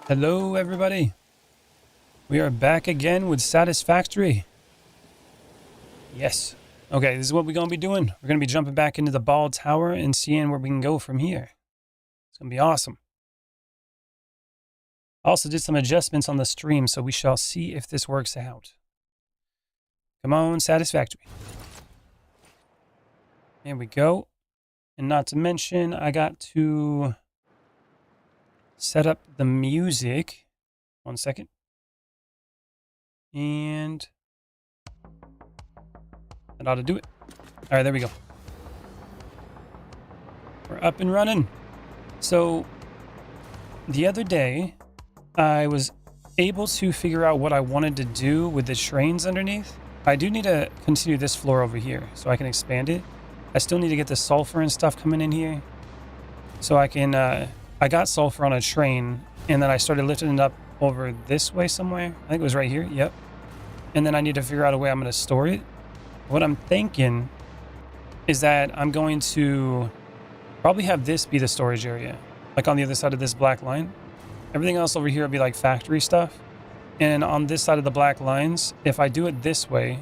Hello, everybody. We are back again with Satisfactory. Yes. Okay, this is what we're going to be doing. We're going to be jumping back into the ball tower and seeing where we can go from here. It's going to be awesome. I also did some adjustments on the stream, so we shall see if this works out. Come on, Satisfactory. There we go. And not to mention, I got to set up the music. 1 second. And that ought to do it. All right, there we go. We're up and running. So the other day, I was able to figure out what I wanted to do with the trains underneath. I do need to continue this floor over here so I can expand it. I still need to get the sulfur and stuff coming in here. So I can, I got sulfur on a train and then I started lifting it up over this way somewhere. I think it was right here. Yep. And then I need to figure out a way I'm going to store it. What I'm thinking is that I'm going to probably have this be the storage area, like on the other side of this black line. Everything else over here will be like factory stuff. And on this side of the black lines, if I do it this way,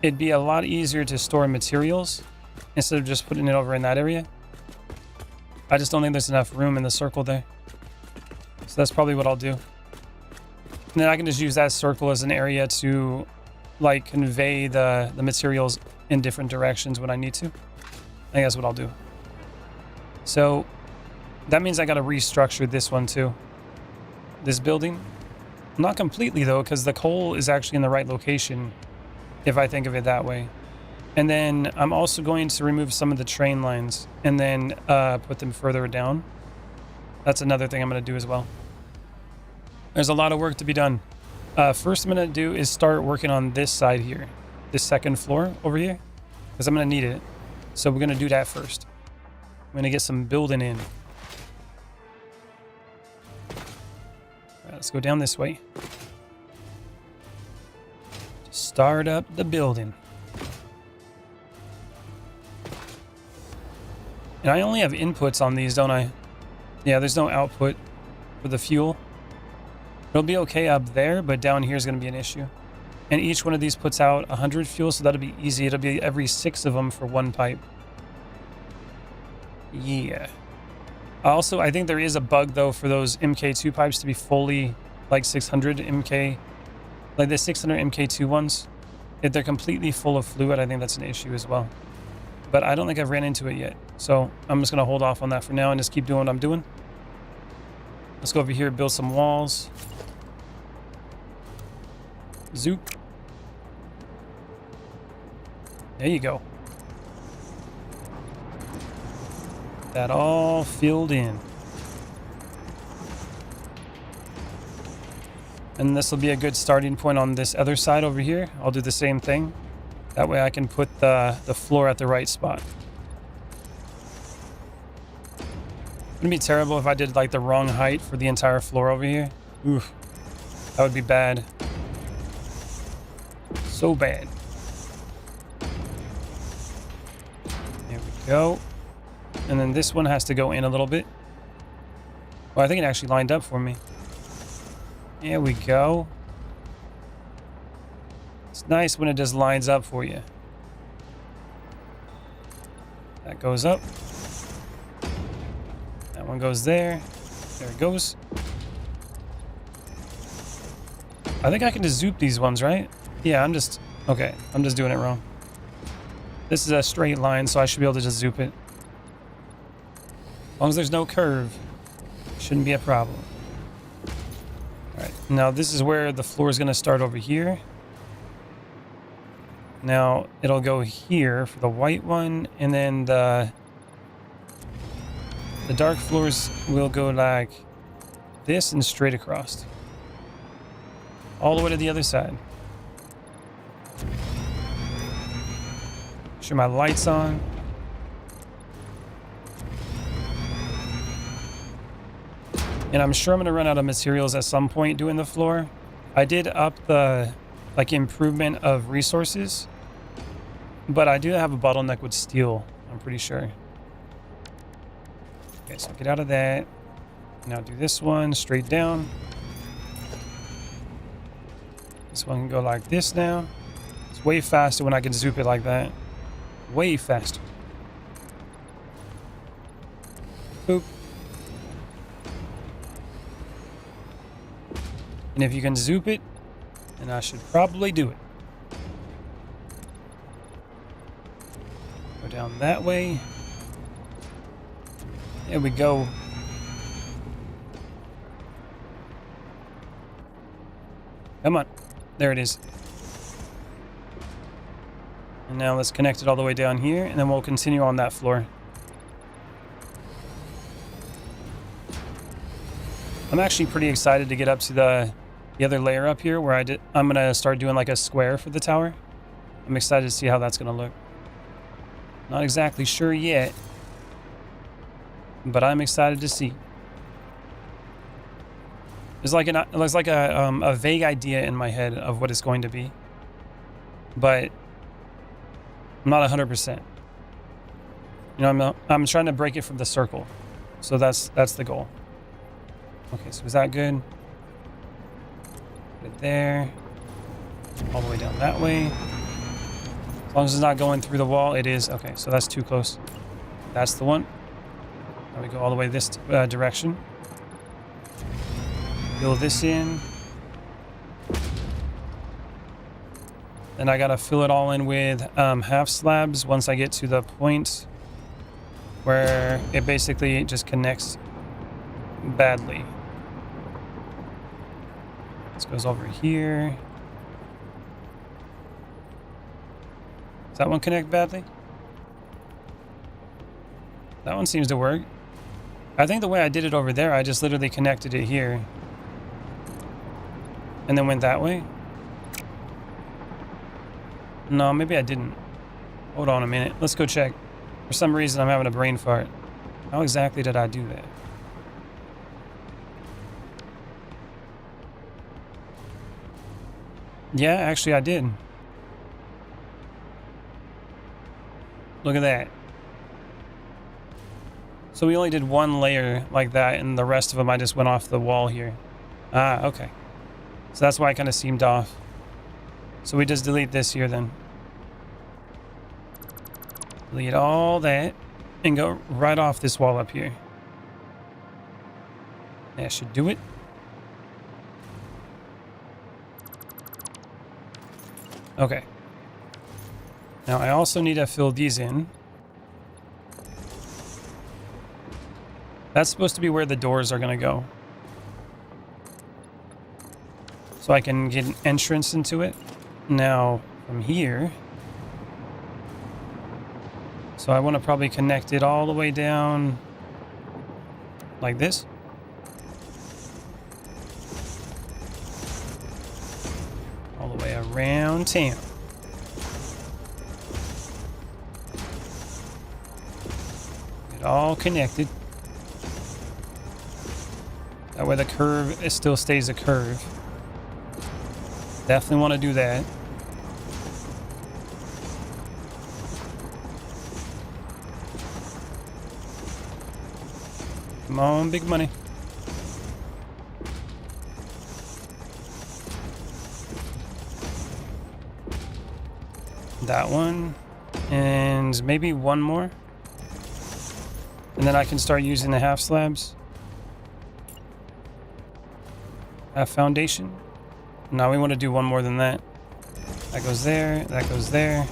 it'd be a lot easier to store materials instead of just putting it over in that area. I just don't think there's enough room in the circle there. So that's probably what I'll do. And then I can just use that circle as an area to like convey the materials in different directions when I need to. I think that's what I'll do. So that means I got to restructure this one too. This building. Not completely though, because the coal is actually in the right location if I think of it that way. And then I'm also going to remove some of the train lines and then put them further down. That's another thing I'm going to do as well. There's a lot of work to be done. First I'm going to do is start working on this side here. This second floor over here. Because I'm going to need it. So we're going to do that first. I'm going to get some building in. All right, let's go down this way. Start up the building. And I only have inputs on these, don't I? Yeah, there's no output for the fuel. It'll be okay up there, but down here is going to be an issue. And each one of these puts out 100 fuel, so that'll be easy. It'll be every 6 of them for one pipe. Yeah. Also, I think there is a bug, though, for those MK2 pipes to be fully, like, 600 MK. Like the 600 MK2 ones. If they're completely full of fluid, I think that's an issue as well. But I don't think I've ran into it yet. So I'm just going to hold off on that for now and just keep doing what I'm doing. Let's go over here and build some walls. Zoop. There you go. That all filled in. And this will be a good starting point on this other side over here. I'll do the same thing. That way I can put the floor at the right spot. It'd be terrible if I did like the wrong height for the entire floor over here. Oof. That would be bad. So bad. There we go. And then this one has to go in a little bit. Well, I think it actually lined up for me. There we go. It's nice when it just lines up for you. That goes up. That one goes there. There it goes. I think I can just zoop these ones, right? Yeah, I'm just doing it wrong. This is a straight line, so I should be able to just zoop it. As long as there's no curve, shouldn't be a problem. All right, now this is where the floor is going to start over here. Now it'll go here for the white one, and then the dark floors will go like this and straight across. All the way to the other side. Make sure my light's on. And I'm sure I'm going to run out of materials at some point doing the floor. I did up the like improvement of resources, but I do have a bottleneck with steel, I'm pretty sure. Okay, so get out of that. Now do this one straight down. This one can go like this now. It's way faster when I can zoop it like that. Way faster. Boop. And if you can zoop it, then I should probably do it. Go down that way. There we go. Come on. There it is. And now let's connect it all the way down here, and then we'll continue on that floor. I'm actually pretty excited to get up to the other layer up here where I'm going to start doing like a square for the tower. I'm excited to see how that's going to look. Not exactly sure yet, but I'm excited to see. There's like a vague idea in my head of what it's going to be, but I'm not 100%. You know, I'm trying to break it from the circle, so that's the goal. Okay, so is that good? Put it there, all the way down that way. As long as it's not going through the wall, it is. Okay, so that's too close. That's the one. Now we go all the way this direction. Fill this in. Then I gotta fill it all in with half slabs once I get to the point where it basically just connects badly. This goes over here. Does that one connect badly? That one seems to work. I think the way I did it over there, I just literally connected it here. And then went that way. No, maybe I didn't. Hold on a minute. Let's go check. For some reason, I'm having a brain fart. How exactly did I do that? Yeah, actually I did. Look at that. So we only did one layer like that, and the rest of them I just went off the wall here. Ah, okay. So that's why it kind of seemed off. So we just delete this here then. Delete all that and go right off this wall up here. That should do it. Okay. Now I also need to fill these in. That's supposed to be where the doors are going to go. So I can get an entrance into it. Now, from here... So I want to probably connect it all the way down... like this. All the way around town. Get all connected. That way the curve, it still stays a curve. Definitely want to do that. Come on, big money. That one. And maybe one more. And then I can start using the half slabs. Half foundation. Now we want to do one more than that. That goes there. That goes there.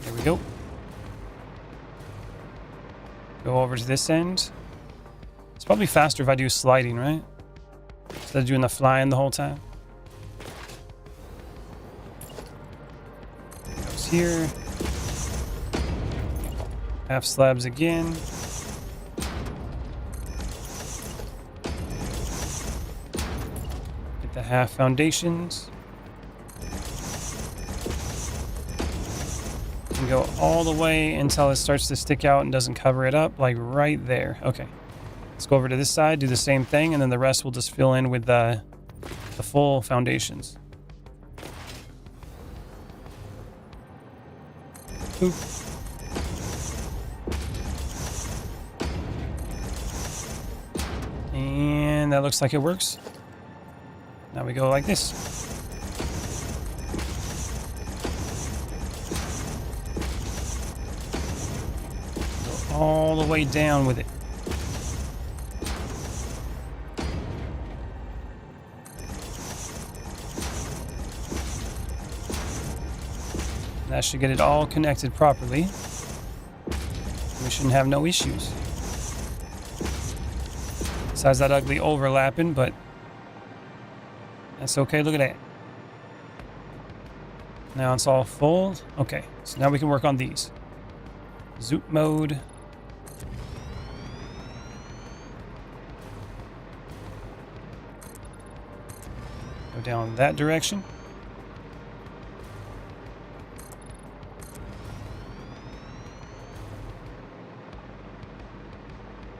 There we go. Go over to this end. It's probably faster if I do sliding, right? Instead of doing the flying the whole time. Goes here. Half slabs again. Get the half foundations. And go all the way until it starts to stick out and doesn't cover it up, like right there. Okay. Let's go over to this side, do the same thing, and then the rest will just fill in with the full foundations. Boop. And that looks like it works. Now we go like this. Go all the way down with it. That should get it all connected properly. We shouldn't have no issues. Besides that ugly overlapping, but that's okay. Look at that. Now it's all full. Okay, so now we can work on these. Zoop mode. Go down that direction.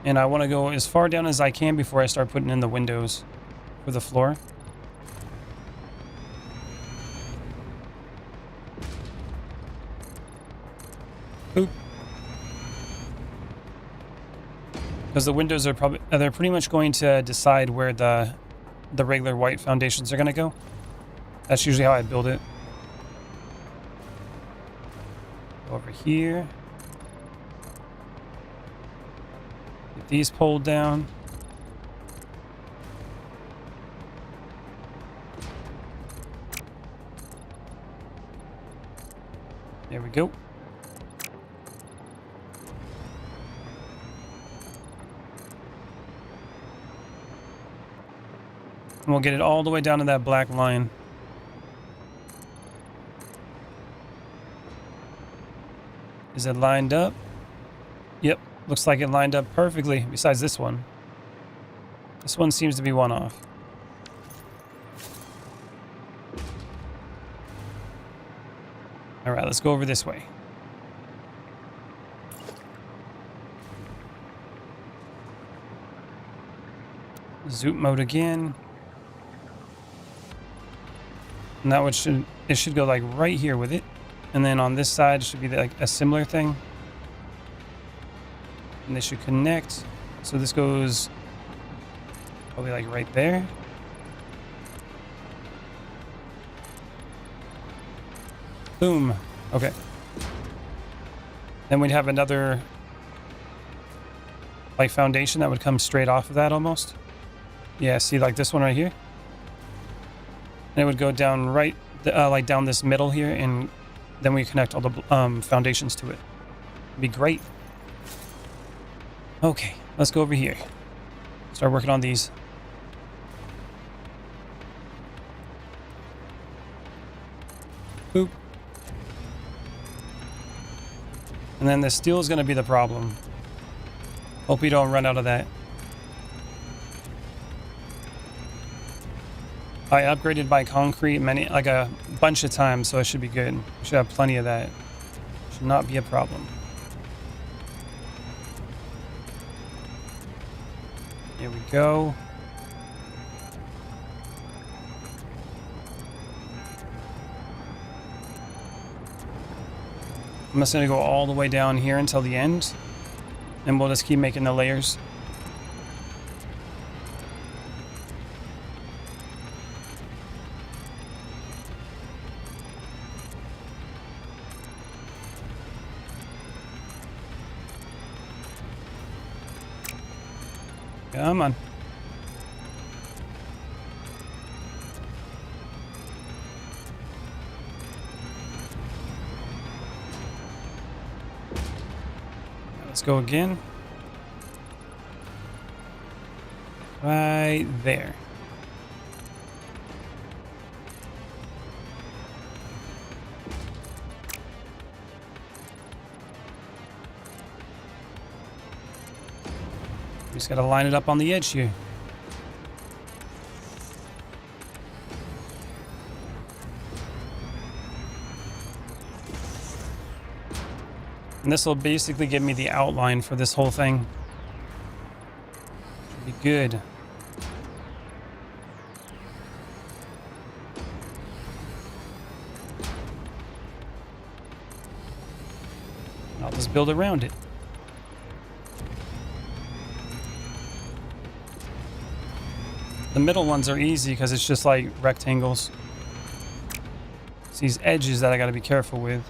And I want to go as far down as I can before I start putting in the windows for the floor. Oop. Because the windows are they're pretty much going to decide where the regular white foundations are going to go. That's usually how I build it. Go over here. Get these pulled down. There we go. And we'll get it all the way down to that black line. Is it lined up? Yep. Looks like it lined up perfectly, besides this one. This one seems to be one off. All right, let's go over this way. Zoop mode again. And that one should go like right here with it. And then on this side should be like a similar thing. And they should connect. So this goes probably like right there. Boom. Okay. Then we'd have another like foundation that would come straight off of that almost. Yeah, see like this one right here? And it would go down right, like down this middle here, and then we connect all the foundations to it. It'd be great. Okay, let's go over here. Start working on these. Boop. And then the steel is going to be the problem. Hope we don't run out of that. I upgraded by concrete like a bunch of times, so it should be good. We should have plenty of that. Should not be a problem. Here we go. I'm just going to go all the way down here until the end, and we'll just keep making the layers. Come on. Let's go again. Right there. Just gotta line it up on the edge here. And this will basically give me the outline for this whole thing. Should be good. I'll just build around it. The middle ones are easy because it's just like rectangles. It's these edges that I got to be careful with.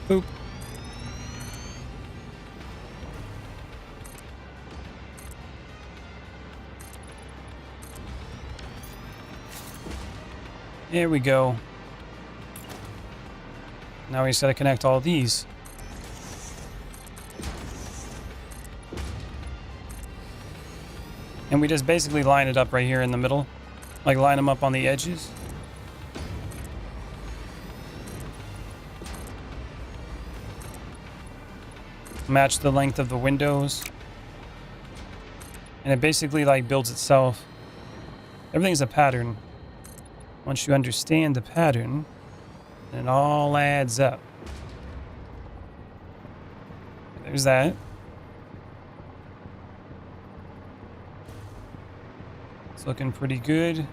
Boop. There we go. Now we just gotta connect all these. And we just basically line it up right here in the middle. Like line them up on the edges. Match the length of the windows. And it basically like builds itself. Everything's a pattern. Once you understand the pattern, it all adds up. There's that. It's looking pretty good.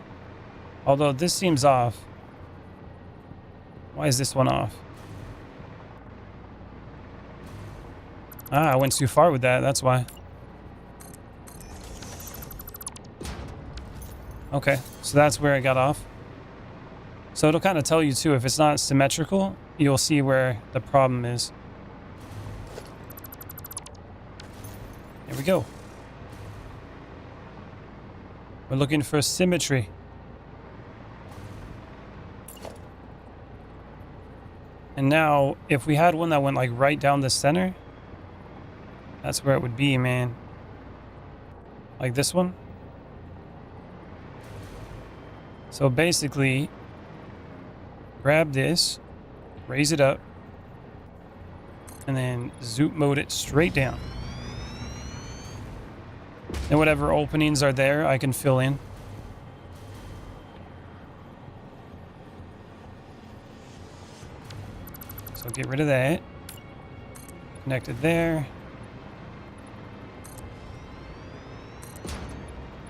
Although this seems off. Why is this one off? Ah, I went too far with that, that's why. Okay, so that's where it got off. So it'll kind of tell you too, if it's not symmetrical, you'll see where the problem is. There we go. We're looking for symmetry. And now, if we had one that went like right down the center, that's where it would be, man. Like this one. So basically, grab this, raise it up, and then zoom mode it straight down. And whatever openings are there, I can fill in. So get rid of that. Connect it there.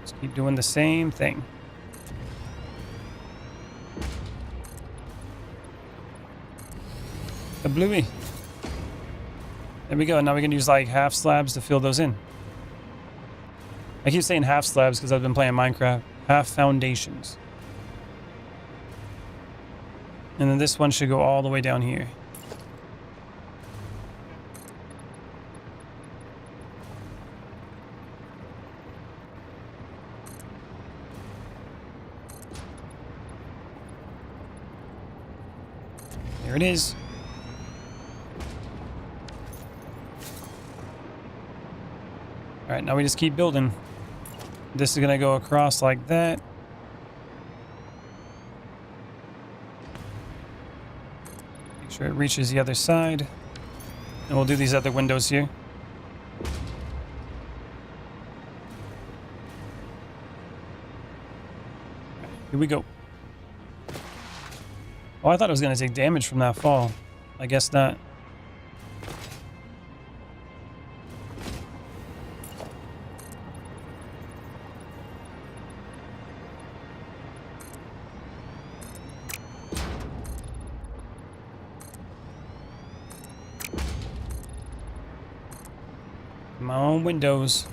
Just keep doing the same thing. The bluey. There we go. Now we can use like half slabs to fill those in. I keep saying half slabs because I've been playing Minecraft. Half foundations. And then this one should go all the way down here. There it is. All right, now we just keep building. This is gonna go across like that. Make sure it reaches the other side. And we'll do these other windows here. Right, here we go. Oh, I thought it was gonna take damage from that fall. I guess not. My own windows.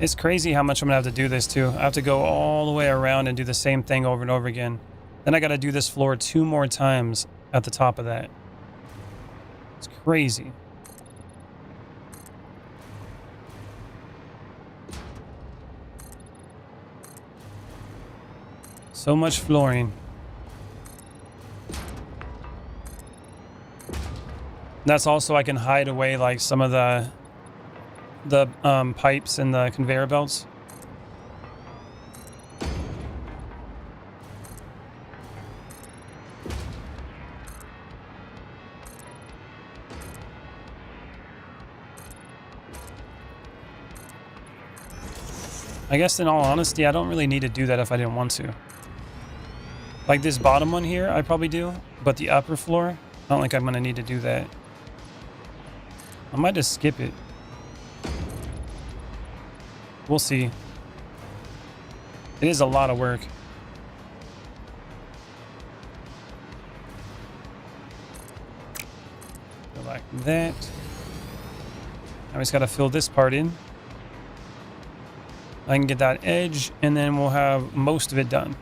It's crazy how much I'm gonna have to do this too. I have to go all the way around and do the same thing over and over again. Then I gotta do this floor 2 more times at the top of that. It's crazy. So much flooring. That's also, I can hide away like some of the pipes and the conveyor belts. I guess in all honesty, I don't really need to do that if I didn't want to. Like this bottom one here, I probably do, but the upper floor, I don't think I'm gonna need to do that. I might just skip it. We'll see. It is a lot of work. like that. Now we just got to fill this part in. I can get that edge, and then we'll have most of it done.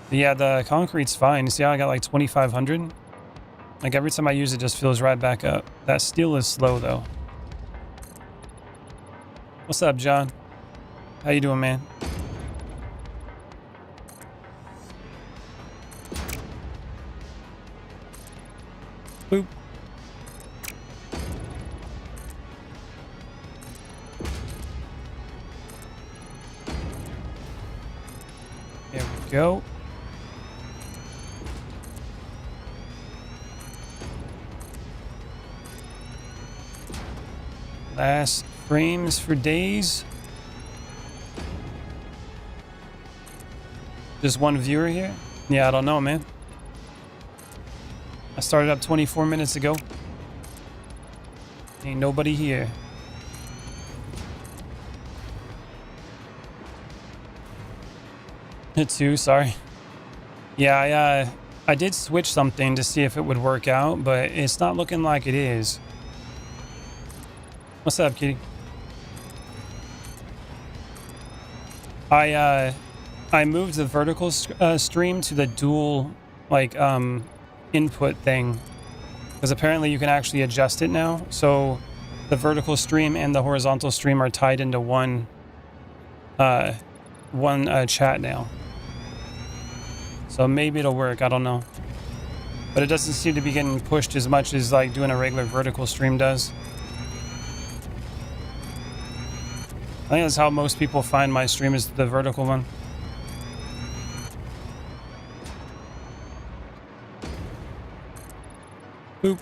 But yeah, the concrete's fine. See how I got like 2,500? Like every time I use it, it just fills right back up. That steel is slow though. What's up, John? How you doing, man? Boop. There we go. Last frames for days. Just one viewer here? Yeah, I don't know, man. I started up 24 minutes ago. Ain't nobody here. Two, sorry. Yeah, I did switch something to see if it would work out, but it's not looking like it is. What's up, kitty? I moved the vertical stream to the dual input thing, because apparently you can actually adjust it now. So the vertical stream and the horizontal stream are tied into one chat now. So maybe it'll work. I don't know, but it doesn't seem to be getting pushed as much as like doing a regular vertical stream does. I think that's how most people find my stream, is the vertical one. Boop.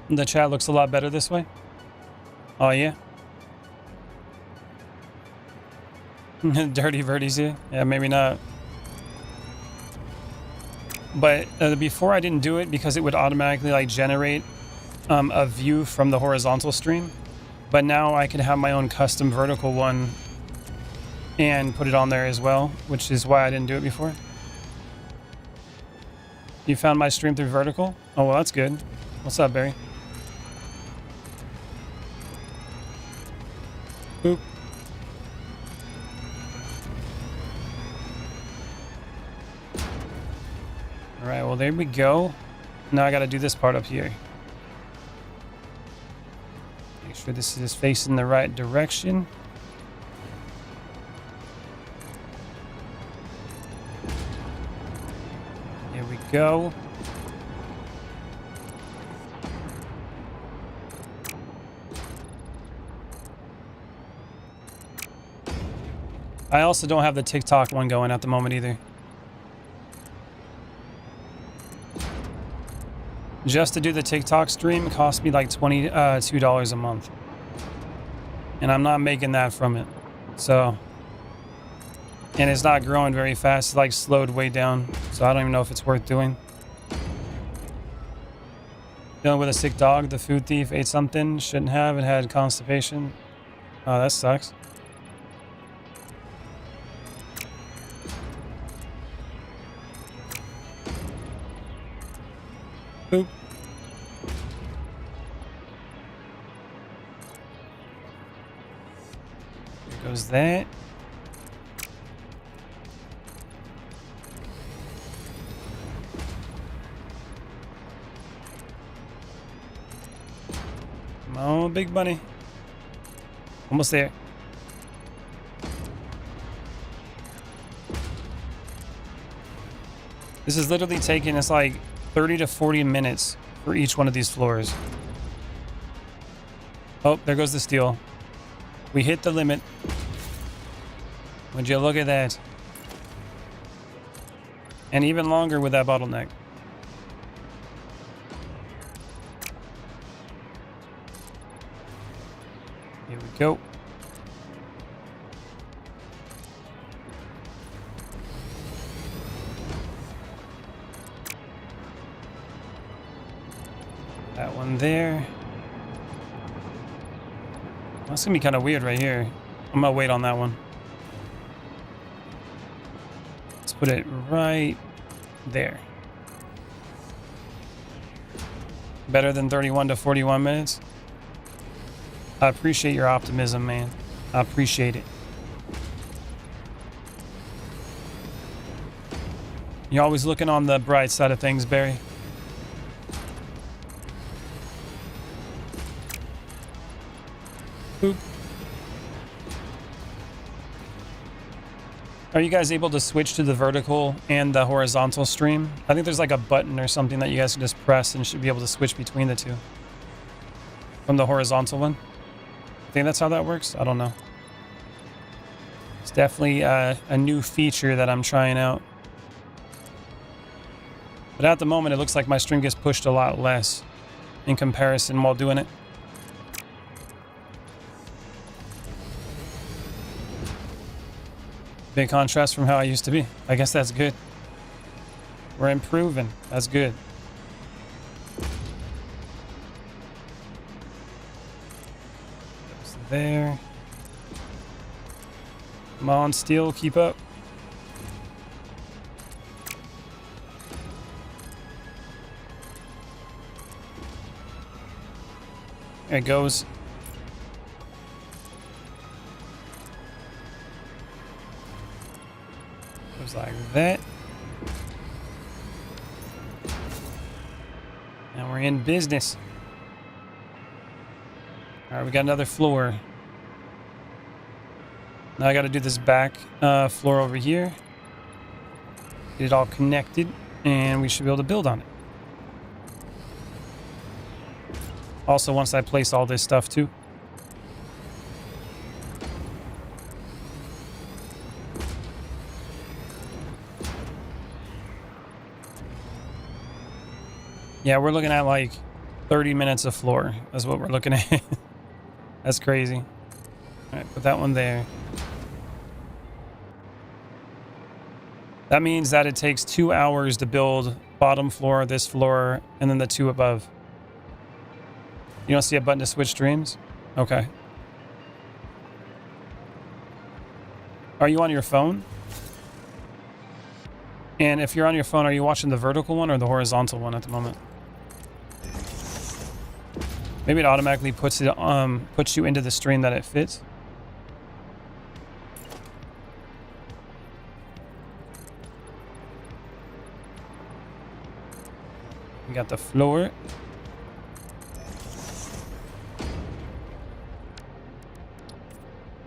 The chat looks a lot better this way. Oh yeah. Dirty Verdi's here. Yeah, maybe not. But before I didn't do it because it would automatically like generate a view from the horizontal stream. But now I can have my own custom vertical one and put it on there as well, which is why I didn't do it before. You found my stream through vertical? Oh, well, that's good. What's up, Barry? Boop. All right, well, there we go. Now I got to do this part up here. Make sure this is facing the right direction. Here we go. I also don't have the TikTok one going at the moment either. Just to do the TikTok stream cost me like $22 a month. And I'm not making that from it. So, and it's not growing very fast. It's like slowed way down. So I don't even know if it's worth doing. Dealing with a sick dog. The food thief ate something shouldn't have and had constipation. Oh, that sucks. Boop. There goes that. Come on, big bunny. Almost there. This is literally taking us like 30 to 40 minutes for each one of these floors. Oh, there goes the steel. We hit the limit. Would you look at that? And even longer with that bottleneck. Here we go. That one there. That's gonna be kind of weird right here. I'm I'm gonna wait on that one. Let's put it right there. Better than 31 to 41 minutes. I appreciate your optimism, man. I appreciate it. You're always looking on the bright side of things, Barry. Boop. Are you guys able to switch to the vertical and the horizontal stream? I think there's like a button or something that you guys can just press and should be able to switch between the two. From the horizontal one. I think that's how that works. I don't know. It's definitely a new feature that I'm trying out. But at the moment, it looks like my stream gets pushed a lot less in comparison while doing it. Big contrast from how I used to be. I guess that's good. We're improving. That's good. Goes there. Come on, steel, keep up. There it goes. Goes like that. Now we're in business. All right, we got another floor. Now I got to do this back floor over here. Get it all connected, and we should be able to build on it. Also, once I place all this stuff too. Yeah, we're looking at like 30 minutes of floor. That's what we're looking at. That's crazy. All right, put that one there. That means that it takes 2 hours to build bottom floor, this floor, and then the two above. You don't see a button to switch streams? Okay. Are you on your phone? And if you're on your phone, are you watching the vertical one or the horizontal one at the moment? Maybe it automatically puts you into the stream that it fits. We got the floor.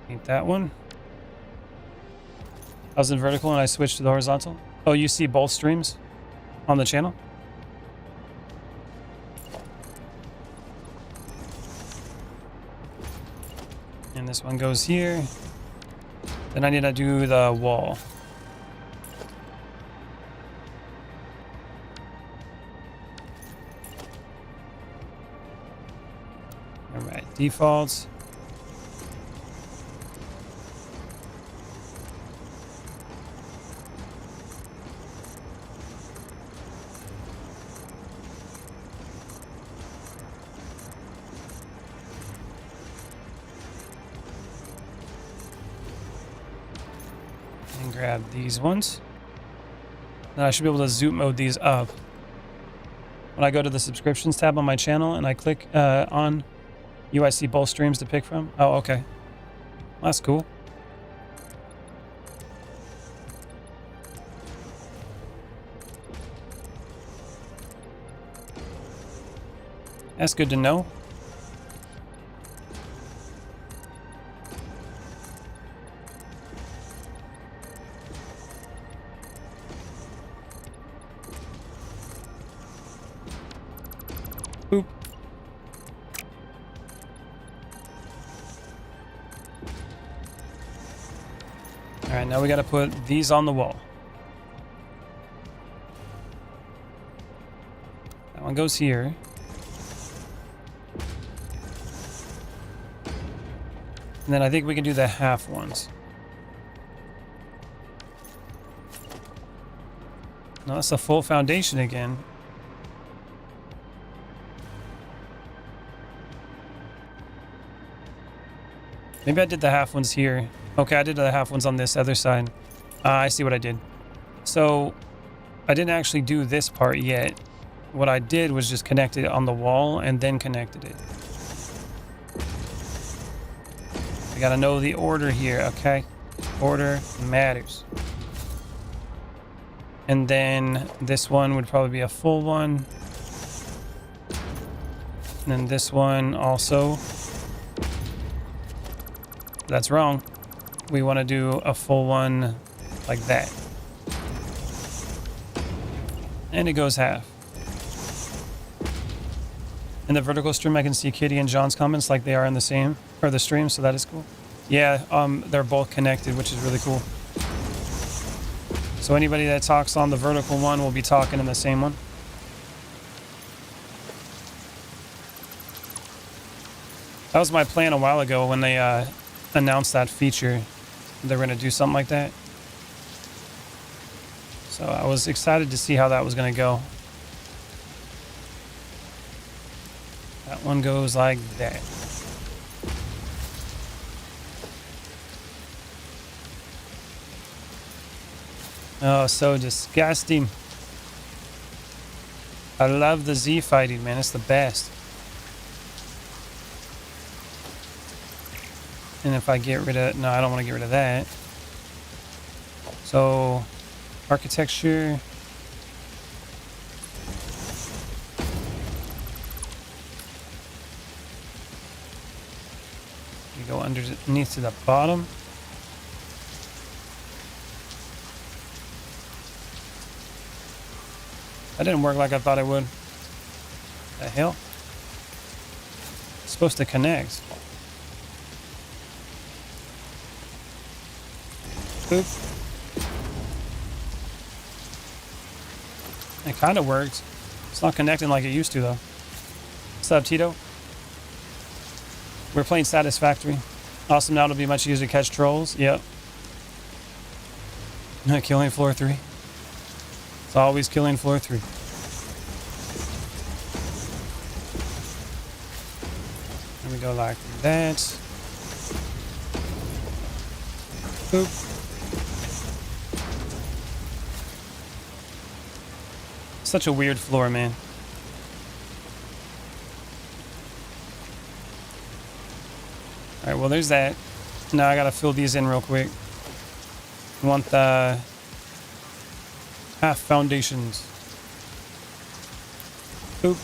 Ain't that one. I was in vertical and I switched to the horizontal. Oh, you see both streams on the channel? And this one goes here. Then I need to do the wall. All right, defaults. And grab these ones. Then I should be able to zoom mode these up. When I go to the subscriptions tab on my channel and I click on you, I see both streams to pick from. Oh, okay. That's cool. That's good to know. Boop. All right, now we got to put these on the wall. That one goes here. And then I think we can do the half ones. No, that's a full foundation again. Maybe I did the half ones here. Okay, I did the half ones on this other side. I see what I did. So I didn't actually do this part yet. What I did was just connect it on the wall and then connected it. I gotta know the order here, okay? Order matters. And then this one would probably be a full one. And then this one also. That's wrong. We want to do a full one like that. And it goes half. In the vertical stream, I can see Kitty and John's comments like they are in the same, or the stream, so that is cool. Yeah, they're both connected, which is really cool. So anybody that talks on the vertical one will be talking in the same one. That was my plan a while ago when they announced that feature. They were going to do something like that. So I was excited to see how that was going to go. That one goes like that. Oh, so disgusting. I love the Z fighting, man. It's the best. And if I get rid of... No, I don't want to get rid of that. So, architecture... You go underneath to the bottom. That didn't work like I thought it would. The hell? It's supposed to connect. Boop. It kind of worked. It's not connecting like it used to, though. What's up, Tito? We're playing Satisfactory. Awesome, now it'll be much easier to catch trolls. Yep. Killing floor 3. It's always killing floor 3. There we go like that. Boop. Such a weird floor, man. Alright, well there's that. Now I gotta fill these in real quick. I want the half foundations. Boop.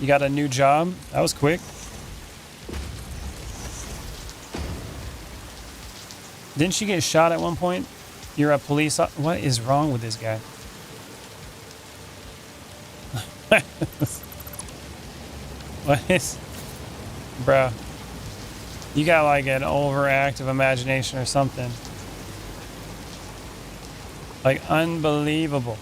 You got a new job? That was quick. Didn't you get shot at one point? You're a police... What is wrong with this guy? What is... Bruh. You got like an overactive imagination or something. Like, unbelievable.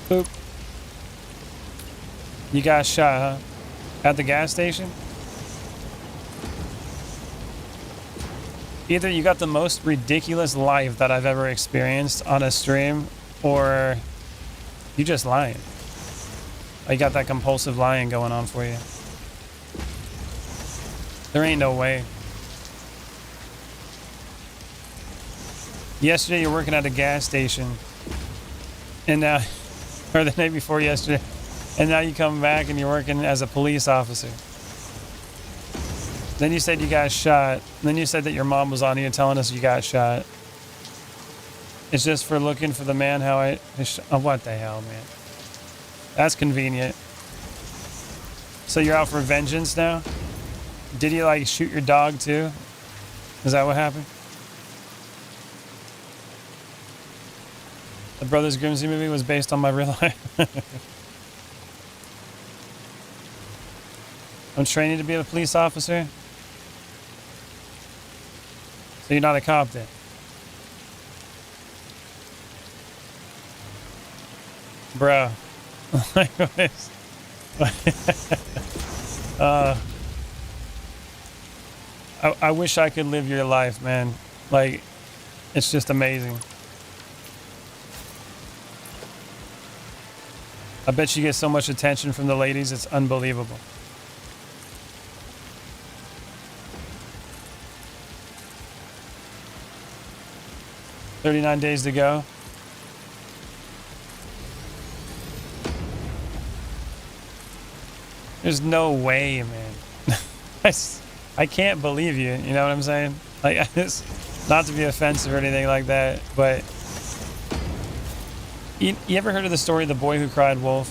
Boop. You got shot, huh? At the gas station? Either you got the most ridiculous life that I've ever experienced on a stream, or you just lying. Or you got that compulsive lying going on for you. There ain't no way. Yesterday you're working at a gas station, and now, or the day before yesterday, and now you come back and you're working as a police officer. Then you said you got shot. Then you said that your mom was on here telling us you got shot. It's just for looking for the man how I... Oh, what the hell, man? That's convenient. So you're out for vengeance now? Did he, like, shoot your dog, too? Is that what happened? The Brothers Grimsby movie was based on my real life. I'm training to be a police officer. So you're not a cop then? Bro. I wish I could live your life, man. Like, it's just amazing. I bet you get so much attention from the ladies, it's unbelievable. $39 days to go. There's no way, man. I can't believe you. You know what I'm saying? Like, not to be offensive or anything like that, but you ever heard of the story of the boy who cried wolf?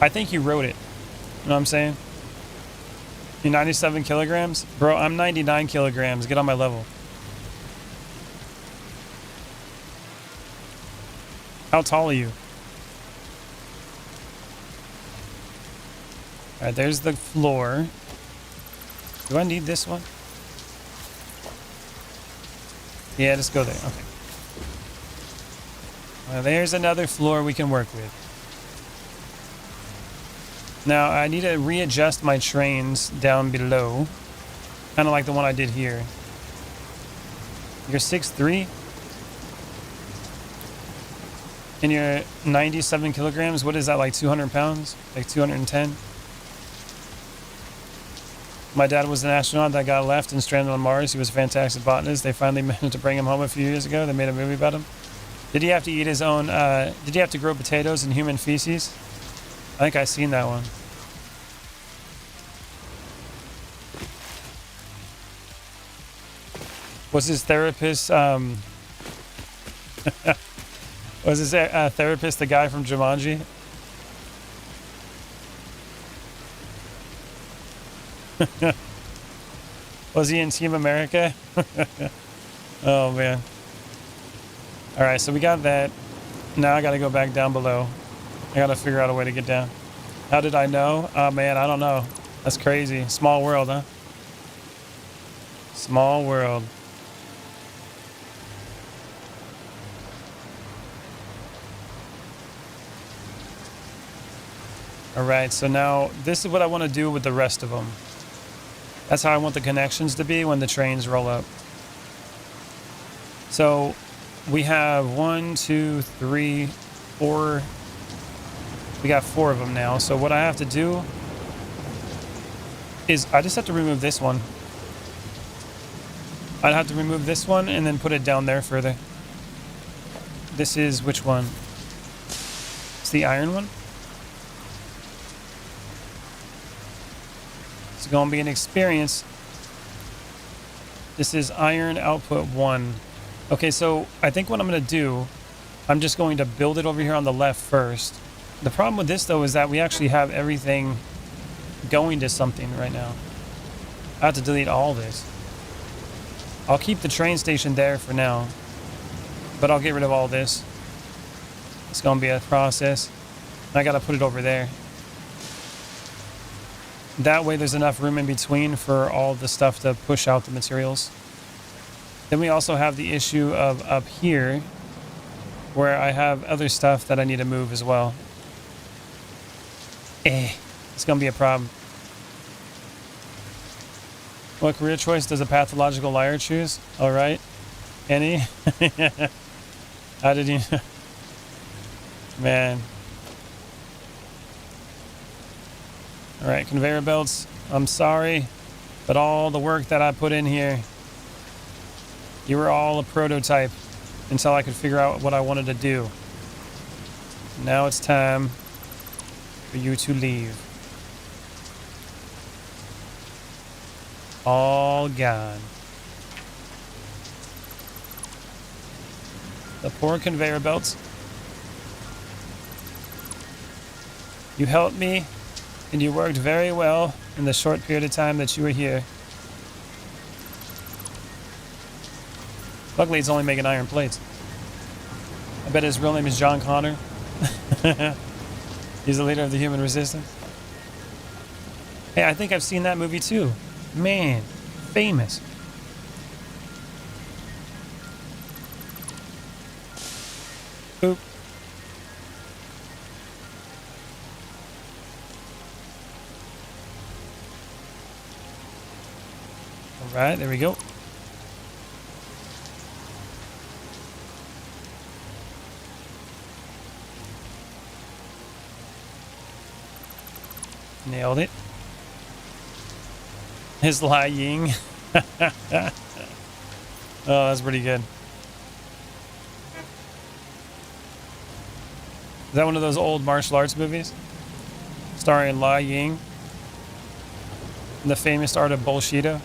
I think you wrote it. You know what I'm saying? You're 97 kilograms? Bro, I'm 99 kilograms. Get on my level. How tall are you? All right, there's the floor. Do I need this one? Yeah, just go there. Okay. Well, there's another floor we can work with. Now, I need to readjust my trains down below. Kind of like the one I did here. You're 6'3"? And you're 97 kilograms? What is that, like 200 pounds? Like 210? My dad was an astronaut that got left and stranded on Mars. He was a fantastic botanist. They finally managed to bring him home a few years ago. They made a movie about him. Did he have to eat his own, did he have to grow potatoes in human feces? I think I've seen that one. Was his therapist, was his therapist the guy from Jumanji? Was he in Team America? Oh, man. All right, so we got that. Now I got to go back down below. I got to figure out a way to get down. How did I know? Oh, man, I don't know. That's crazy. Small world, huh? Small world. All right, so now this is what I want to do with the rest of them. That's how I want the connections to be when the trains roll up. So we have 1, 2, 3, 4. We got 4 of them now. So what I have to do is I just have to remove this one. I'd have to remove this one and then put it down there further. This is which one? It's the iron one. It's going to be an experience. This is iron output 1. Okay, so I think what I'm going to do, I'm just going to build it over here on the left first. The problem with this, though, is that we actually have everything going to something right now. I have to delete all this. I'll keep the train station there for now, but I'll get rid of all this. It's going to be a process. I got to put it over there. That way there's enough room in between for all the stuff to push out the materials. Then we also have the issue of up here where I have other stuff that I need to move as well. It's going to be a problem. What career choice does a pathological liar choose? All right. Any? How did you... Man. All right, conveyor belts. I'm sorry, but all the work that I put in here, you were all a prototype until I could figure out what I wanted to do. Now it's time for you to leave. All gone. The poor conveyor belts. You helped me, and you worked very well in the short period of time that you were here. Luckily, it's only making iron plates. I bet his real name is John Connor. He's the leader of the human resistance. Hey, I think I've seen that movie too. Man, famous. Oop. All right, there we go. Nailed it. His lying. Oh, that's pretty good. Is that one of those old martial arts movies? Starring Li Ying. The famous art of Bullshido.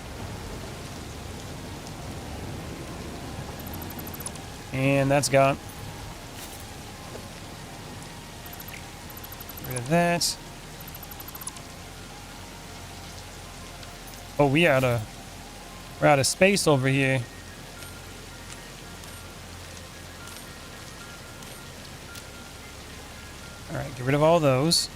And that's gone. Get rid of that. Oh, we're out of space over here. All right, get rid of all those.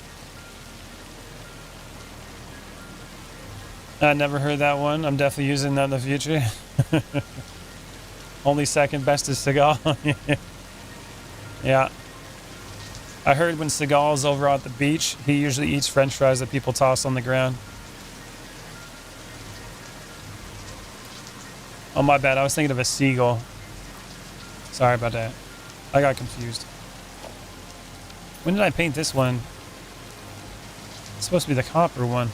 I never heard that one. I'm definitely using that in the future. Only second best is Seagal. Yeah. I heard when Seagal's over at the beach, he usually eats French fries that people toss on the ground. Oh, my bad. I was thinking of a seagull. Sorry about that. I got confused. When did I paint this one? It's supposed to be the copper one.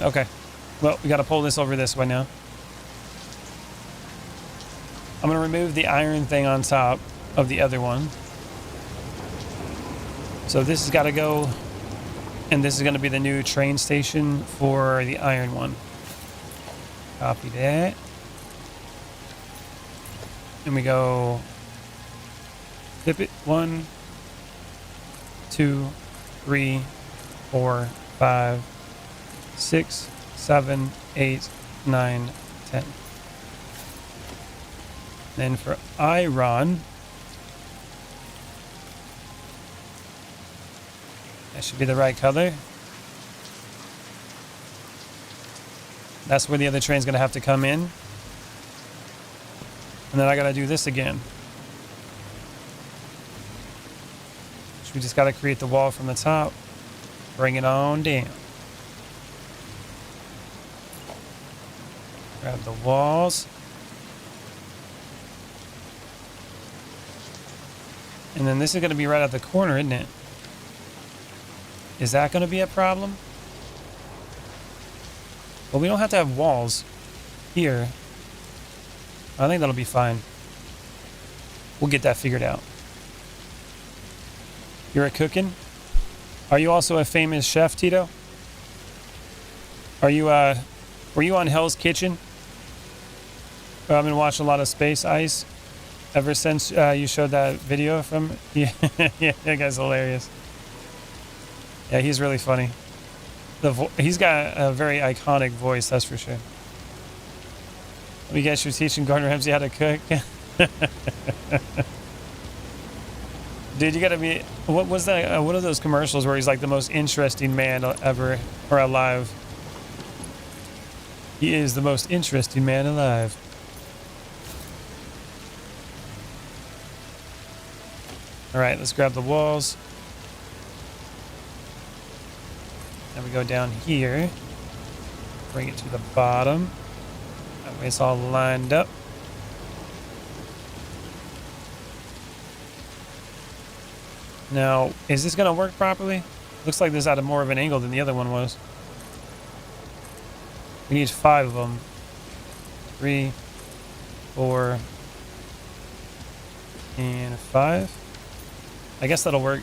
Okay. Well, we got to pull this over this way now. I'm going to remove the iron thing on top of the other one. So this has got to go, and this is going to be the new train station for the iron one. Copy that. And we go flip it 1, 2, 3, 4, 5, 6, 7, 8, 9, 10. Then for iron, that should be the right color. That's where the other train's gonna have to come in. And then I gotta do this again. So we just gotta create the wall from the top. Bring it on down. Grab the walls. And then this is going to be right at the corner, isn't it? Is that going to be a problem? Well, we don't have to have walls here. I think that'll be fine. We'll get that figured out. You're a cooking? Are you also a famous chef, Tito? Are you, were you on Hell's Kitchen? I've been watching a lot of Space Ice ever since you showed that video from... Yeah, yeah, that guy's hilarious. Yeah, he's really funny. He's got a very iconic voice, that's for sure. Let me guess, you're teaching Gordon Ramsay how to cook? Dude, you gotta be... What was that? One of those commercials where he's like the most interesting man ever, or alive. He is the most interesting man alive. All right, let's grab the walls. Then we go down here. Bring it to the bottom. That way it's all lined up. Now, is this going to work properly? Looks like this at a more of an angle than the other one was. We need 5 of them. 3, 4, and 5. I guess that'll work.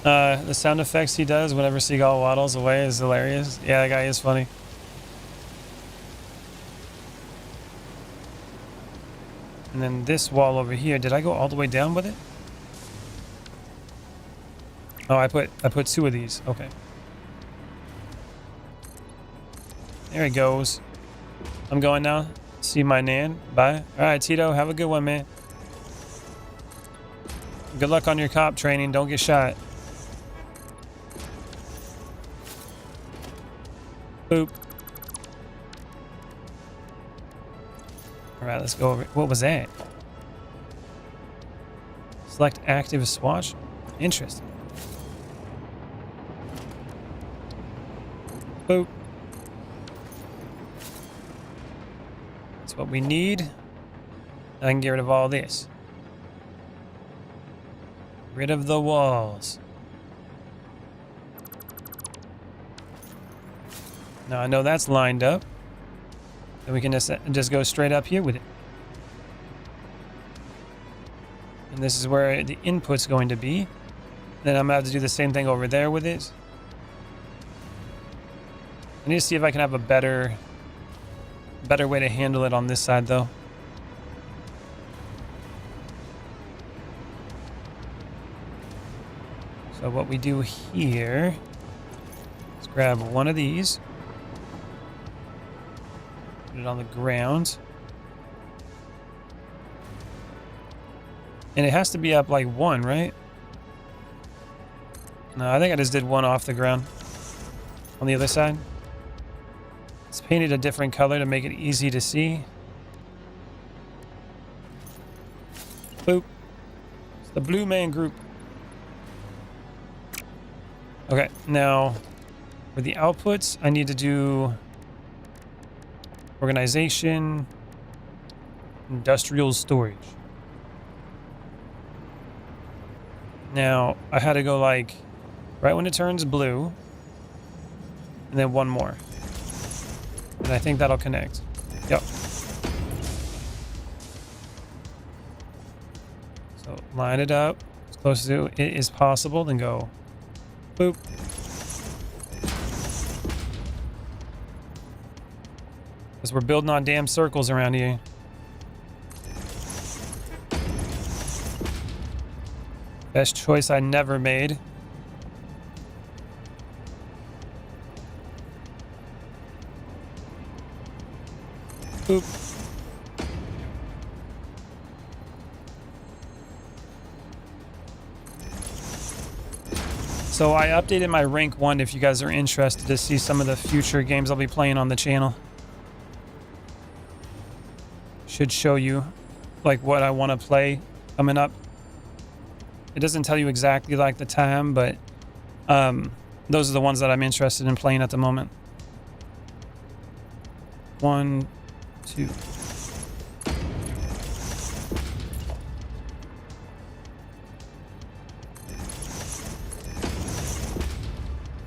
The sound effects he does whenever Seagal waddles away is hilarious. Yeah, that guy is funny. And then this wall over here, did I go all the way down with it? Oh, I put 2 of these. Okay. There he goes. I'm going now. See my nan. Bye. All right, Tito. Have a good one, man. Good luck on your cop training. Don't get shot. Boop. All right, let's go over. What was that? Select active swatch. Interesting. Boop. That's what we need. I can get rid of all this. Rid of the walls. Now I know that's lined up. Then we can just go straight up here with it. And this is where the input's going to be. Then I'm going to have to do the same thing over there with it. I need to see if I can have a better way to handle it on this side, though. So what we do here is grab one of these. Put it on the ground. And it has to be up like one, right? No, I think I just did one off the ground on the other side. It's painted a different color to make it easy to see. Boop. It's the Blue Man Group. Okay, now for the outputs, I need to do organization, industrial storage. Now, I had to go like right when it turns blue, and then one more. And I think that'll connect. Yep. So line it up as close to it as possible, then go boop. Because we're building on damn circles around here. Best choice I never made. Boop. So I updated my rank 1 if you guys are interested to see some of the future games I'll be playing on the channel. Should show you like what I want to play coming up. It doesn't tell you exactly like the time, but those are the ones that I'm interested in playing at the moment. 1, 2.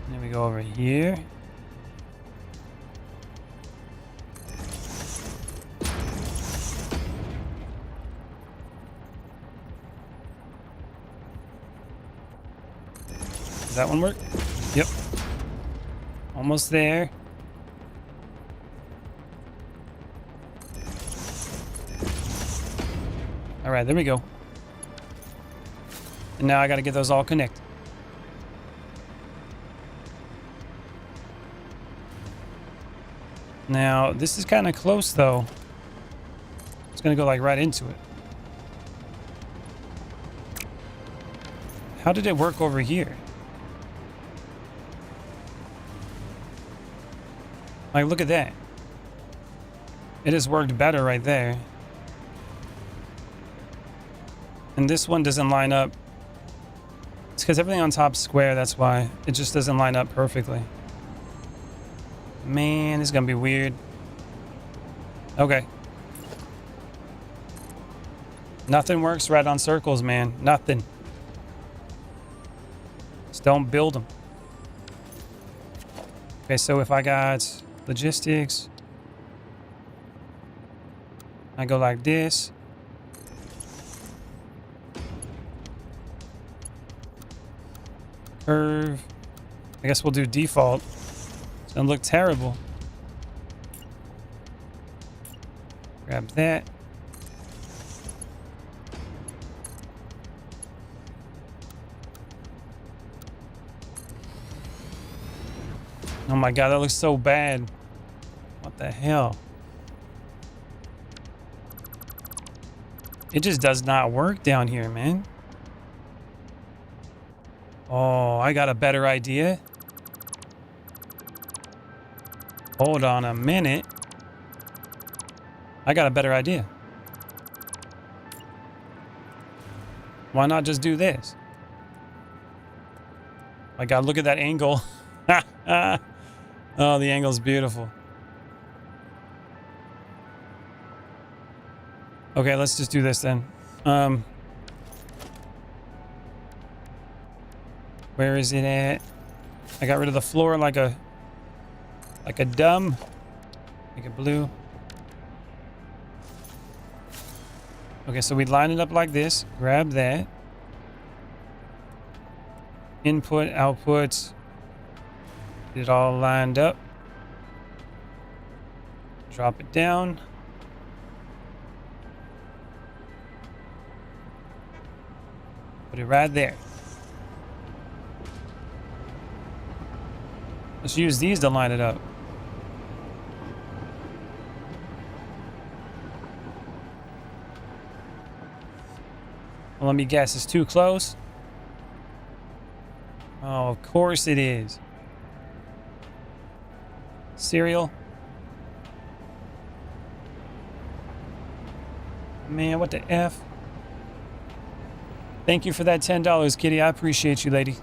Then we go over here. Does that one work? Yep. Almost there. All right, there we go. And now I got to get those all connected. Now, this is kind of close, though. It's going to go, like, right into it. How did it work over here? Like, look at that. It has worked better right there. And this one doesn't line up. It's because everything on top's square, that's why. It just doesn't line up perfectly. Man, this is going to be weird. Okay. Nothing works right on circles, man. Nothing. Just don't build them. Okay, so if I got logistics, I go like this. Curve. I guess we'll do default. It's gonna look terrible. Grab that. Oh my god, that looks so bad. What the hell? It just does not work down here, man. Oh, I got a better idea. Hold on a minute. I got a better idea. Why not just do this? My god, look at that angle. Oh, the angle's beautiful. Okay, let's just do this then. Where is it at? I got rid of the floor like a dumb. Make it blue. Okay, so we line it up like this. Grab that. Input, output. Get it all lined up. Drop it down. Put it right there. Let's use these to line it up. Well, let me guess, it's too close? Oh, of course it is. Cereal. Man, what the F? Thank you for that $10, Kitty. I appreciate you, lady.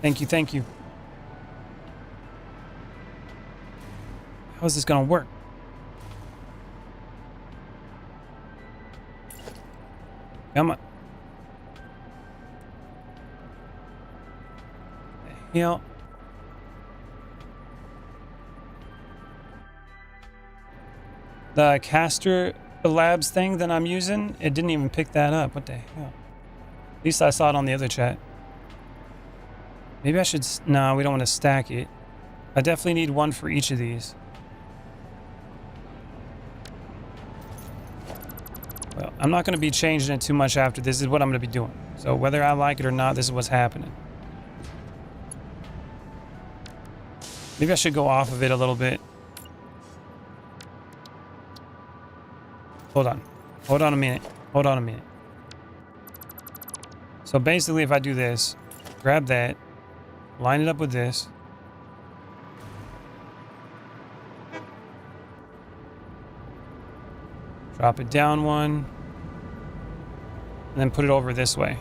Thank you, thank you. How is this gonna work? Come on. The hell? The Caster Labs thing that I'm using, it didn't even pick that up. What the hell? At least I saw it on the other chat. Maybe I should... No, we don't want to stack it. I definitely need one for each of these. Well, I'm not going to be changing it too much after. This is what I'm going to be doing. So whether I like it or not, this is what's happening. Maybe I should go off of it a little bit. Hold on. Hold on a minute. Hold on a minute. So basically, if I do this, grab that, line it up with this. Drop it down one. And then put it over this way.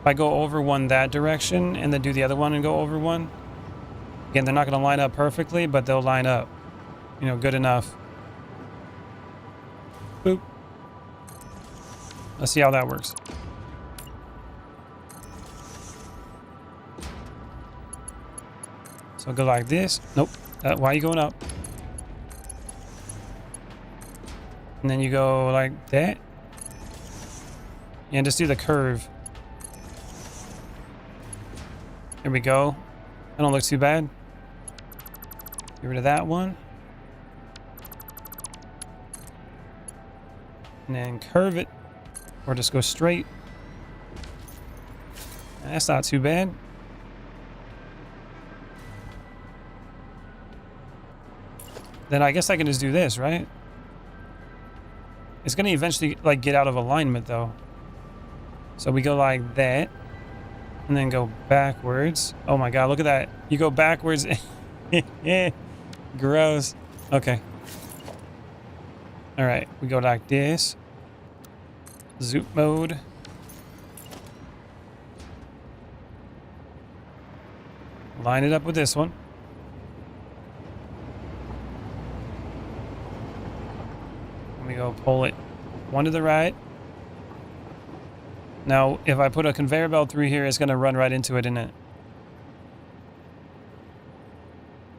If I go over one that direction and then do the other one and go over one, again, they're not going to line up perfectly, but they'll line up, you know, good enough. Boop. Let's see how that works. So go like this. Nope. Why are you going up? And then you go like that. And just do the curve. There we go. That don't look too bad. Get rid of that one. And then curve it. Or just go straight. That's not too bad. Then I guess I can just do this, right? It's going to eventually like get out of alignment though. So we go like that. And then go backwards. Oh my god, look at that. You go backwards. Gross. Okay. Alright, we go like this. Zoom mode. Line it up with this one. And we go pull it one to the right. Now, if I put a conveyor belt through here, it's going to run right into it, isn't it?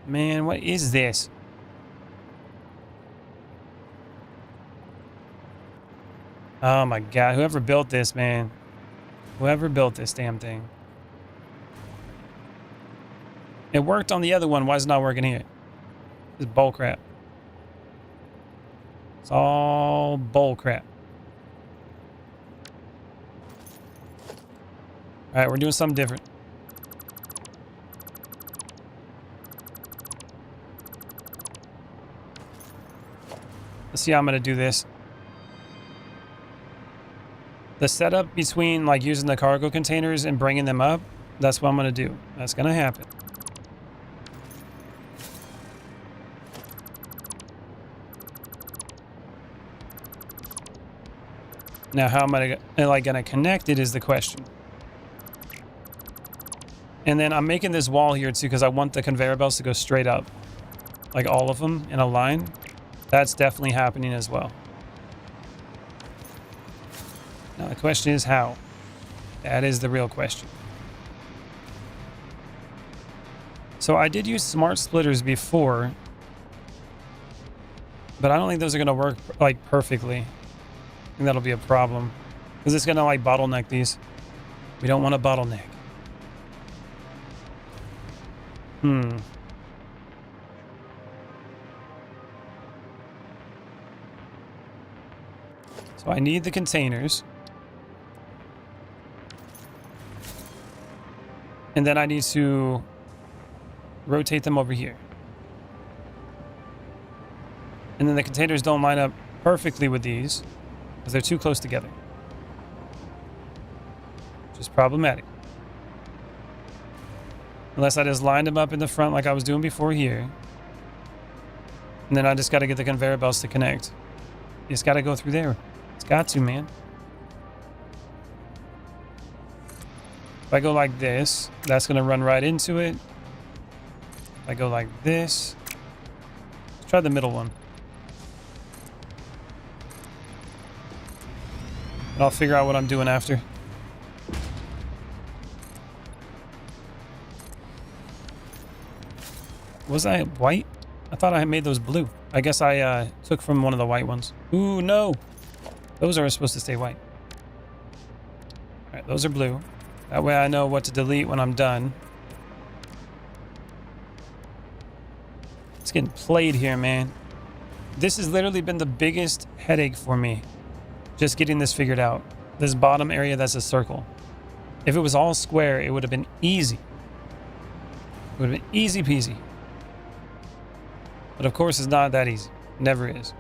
Man, what is this? Oh my god, whoever built this, man. Whoever built this damn thing. It worked on the other one, why is it not working here? This is bull crap. It's all bull crap. Alright, we're doing something different. Let's see how I'm going to do this. The setup between like using the cargo containers and bringing them up, that's what I'm going to do. That's going to happen. Now, how am I like going to connect it is the question. And then I'm making this wall here too because I want the conveyor belts to go straight up. Like all of them in a line. That's definitely happening as well. Now the question is how. That is the real question. So I did use smart splitters before, but I don't think those are going to work like perfectly. I think that'll be a problem because it's going to like bottleneck these. We don't want a bottleneck. So I need the containers. And then I need to rotate them over here. And then the containers don't line up perfectly with these because they're too close together. Which is problematic. Unless I just lined them up in the front like I was doing before here. And then I just got to get the conveyor belts to connect. It's got to go through there. It's got to, man. If I go like this, that's going to run right into it. If I go like this, let's try the middle one. And I'll figure out what I'm doing after. Was I white? I thought I had made those blue. I guess I took from one of the white ones. Ooh, no. Those are supposed to stay white. All right, those are blue. That way I know what to delete when I'm done. It's getting played here, man. This has literally been the biggest headache for me. Just getting this figured out. This bottom area that's a circle. If it was all square, it would have been easy. It would have been easy peasy. But of course, it's not that easy. Never is.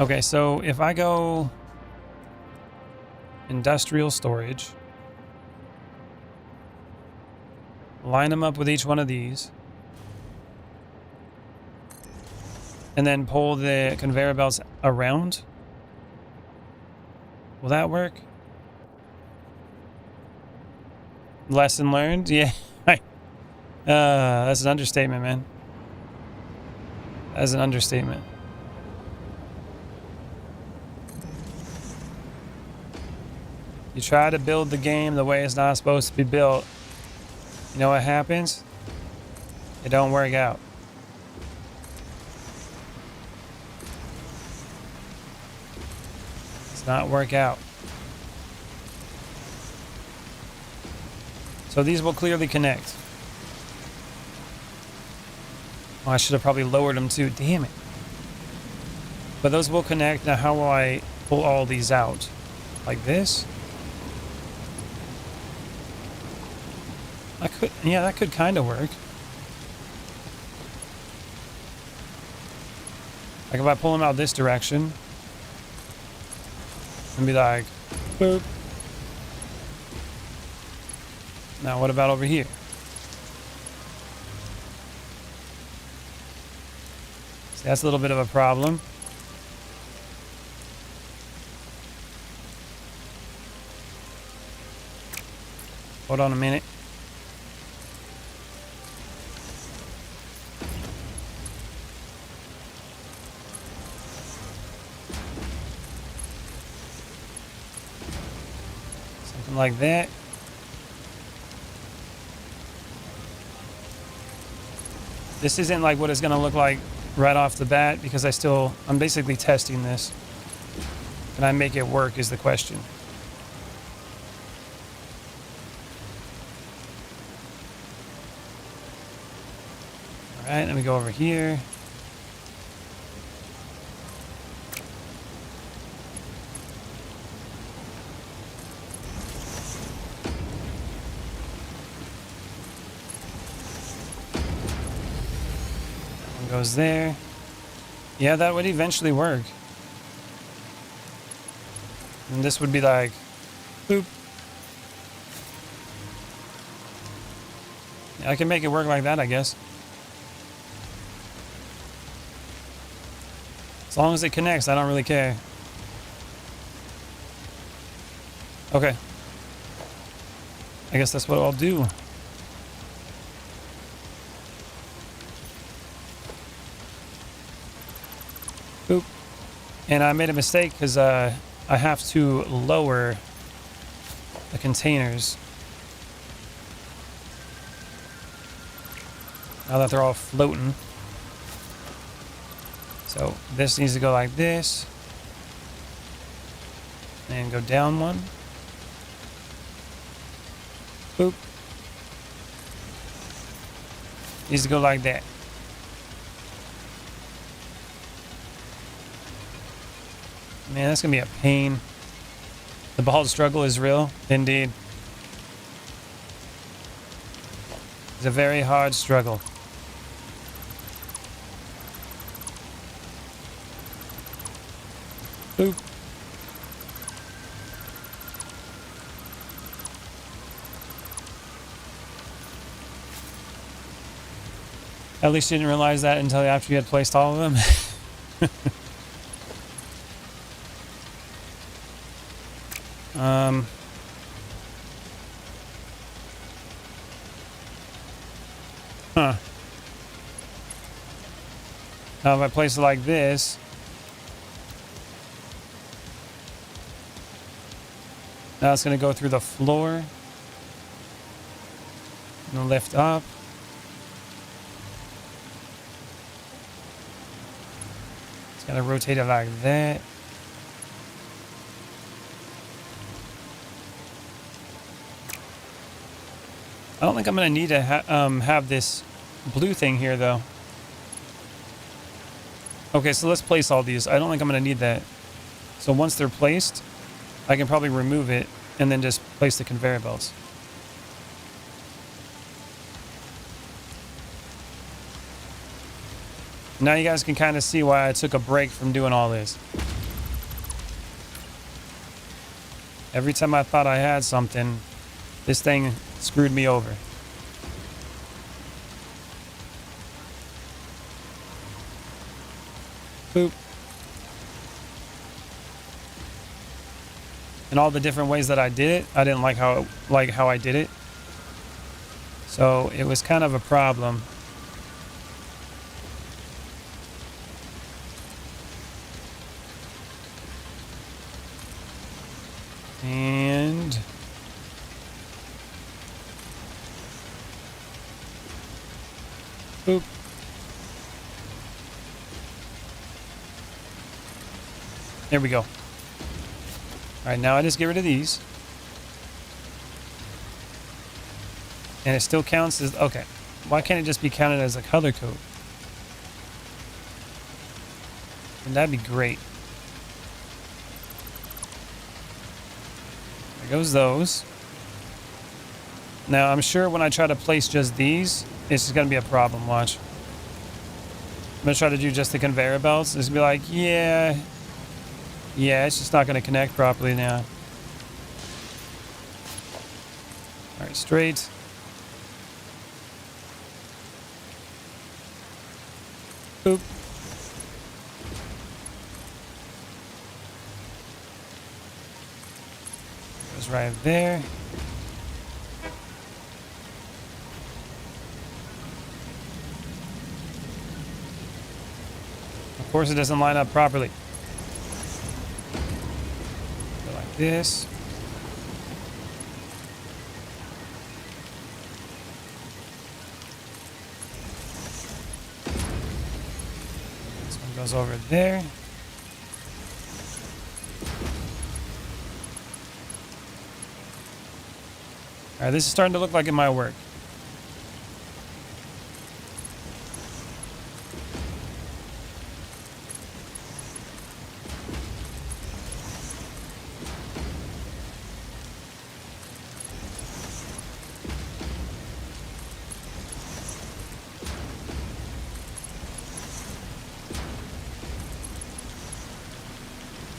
Okay, so if I go industrial storage, line them up with each one of these, and then pull the conveyor belts around, will that work? Lesson learned? Yeah. That's an understatement, man. That's an understatement. You try to build the game the way it's not supposed to be built. You know what happens? It don't work out. It's not work out. So these will clearly connect. Oh, I should have probably lowered them too. Damn it. But those will connect. Now, how will I pull all these out? Like this? I could, yeah, that could kind of work. Like if I pull them out this direction and be like, boop. Now, what about over here? See, that's a little bit of a problem. Hold on a minute. Something like that. This isn't like what it's going to look like right off the bat because I'm basically testing this. Can I make it work is the question. All right, let me go over here. Goes there. Yeah, that would eventually work. And this would be like, boop. Yeah, I can make it work like that, I guess. As long as it connects, I don't really care. Okay. I guess that's what I'll do. Boop. And I made a mistake because I have to lower the containers now that they're all floating. So this needs to go like this and go down one. Boop. Needs to go like that. Man, that's gonna be a pain. The ball struggle is real, indeed. It's a very hard struggle. Boop. At least you didn't realize that until after you had placed all of them. Huh. Now if I place it like this, now it's going to go through the floor and lift up. It's going to rotate it like that. I don't think I'm going to need to have this blue thing here, though. Okay, so let's place all these. I don't think I'm going to need that. So once they're placed, I can probably remove it and then just place the conveyor belts. Now you guys can kind of see why I took a break from doing all this. Every time I thought I had something, this thing screwed me over. Boop. And all the different ways that I did it, I didn't like how I did it. So it was kind of a problem. And boop. There we go. All right, now I just get rid of these. And it still counts as, okay. Why can't it just be counted as a color code? And that'd be great. There goes those. Now, I'm sure when I try to place just these, it's just going to be a problem, watch. I'm going to try to do just the conveyor belts. It's going to be like, yeah, it's just not going to connect properly now. All right, straight. Boop. Goes right there. Of course, it doesn't line up properly. Go like this. This one goes over there. All right, this is starting to look like it might work.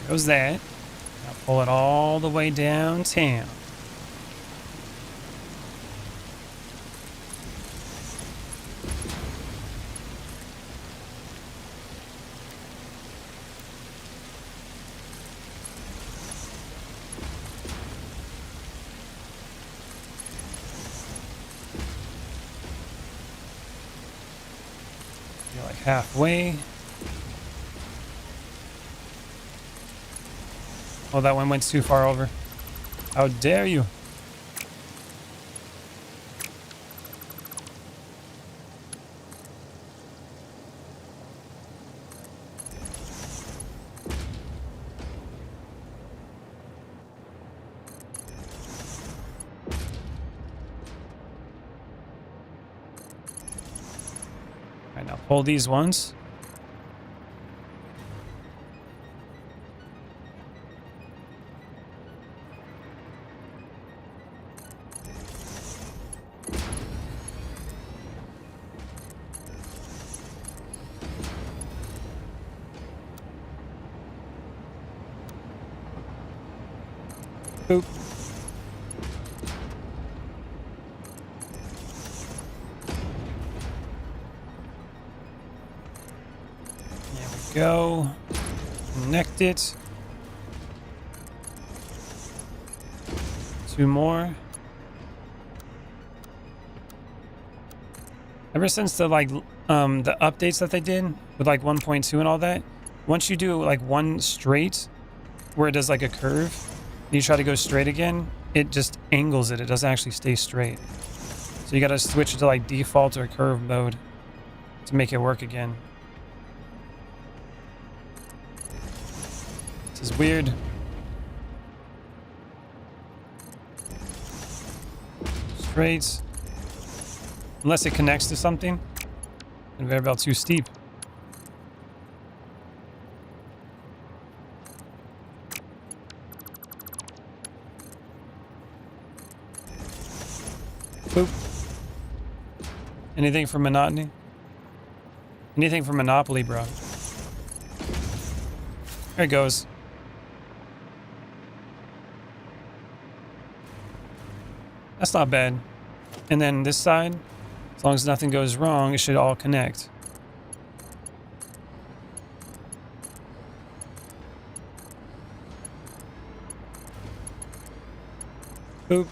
Goes that. Now pull it all the way downtown. You're like halfway. Oh, that one went too far over. How dare you? All right, now pull these ones. Boop. There we go. Connect it. 2 more. Ever since the the updates that they did with like 1.2 and all that, once you do like one straight where it does like a curve, and you try to go straight again, it just angles it. It doesn't actually stay straight. So you got to switch it to like default or curve mode to make it work again. This is weird. Straight. Unless it connects to something. Conveyor belt too steep. Boop. Anything for monotony? Anything for monopoly, bro. There it goes. That's not bad. And then this side, as long as nothing goes wrong, it should all connect. Boop.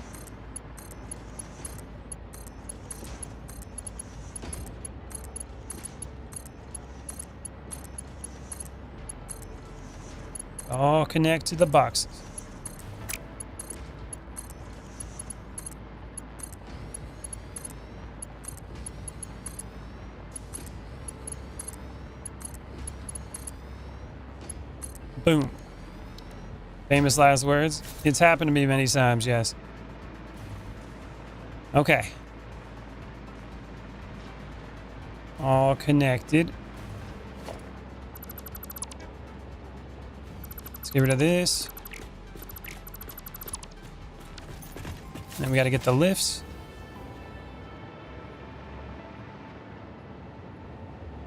All connect to the boxes. Boom. Famous last words. It's happened to me many times, yes. Okay. All connected. Let's get rid of this. Then we got to get the lifts.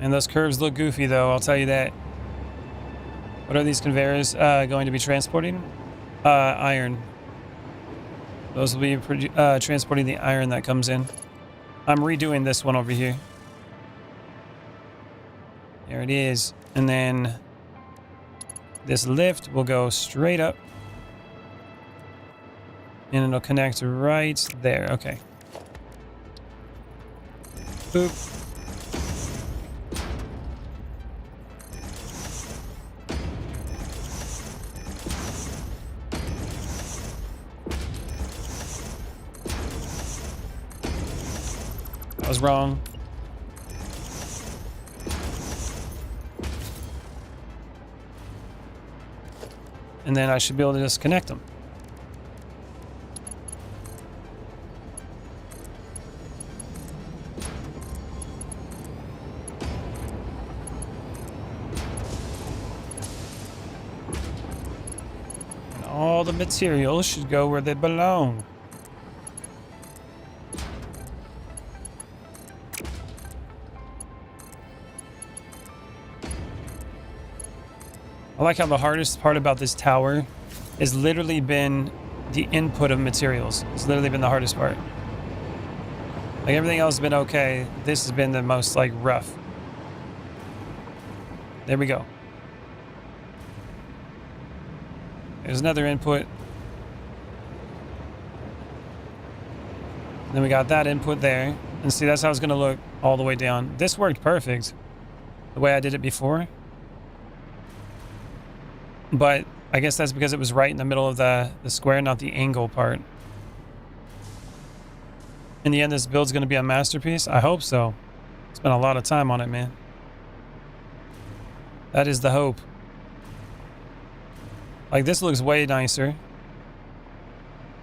And those curves look goofy, though, I'll tell you that. What are these conveyors going to be transporting? Iron. Those will be transporting the iron that comes in. I'm redoing this one over here. There it is. And then this lift will go straight up. And it'll connect right there. Okay. Boop. I was wrong. And then I should be able to just connect them. And all the materials should go where they belong. I like how the hardest part about this tower has literally been the input of materials. It's literally been the hardest part. Like everything else has been okay. This has been the most like rough. There we go. There's another input. Then we got that input there. And see, that's how it's going to look all the way down. This worked perfect the way I did it before. But I guess that's because it was right in the middle of the square, not the angle part. In the end, this build's going to be a masterpiece. I hope so. Spent a lot of time on it, man. That is the hope. Like, this looks way nicer.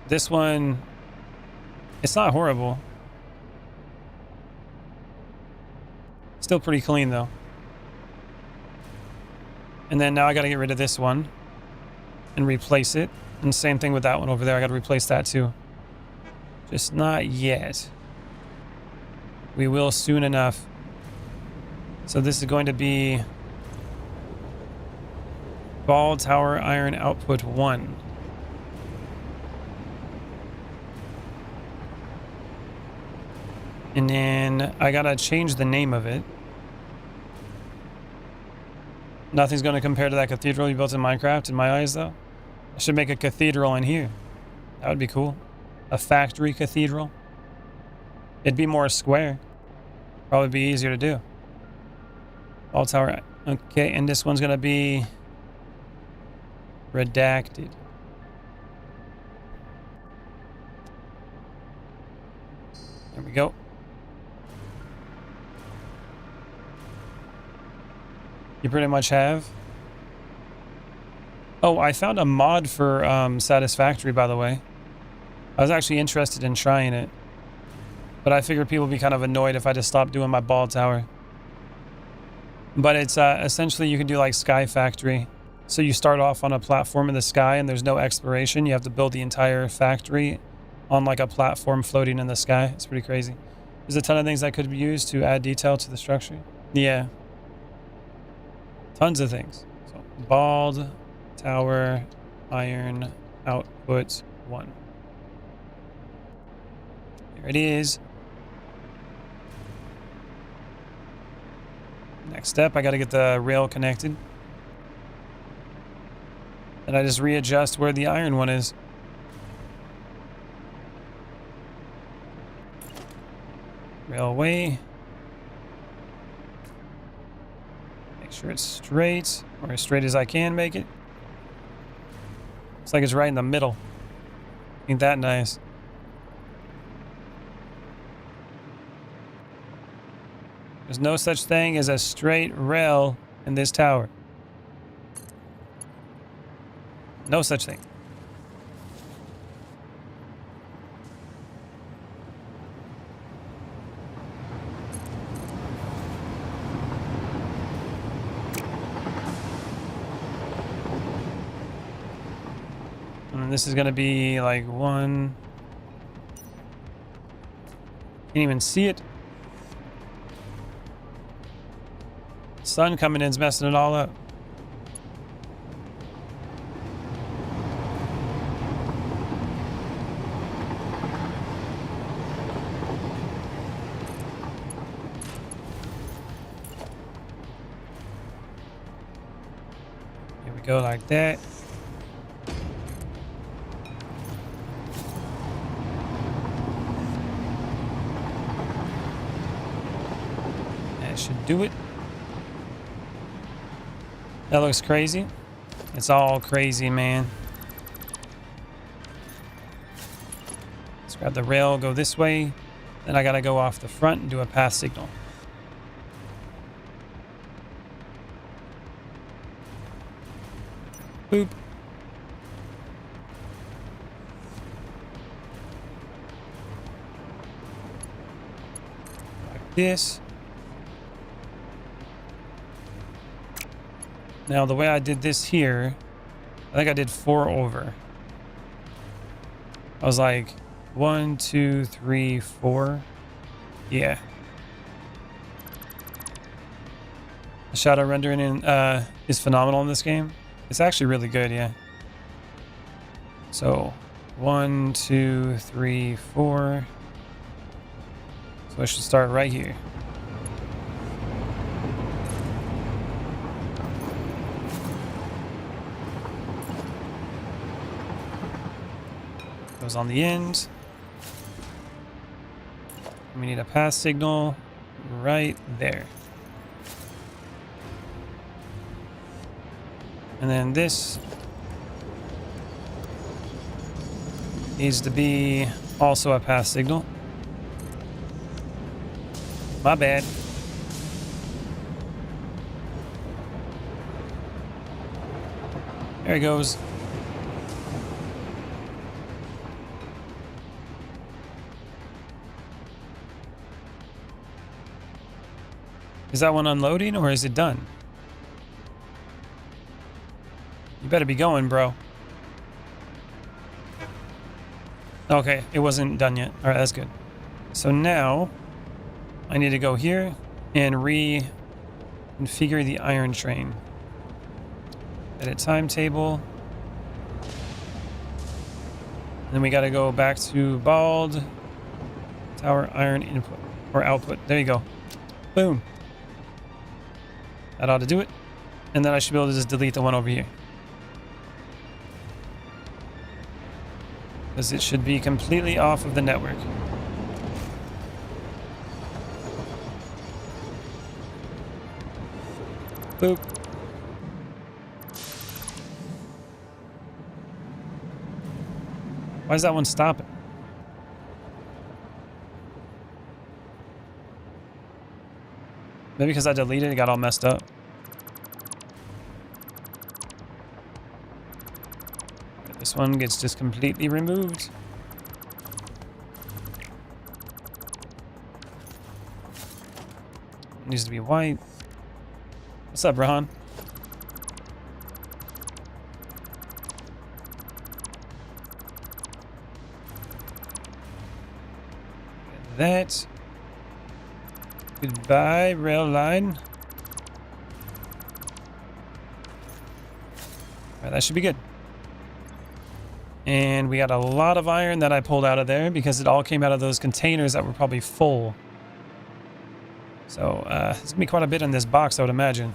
This one, it's not horrible. Still pretty clean, though. And then now I got to get rid of this one and replace it. And same thing with that one over there. I got to replace that too. Just not yet. We will soon enough. So this is going to be ball tower iron output 1. And then I gotta change the name of it. Nothing's gonna compare to that cathedral you built in Minecraft in my eyes, though. I should make a cathedral in here. That would be cool. A factory cathedral. It'd be more square. Probably be easier to do. Ball tower. Okay, and this one's gonna be redacted. There we go. You pretty much have. Oh, I found a mod for Satisfactory, by the way. I was actually interested in trying it, but I figured people would be kind of annoyed if I just stopped doing my ball tower. But it's essentially you can do like Sky Factory. So you start off on a platform in the sky and there's no exploration. You have to build the entire factory on like a platform floating in the sky. It's pretty crazy. There's a ton of things that could be used to add detail to the structure. Yeah. Tons of things. So bald tower iron output 1. There it is. Next step, I got to get the rail connected. And I just readjust where the iron one is. Railway. Make sure it's straight, or as straight as I can make it. Looks like it's right in the middle. Ain't that nice? There's no such thing as a straight rail in this tower. No such thing. And this is gonna be like 1. Can't even see it. Sun coming in's messing it all up. Here we go, like that. That should do it. That looks crazy. It's all crazy, man. Let's grab the rail, go this way. Then I gotta go off the front and do a path signal. Boop. Like this. Now, the way I did this here, I think I did 4 over. I was like 1, 2, 3, 4. Yeah. The shadow rendering is phenomenal in this game. It's actually really good, yeah. So 1, 2, 3, 4. So I should start right here. Goes on the end. We need a pass signal right there. And then this Needs to be also a path signal. My bad. There he goes. Is that one unloading or is it done? You better be going, bro. Okay, it wasn't done yet. All right, that's good. So now I need to go here and reconfigure the iron train. Edit timetable. And then we got to go back to bald tower iron input or output. There you go. Boom. That ought to do it. And then I should be able to just delete the one over here. Because it should be completely off of the network. Boop. Why is that one stopping? Maybe because I deleted it, it got all messed up. This one gets just completely removed. Needs to be white. What's up, Rahan? That. Goodbye, rail line. Alright, that should be good. And we got a lot of iron that I pulled out of there because it all came out of those containers that were probably full. So, there's going to be quite a bit in this box, I would imagine.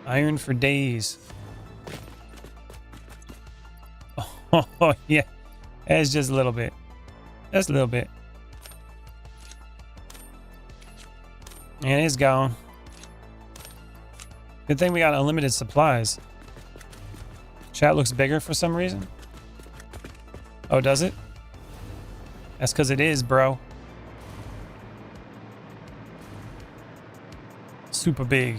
Iron for days. Oh, yeah. That's just a little bit. Just a little bit. And it's gone. Good thing we got unlimited supplies. Chat looks bigger for some reason. Oh, does it? That's because it is, bro. Super big.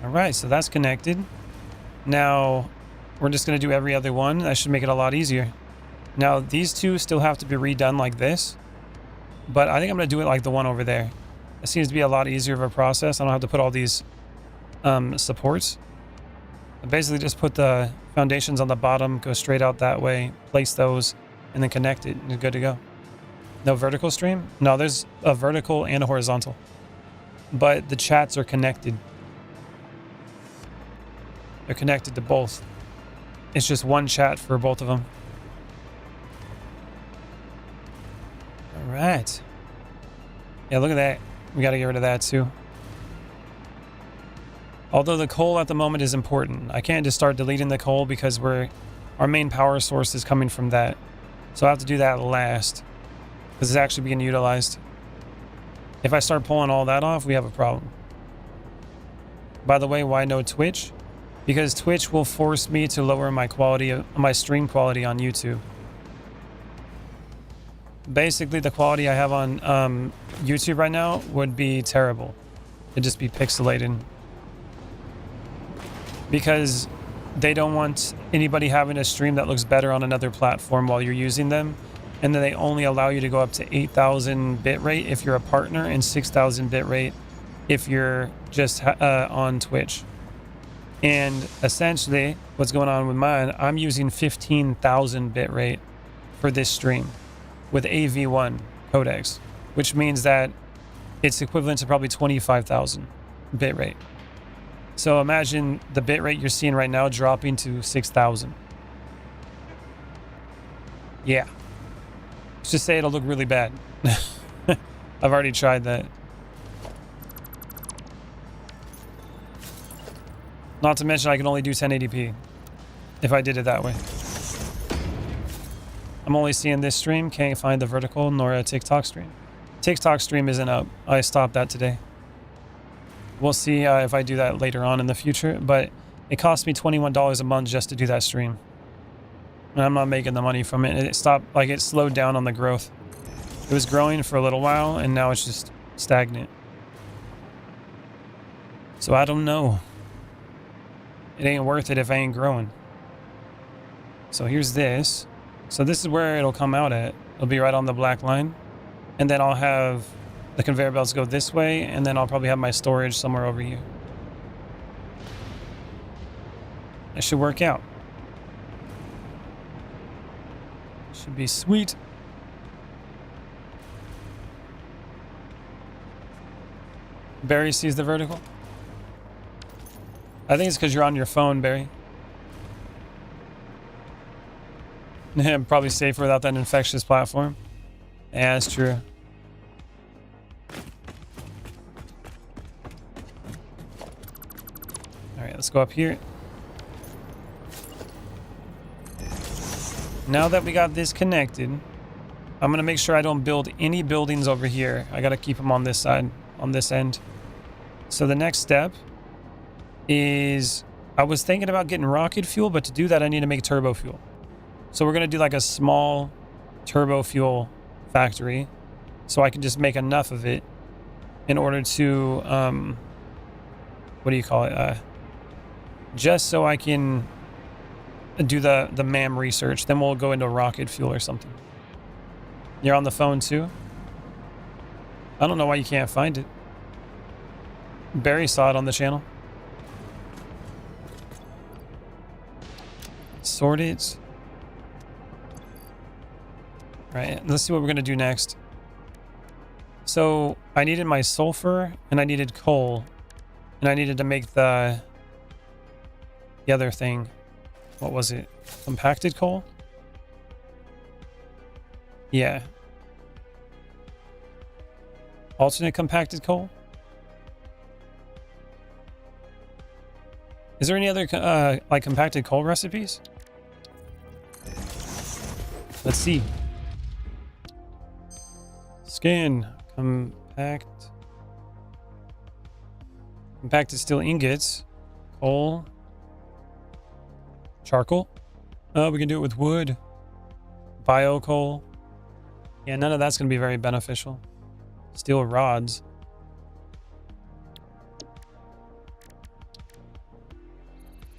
Alright, so that's connected. Now, we're just going to do every other one. That should make it a lot easier. Now, these two still have to be redone like this. But I think I'm going to do it like the one over there. It seems to be a lot easier of a process. I don't have to put all these supports. I basically just put the foundations on the bottom, go straight out that way, place those, and then connect it. You're good to go. No vertical stream? No, there's a vertical and a horizontal. But the chats are connected. They're connected to both. It's just one chat for both of them. All right. Yeah, look at that. We got to get rid of that too. Although the coal at the moment is important. I can't just start deleting the coal because our main power source is coming from that. So I have to do that last because it's actually being utilized. If I start pulling all that off, we have a problem. By the way, why no Twitch? Because Twitch will force me to lower my quality, my stream quality on YouTube. Basically, the quality I have on YouTube right now would be terrible. It'd just be pixelated. Because they don't want anybody having a stream that looks better on another platform while you're using them. And then they only allow you to go up to 8,000 bitrate if you're a partner and 6,000 bitrate if you're just on Twitch. And essentially, what's going on with mine, I'm using 15,000 bitrate for this stream with AV1 codecs, which means that it's equivalent to probably 25,000 bitrate. So imagine the bitrate you're seeing right now dropping to 6,000. Yeah. Let's just say it'll look really bad. I've already tried that. Not to mention I can only do 1080p if I did it that way. I'm only seeing this stream, can't find the vertical nor a TikTok stream. TikTok stream isn't up. I stopped that today. We'll see if I do that later on in the future, but it cost me $21 a month just to do that stream. And I'm not making the money from it. It stopped, like it slowed down on the growth. It was growing for a little while and now it's just stagnant. So I don't know. It ain't worth it if I ain't growing. So here's this. So this is where it'll come out at. It'll be right on the black line. And then I'll have the conveyor belts go this way, and then I'll probably have my storage somewhere over here. That should work out. Should be sweet. Barry sees the vertical. I think it's because you're on your phone, Barry. Probably safer without that infectious platform. Yeah, that's true. Alright, let's go up here. Now that we got this connected, I'm going to make sure I don't build any buildings over here. I got to keep them on this side, on this end. So the next step is, I was thinking about getting rocket fuel, but to do that I need to make turbo fuel. So we're going to do like a small turbo fuel factory so I can just make enough of it in order to, what do you call it? Just so I can do the MAM research. Then we'll go into rocket fuel or something. You're on the phone too? I don't know why you can't find it. Barry saw it on the channel. Sort it. Right, let's see what we're going to do next. So I needed my sulfur and I needed coal and I needed to make the other thing. What was it? Compacted coal? Yeah. Alternate compacted coal? Is there any other like compacted coal recipes? Let's see. Scan. Compacted steel ingots. Coal. Charcoal. Oh, we can do it with wood. Bio coal. Yeah, none of that's going to be very beneficial. Steel rods.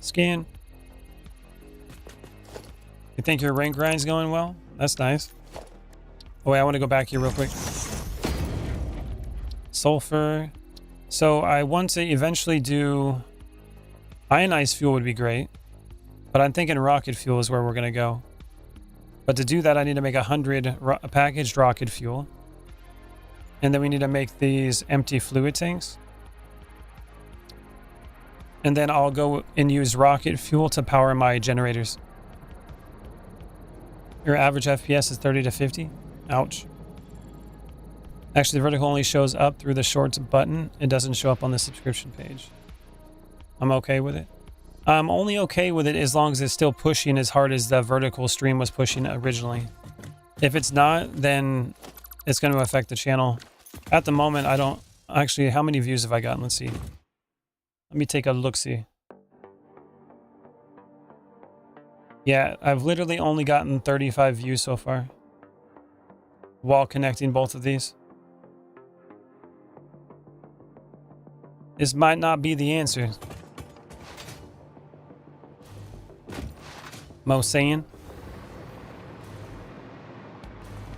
Scan. You think your rank grind's going well? That's nice. Oh wait, I want to go back here real quick. Sulfur. So I want to eventually do ionized fuel would be great, but I'm thinking rocket fuel is where we're going to go. But to do that, I need to make 100 packaged rocket fuel. And then we need to make these empty fluid tanks. And then I'll go and use rocket fuel to power my generators. Your average FPS is 30 to 50. Ouch. Actually, the vertical only shows up through the shorts button. It doesn't show up on the subscription page. I'm okay with it. I'm only okay with it as long as it's still pushing as hard as the vertical stream was pushing originally. If it's not, then it's going to affect the channel. At the moment, I don't... Actually, how many views have I gotten? Let's see. Let me take a look-see. Yeah, I've literally only gotten 35 views so far while connecting both of these. This might not be the answer. Mo saying.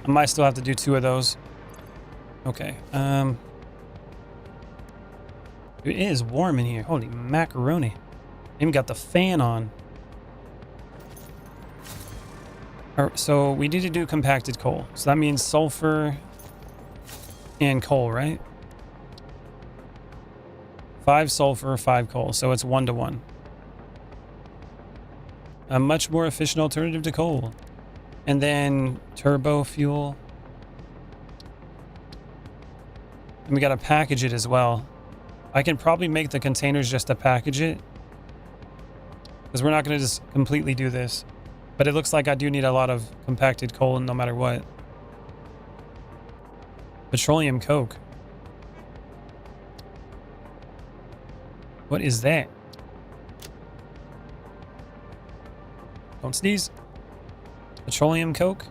I might still have to do 2 of those. Okay. It is warm in here. Holy macaroni. Even got the fan on. Alright, so we need to do compacted coal. So that means sulfur and coal, right? 5 sulfur, 5 coal. So it's 1 to 1. A much more efficient alternative to coal. And then turbo fuel. And we got to package it as well. I can probably make the containers just to package it, because we're not going to just completely do this. But it looks like I do need a lot of compacted coal no matter what. Petroleum coke. What is that? Don't sneeze. Petroleum coke?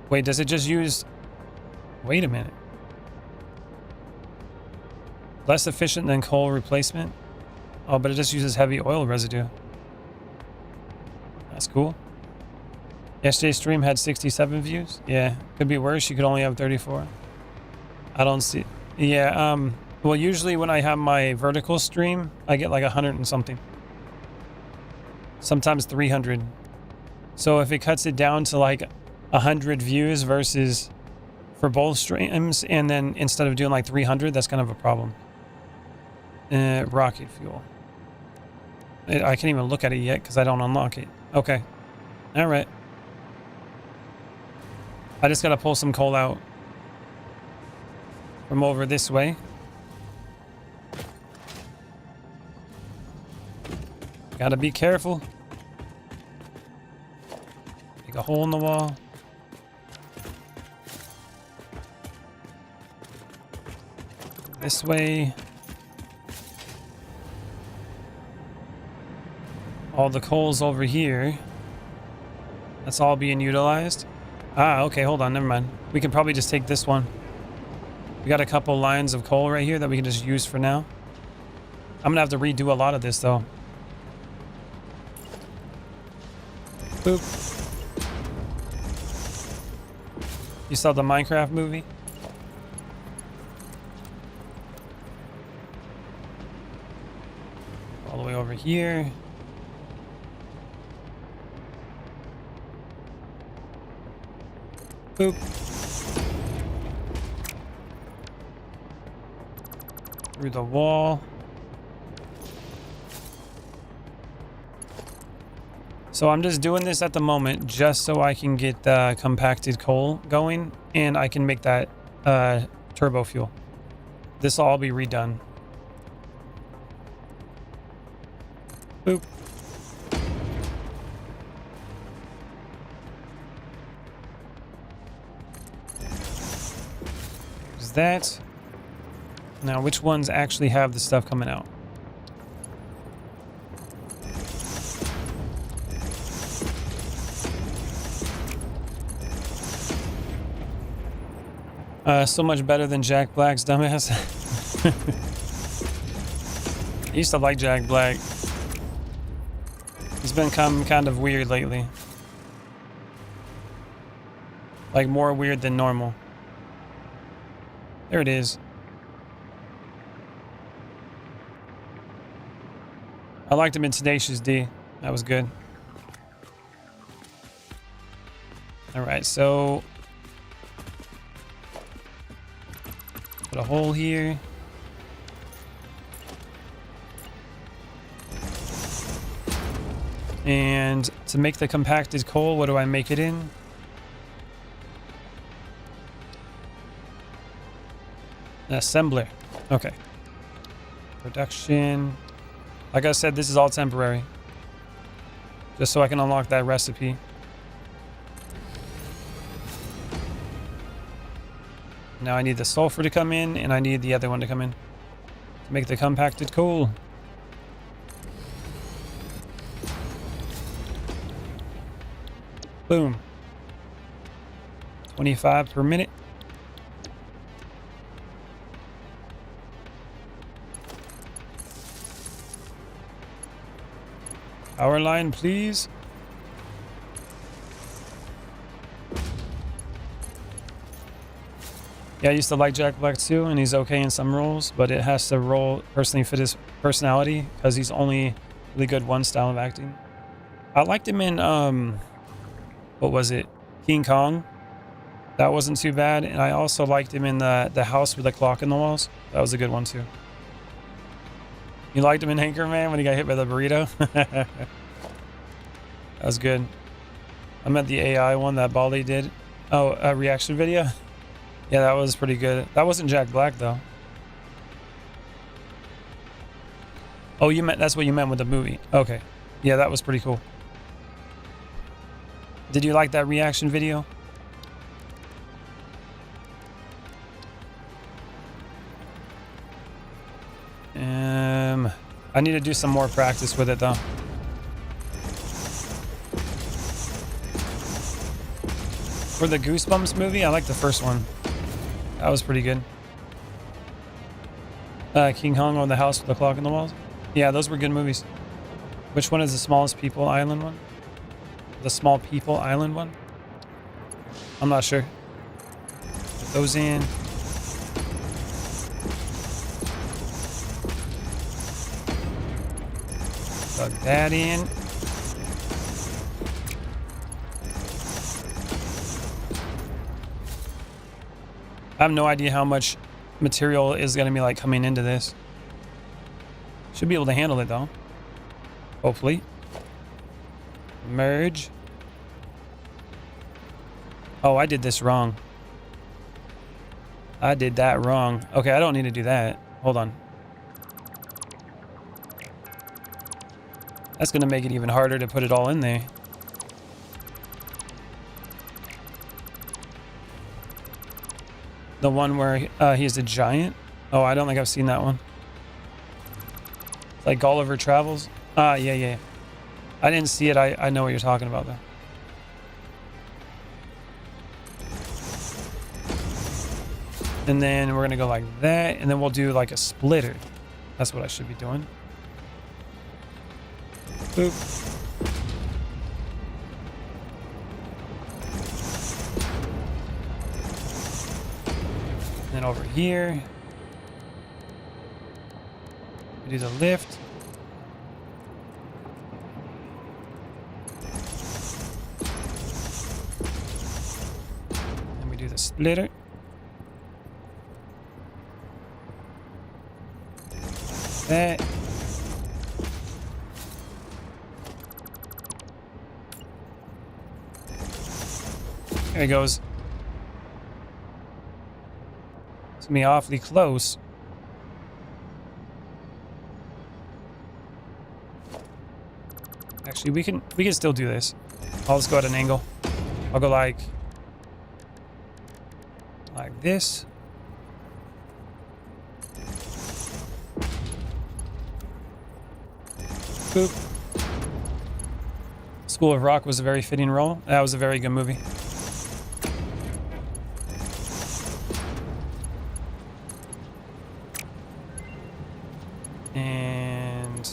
Wait, does it just use... Wait a minute. Less efficient than coal replacement? Oh, but it just uses heavy oil residue. That's cool. Yesterday's stream had 67 views. Yeah, could be worse. You could only have 34. I don't see... Yeah, well, usually when I have my vertical stream, I get like 100 and something. Sometimes 300. So if it cuts it down to like 100 views versus for both streams, and then instead of doing like 300, that's kind of a problem. Rocket fuel. I can't even look at it yet because I don't unlock it. Okay. All right. I just got to pull some coal out from over this way. Gotta be careful. Make a hole in the wall. This way. All the coal's over here. That's all being utilized. Ah, okay, hold on, never mind. We can probably just take this one. We got a couple lines of coal right here that we can just use for now. I'm gonna have to redo a lot of this though. Boop. You saw the Minecraft movie? All the way over here. Boop. Through the wall. So I'm just doing this at the moment just so I can get the compacted coal going and I can make that turbo fuel. This will all be redone. Boop. There's that. Now, which ones actually have the stuff coming out? So much better than Jack Black's dumbass. I used to like Jack Black. He's been kind of weird lately. Like more weird than normal. There it is. I liked him in Tenacious D. That was good. Alright, so... put a hole here. And to make the compacted coal, what do I make it in? An assembler. Okay. Production. Like I said, this is all temporary. Just so I can unlock that recipe. Now I need the sulfur to come in, and I need the other one to come in. To make the compacted coal. Boom. 25 per minute. Power line, please. Yeah, I used to like Jack Black too, and he's okay in some roles, but it has to personally fit his personality, because he's only really good one style of acting. I liked him in, what was it? King Kong. That wasn't too bad, and I also liked him in the house with the clock in the walls. That was a good one too. You liked him in Anchorman when he got hit by the burrito? That was good. I meant the AI one that Baldy did. Oh, a reaction video? Yeah, that was pretty good. That wasn't Jack Black, though. Oh, that's what you meant with the movie. Okay. Yeah, that was pretty cool. Did you like that reaction video? I need to do some more practice with it though. For the Goosebumps movie, I like the first one. That was pretty good. King Kong on the house with the clock in the walls. Yeah, those were good movies. Which one is the smallest people island one? The small people island one? I'm not sure. Put those in. Plug that in. I have no idea how much material is going to be like coming into this. Should be able to handle it though. Hopefully. Merge. Oh, I did this wrong. I did that wrong. Okay, I don't need to do that. Hold on. That's going to make it even harder to put it all in there. The one where he's a giant? Oh, I don't think I've seen that one. It's like Gulliver Travels? Yeah. I didn't see it. I know what you're talking about though. And then we're going to go like that. And then we'll do like a splitter. That's what I should be doing. Boop. And then over here, we do the lift. And we do the splitter. That. There he goes. It's gonna be awfully close. Actually, we can still do this. I'll just go at an angle. I'll go like this. Boop. School of Rock was a very fitting role. That was a very good movie. And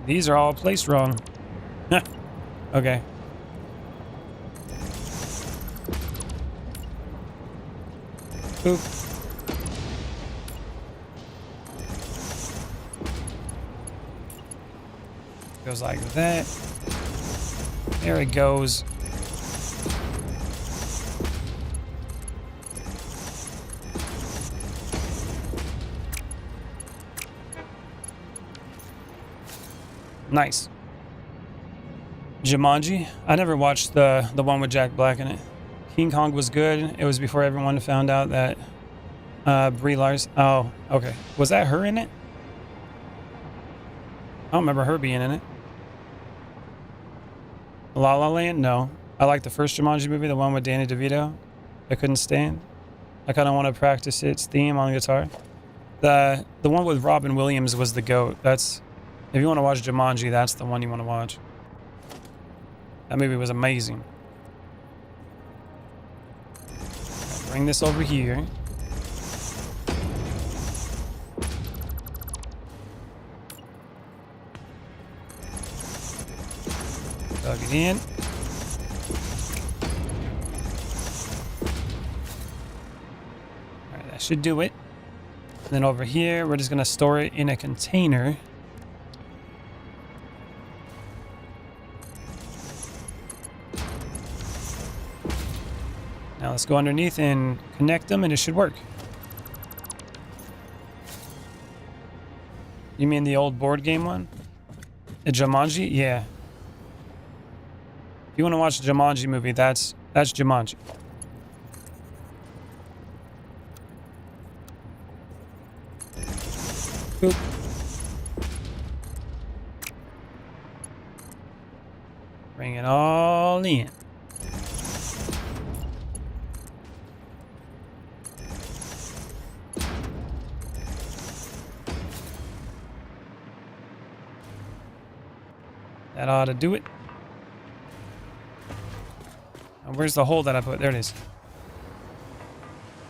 these are all placed wrong. Okay. Boop. Goes like that. There it goes. Nice. Jumanji. I never watched the one with Jack Black in it. King Kong was good. It was before everyone found out that Brie Larson. Oh, okay. Was that her in it? I don't remember her being in it. La La Land? No. I like the first Jumanji movie, the one with Danny DeVito. I couldn't stand. I kind of want to practice its theme on the guitar. The one with Robin Williams was the GOAT. That's, if you want to watch Jumanji, that's the one you want to watch. That movie was amazing. Bring this over here. Plug it in. Alright, that should do it. And then over here, we're just going to store it in a container. Now let's go underneath and connect them and it should work. You mean the old board game one? The Jumanji? Yeah. If you want to watch the Jumanji movie, that's Jumanji. Boop. Bring it all in. That ought to do it. Where's the hole that I put? There it is.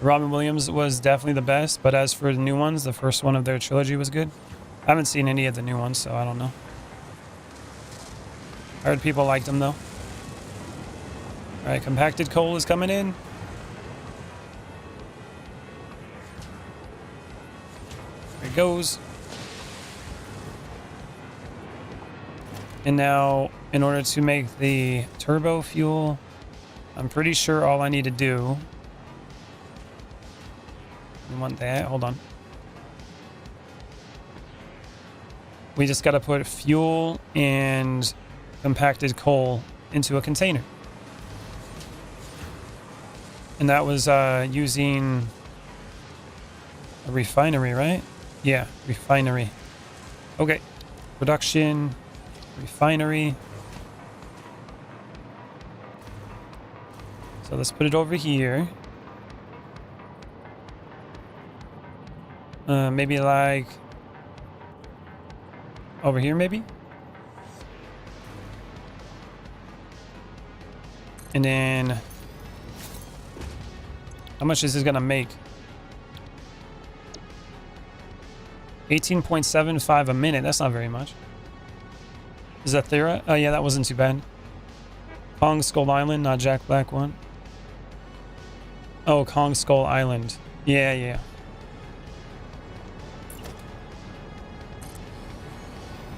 Robin Williams was definitely the best, but as for the new ones, the first one of their trilogy was good. I haven't seen any of the new ones, so I don't know. I heard people liked them, though. Alright, compacted coal is coming in. There it goes. And now, in order to make the turbo fuel, I'm pretty sure all I need to do... You want that? Hold on. We just got to put fuel and compacted coal into a container. And that was using a refinery, right? Yeah, refinery. Okay. Production, refinery. So let's put it over here. Maybe like over here, maybe? And then how much is this gonna make? 18.75 a minute. That's not very much. Is that Thera? Oh yeah, that wasn't too bad. Kong Skull Island, not Jack Black one. Oh, Kong Skull Island. Yeah, yeah.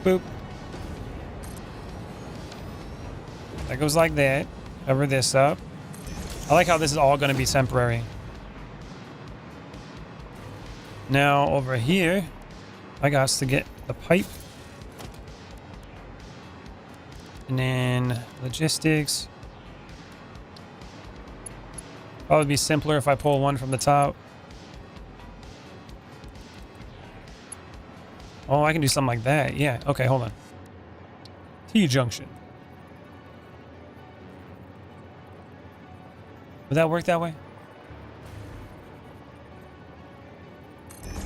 Boop. That goes like that. Cover this up. I like how this is all going to be temporary. Now over here, I got to get the pipe. And then logistics. Probably be simpler if I pull one from the top. Oh, I can do something like that. Yeah. Okay, hold on. T-junction. Would that work that way?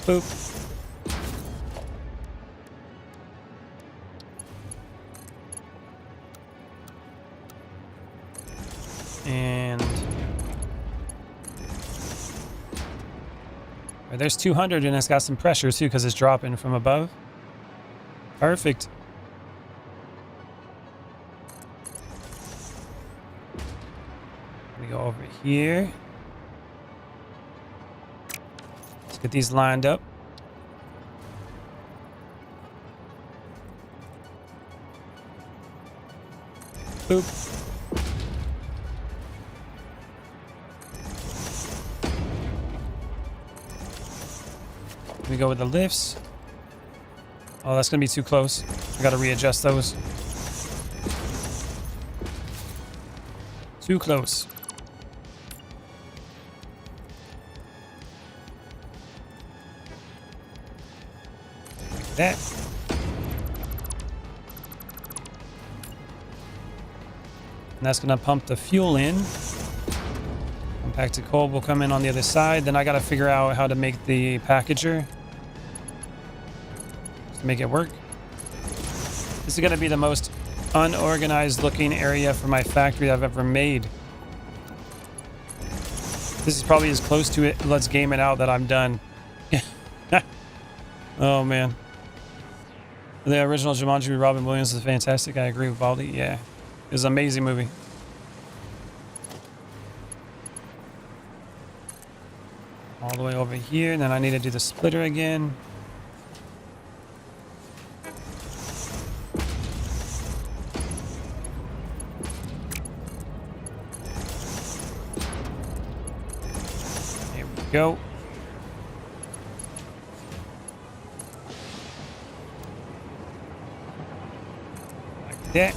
Boop. And there's 200 and it's got some pressure too because it's dropping from above. Perfect. We go over here. Let's get these lined up. Boop. We go with the lifts. Oh, that's gonna be too close. I gotta readjust those. Too close. Like that. And that's gonna pump the fuel in. Compacted coal will come in on the other side. Then I gotta figure out how to make the packager. To make it work. This is gonna be the most unorganized looking area for my factory I've ever made. This is probably as close to it, let's game it out, that I'm done. Oh man. The original Jumanji with Robin Williams is fantastic. I agree with Baldy. Yeah. It was an amazing movie. All the way over here, and then I need to do the splitter again. There we go. Like that.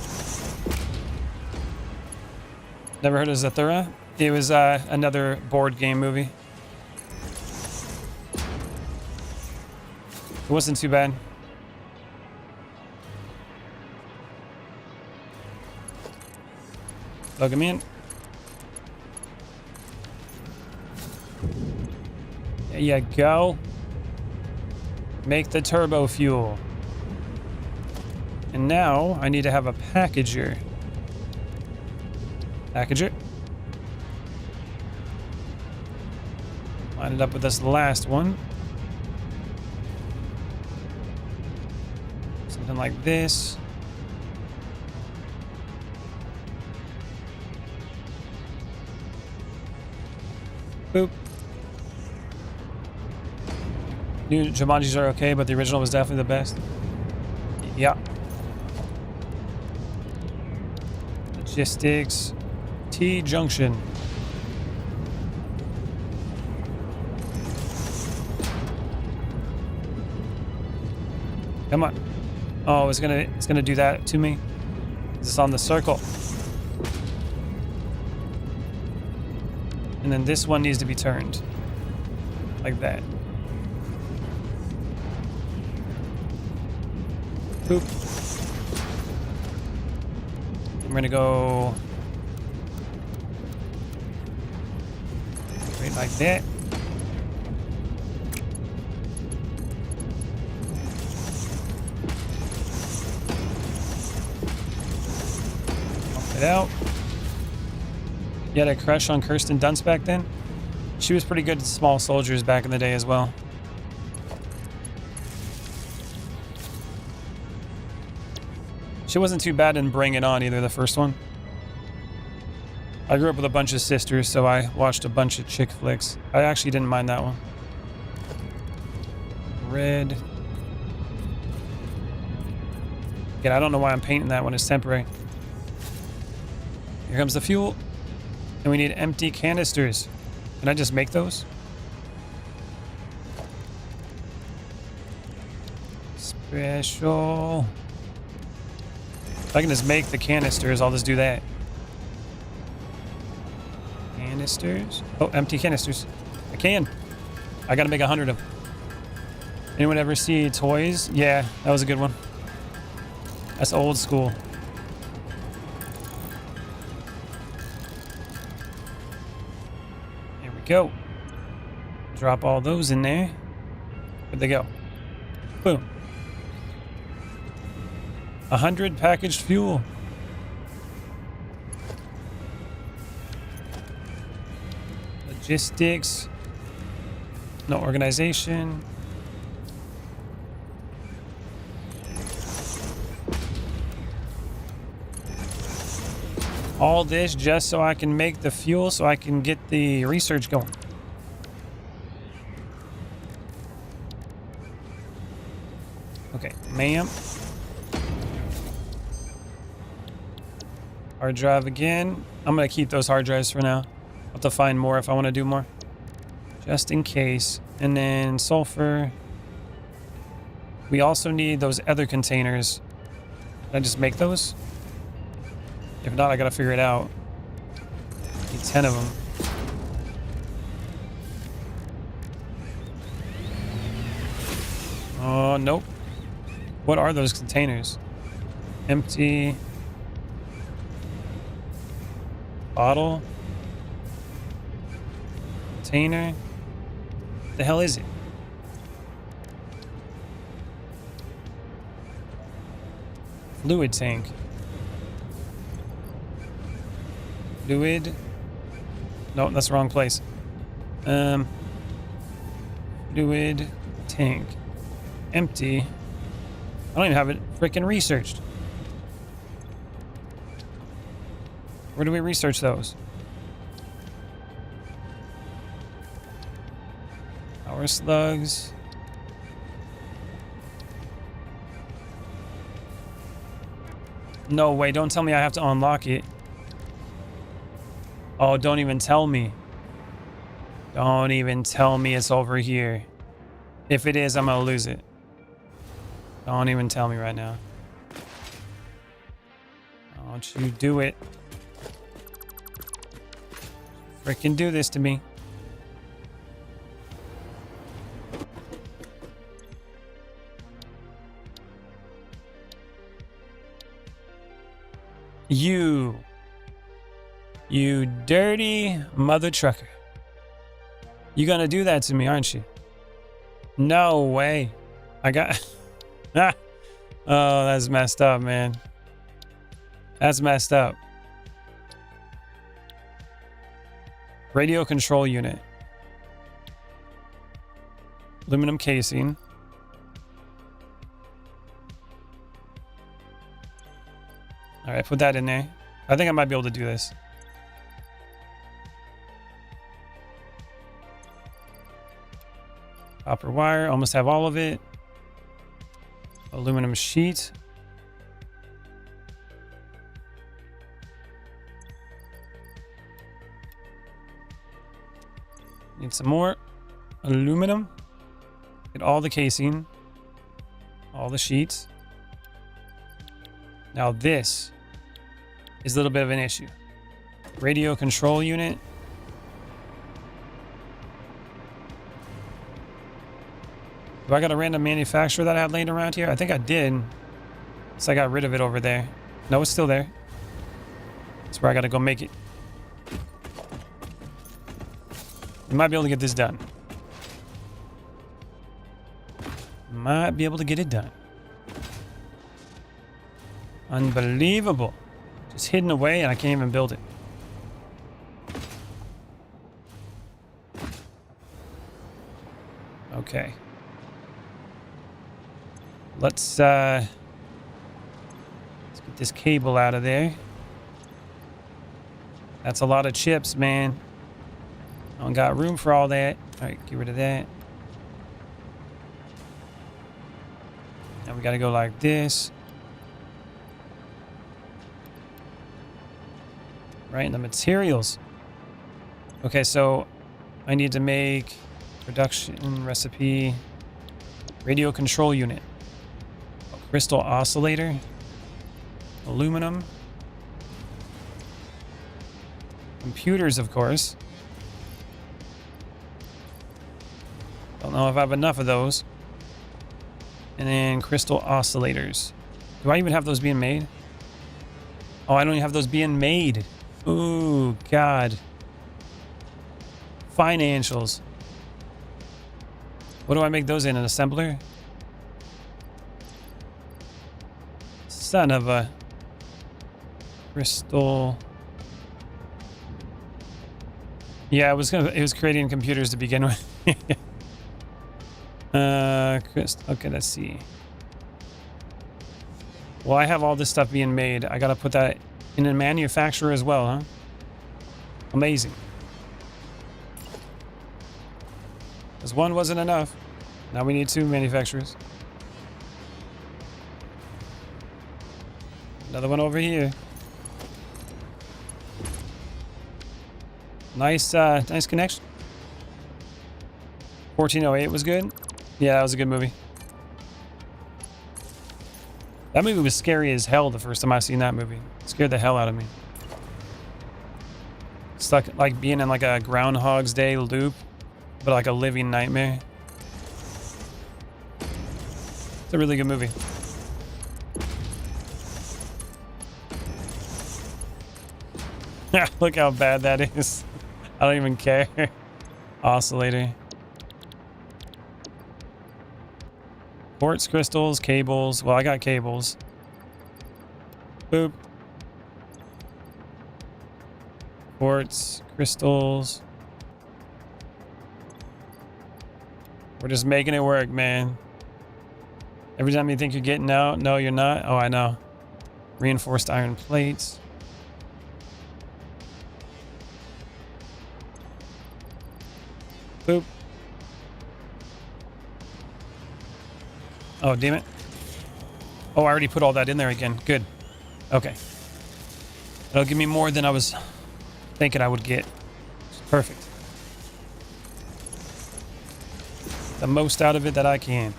Never heard of Zathura? It was another board game movie. It wasn't too bad. Plug them in. There you go. Make the turbo fuel. And now I need to have a packager. Packager. Line it up with this last one. Something like this. Boop. New Jumanjis are okay, but the original was definitely the best. Yeah. Logistics. T-junction. Come on. Oh, it's gonna do that to me. It's on the circle. And then this one needs to be turned. Like that. Boop. I'm gonna go right like that. Pump it out. You had a crush on Kirsten Dunst back then? She was pretty good at small soldiers back in the day as well. She wasn't too bad in Bring It On either, the first one. I grew up with a bunch of sisters, so I watched a bunch of chick flicks. I actually didn't mind that one. Red. Again, I don't know why I'm painting that one. It's temporary. Here comes the fuel. And we need empty canisters. Can I just make those? Special. If I can just make the canisters, I'll just do that. Canisters. Oh, empty canisters. I can. I gotta make 100 of them. Anyone ever see Toys? Yeah, that was a good one. That's old school. Here we go. Drop all those in there. Where'd they go? Boom. 100 packaged fuel. Logistics. No organization. All this just so I can make the fuel so I can get the research going. Okay, ma'am. Hard drive again. I'm going to keep those hard drives for now. I'll have to find more if I want to do more. Just in case. And then sulfur. We also need those other containers. Can I just make those? If not, I got to figure it out. Need 10 of them. Oh, nope. What are those containers? Empty. Bottle. Container. What the hell is it? Fluid tank. Fluid. No, that's the wrong place. Fluid tank. Empty. I don't even have it freaking researched. Where do we research those? Power slugs. No way, don't tell me I have to unlock it. Oh, don't even tell me. Don't even tell me it's over here. If it is, I'm gonna lose it. Don't even tell me right now. Don't you do it. Freaking do this to me. You dirty mother trucker. You gonna do that to me, aren't you? No way. I got... Oh, that's messed up, man. That's messed up. Radio control unit. Aluminum casing. All right, put that in there. I think I might be able to do this. Copper wire, almost have all of it. Aluminum sheet. Need some more aluminum. Get all the casing, all the sheets. Now this is a little bit of an issue. Radio control unit. Do I got a random manufacturer that I had laying around here? I think I did. So I got rid of it over there. No, it's still there. That's where I got to go make it. We might be able to get this done. Might be able to get it done. Unbelievable. Just hidden away and I can't even build it. Okay. Let's get this cable out of there. That's a lot of chips, man. I don't got room for all that. All right, get rid of that. Now we got to go like this. Right in the materials. Okay, so I need to make production recipe, radio control unit, a crystal oscillator, aluminum, computers, of course. Don't know if I have enough of those. And then crystal oscillators. Do I even have those being made? Oh, I don't even have those being made. Ooh, God. Financials. What do I make those in? An assembler? Son of a crystal. Yeah, it was creating computers to begin with. Okay, let's see. Well, I have all this stuff being made. I gotta put that in a manufacturer as well, huh? Amazing. Because one wasn't enough. Now we need 2 manufacturers. Another one over here. Nice connection. 1408 was good. Yeah, that was a good movie. That movie was scary as hell the first time I seen that movie. It scared the hell out of me. Stuck like being in like a Groundhog's Day loop, but like a living nightmare. It's a really good movie. Yeah, look how bad that is. I don't even care. Oscillator. Quartz crystals, cables. Well, I got cables. Boop. Quartz crystals. We're just making it work, man. Every time you think you're getting out, no, you're not. Oh, I know. Reinforced iron plates. Boop. Oh, damn it. Oh, I already put all that in there again. Good. Okay. That'll give me more than I was thinking I would get. Perfect. The most out of it that I can.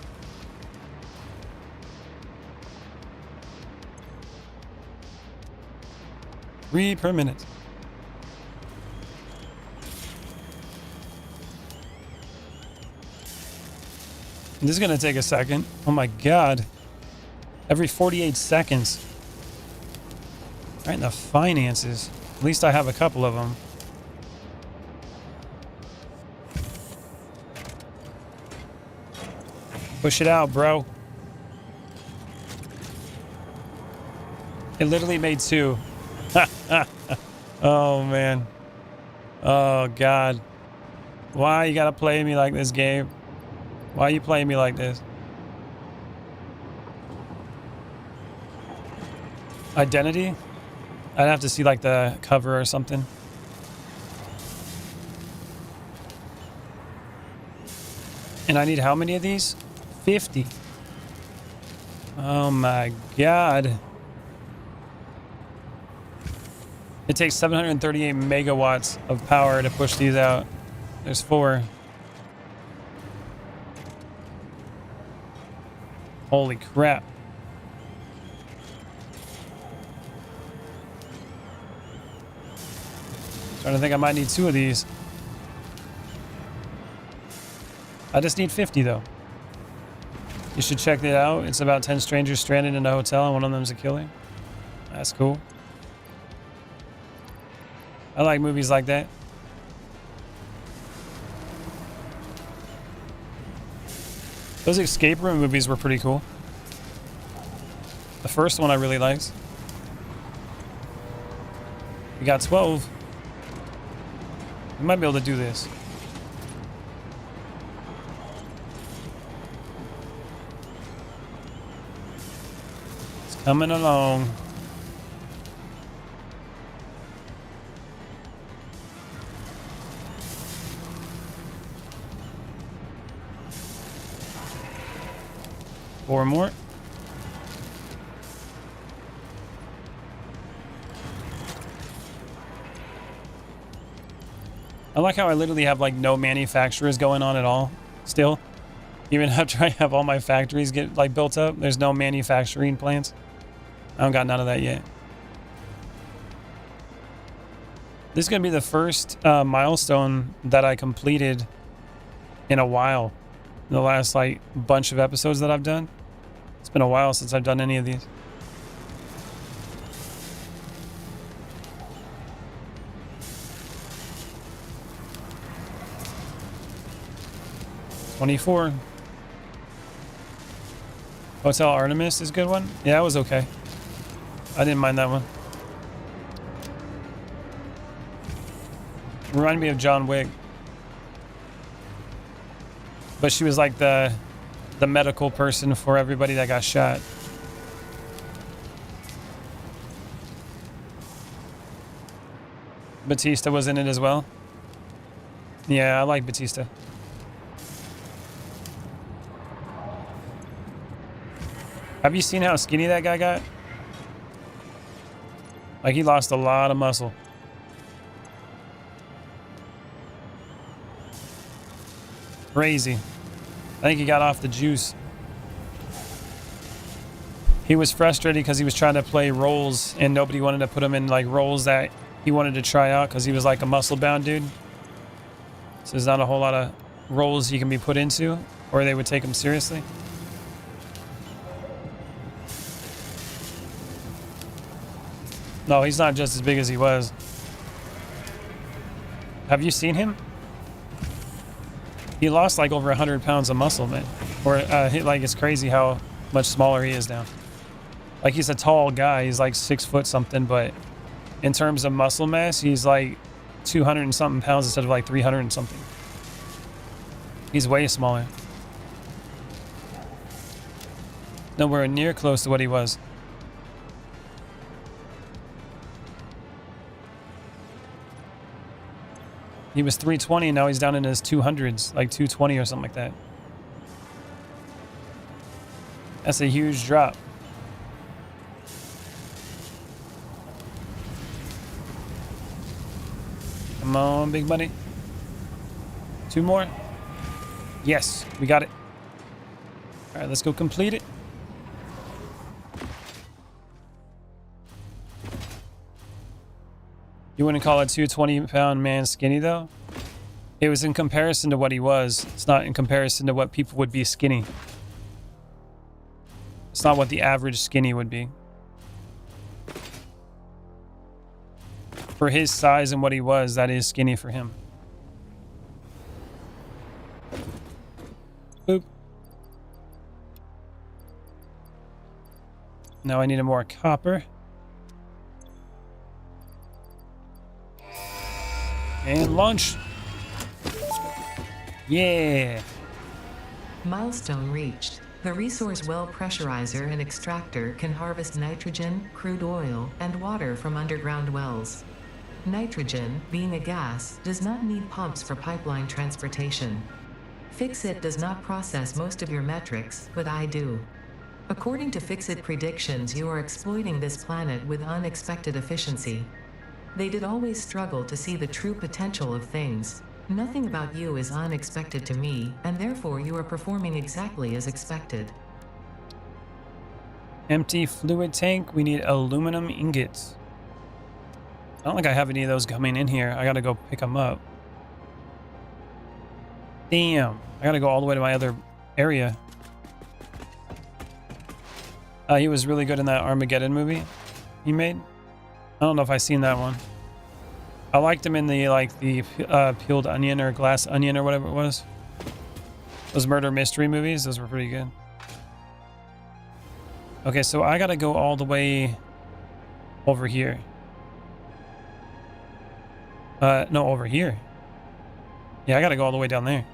Three per minute. This is going to take a second. Oh my God. Every 48 seconds. Right in the finances. At least I have a couple of them. Push it out, bro. It literally made 2. Oh, man. Oh, God. Why you gotta play me like this, game? Why you playing me like this? Identity? I'd have to see like the cover or something. And I need how many of these? 50. Oh my God. It takes 738 megawatts of power to push these out. There's 4. Holy crap. Trying to think, I might need 2 of these. I just need 50 though. You should check it out. It's about 10 strangers stranded in a hotel and one of them's a killer. That's cool. I like movies like that. Those escape room movies were pretty cool. The first one I really liked. We got 12. We might be able to do this. It's coming along. Four more. I like how I literally have like no manufacturers going on at all still. Even after I have all my factories get like built up, there's no manufacturing plants. I don't got none of that yet. This is going to be the first milestone that I completed in a while. In the last like bunch of episodes that I've done. It's been a while since I've done any of these. $24. Hotel Artemis is a good one. Yeah, that was okay. I didn't mind that one. Reminded me of John Wick. But she was like the medical person for everybody that got shot. Batista was in it as well. Yeah, I like Batista. Have you seen how skinny that guy got? Like, he lost a lot of muscle. Crazy. I think he got off the juice. He was frustrated because he was trying to play roles and nobody wanted to put him in like roles that he wanted to try out because he was like a muscle bound dude. So there's not a whole lot of roles he can be put into or they would take him seriously. No, he's not just as big as he was. Have you seen him? He lost like over 100 pounds of muscle, man. Or like it's crazy how much smaller he is now. Like he's a tall guy. He's like 6 foot something, but in terms of muscle mass, he's like 200 and something pounds instead of like 300 and something. He's way smaller. Nowhere near close to what he was. He was 320, and now he's down in his 200s, like 220 or something like that. That's a huge drop. Come on, big buddy. 2 more. Yes, we got it. All right, let's go complete it. You wouldn't call a 220-pound man skinny, though? It was in comparison to what he was. It's not in comparison to what people would be skinny. It's not what the average skinny would be. For his size and what he was, that is skinny for him. Boop. Now I need a more copper. And launch. Yeah. Milestone reached. The resource well pressurizer and extractor can harvest nitrogen, crude oil, and water from underground wells. Nitrogen, being a gas, does not need pumps for pipeline transportation. Fixit does not process most of your metrics, but I do. According to Fixit predictions, you are exploiting this planet with unexpected efficiency. They did always struggle to see the true potential of things. Nothing about you is unexpected to me, and therefore you are performing exactly as expected. Empty fluid tank. We need aluminum ingots. I don't think I have any of those coming in here. I gotta go pick them up. Damn. I gotta go all the way to my other area. He was really good in that Armageddon movie he made. I don't know if I've seen that one. I liked him in the peeled onion or glass onion or whatever it was. Those murder mystery movies, those were pretty good. Okay, so I gotta go all the way over here. No, over here. Yeah, I gotta go all the way down there.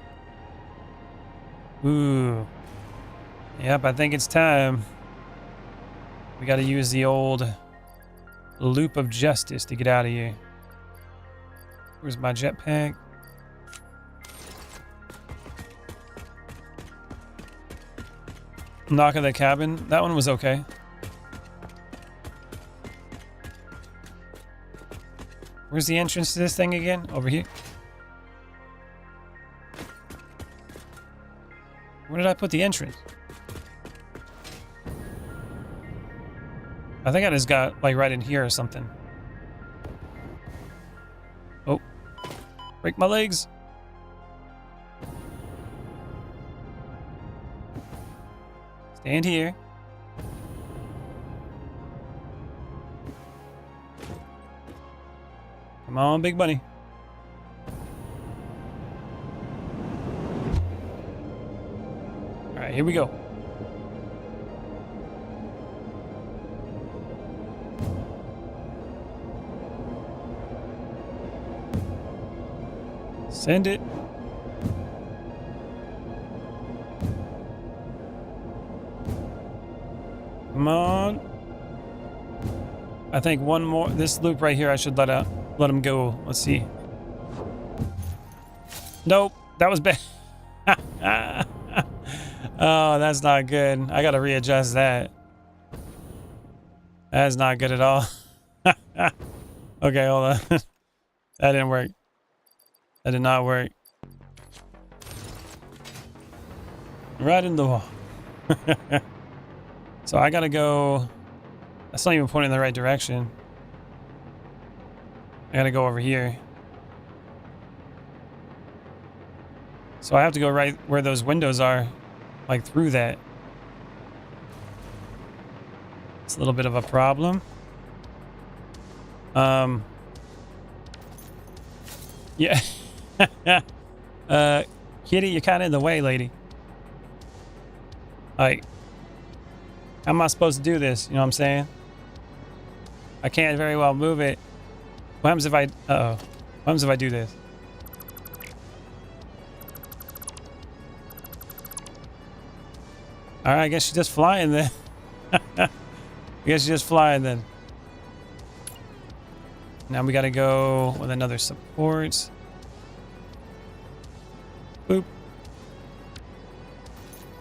Ooh. Yep, I think it's time. We gotta use the old loop of justice to get out of here. Where's my jetpack? Knock at the cabin. That one was okay. Where's the entrance to this thing again? Over here. Where did I put the entrance? I think I just got like right in here or something. Oh. Break my legs. Stand here. Come on, big bunny. All right, here we go. Send it. Come on. I think one more. This loop right here, I should let him go. Let's see. Nope, that was bad. Oh, that's not good. I gotta readjust that. That's not good at all. Okay, hold on. That didn't work. That did not work. Right in the wall. So I gotta go. That's not even pointing in the right direction. I gotta go over here. So I have to go right where those windows are, like through that. It's a little bit of a problem. Yeah. Kitty, you're kind of in the way, lady. Like, how am I supposed to do this? You know what I'm saying? I can't very well move it. What happens if I... Uh-oh. What happens if I do this? Alright, I guess she's just flying then. I guess she's just flying then. Now we gotta go with another support. Boop.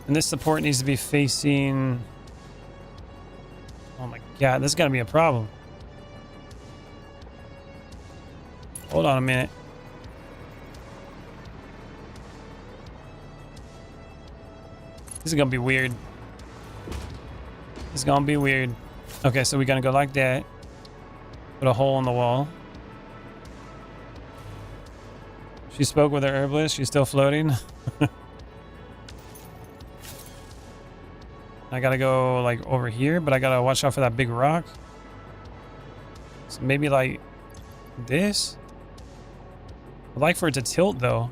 And this support needs to be facing... Oh my god, this is gonna be a problem. Hold on a minute. This is gonna be weird. This is gonna be weird. Okay, so we're gonna go like that. Put a hole in the wall. She spoke with her herbalist. She's still floating. I gotta go like over here, but I gotta watch out for that big rock. So maybe like this. I'd like for it to tilt though.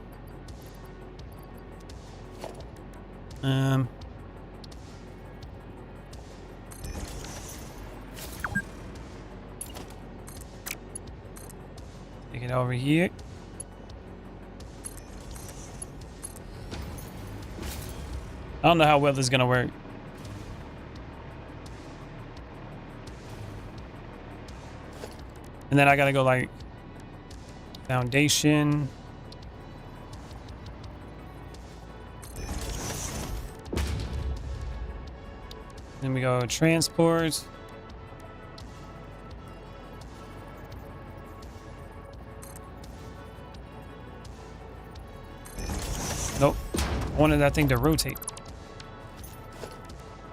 Take it over here. I don't know how well this is gonna work. And then I gotta go like foundation. Then we go transport. Nope. I wanted that thing to rotate.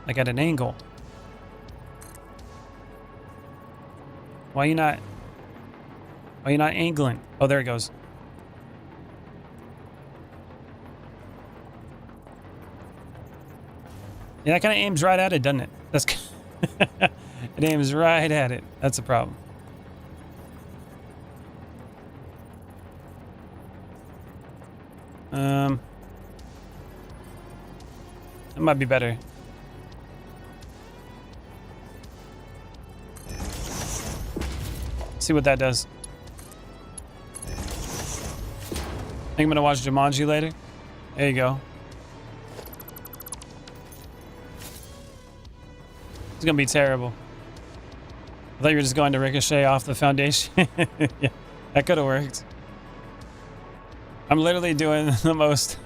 Like at an angle. Why you not angling? Oh, there it goes. Yeah, that kind of aims right at it, doesn't it? That's it aims right at it. That's a problem. That might be better. See what that does. Think I'm gonna watch Jumanji later. There you go. It's gonna be terrible. I thought you were just going to ricochet off the foundation. Yeah, that could have worked. I'm literally doing the most.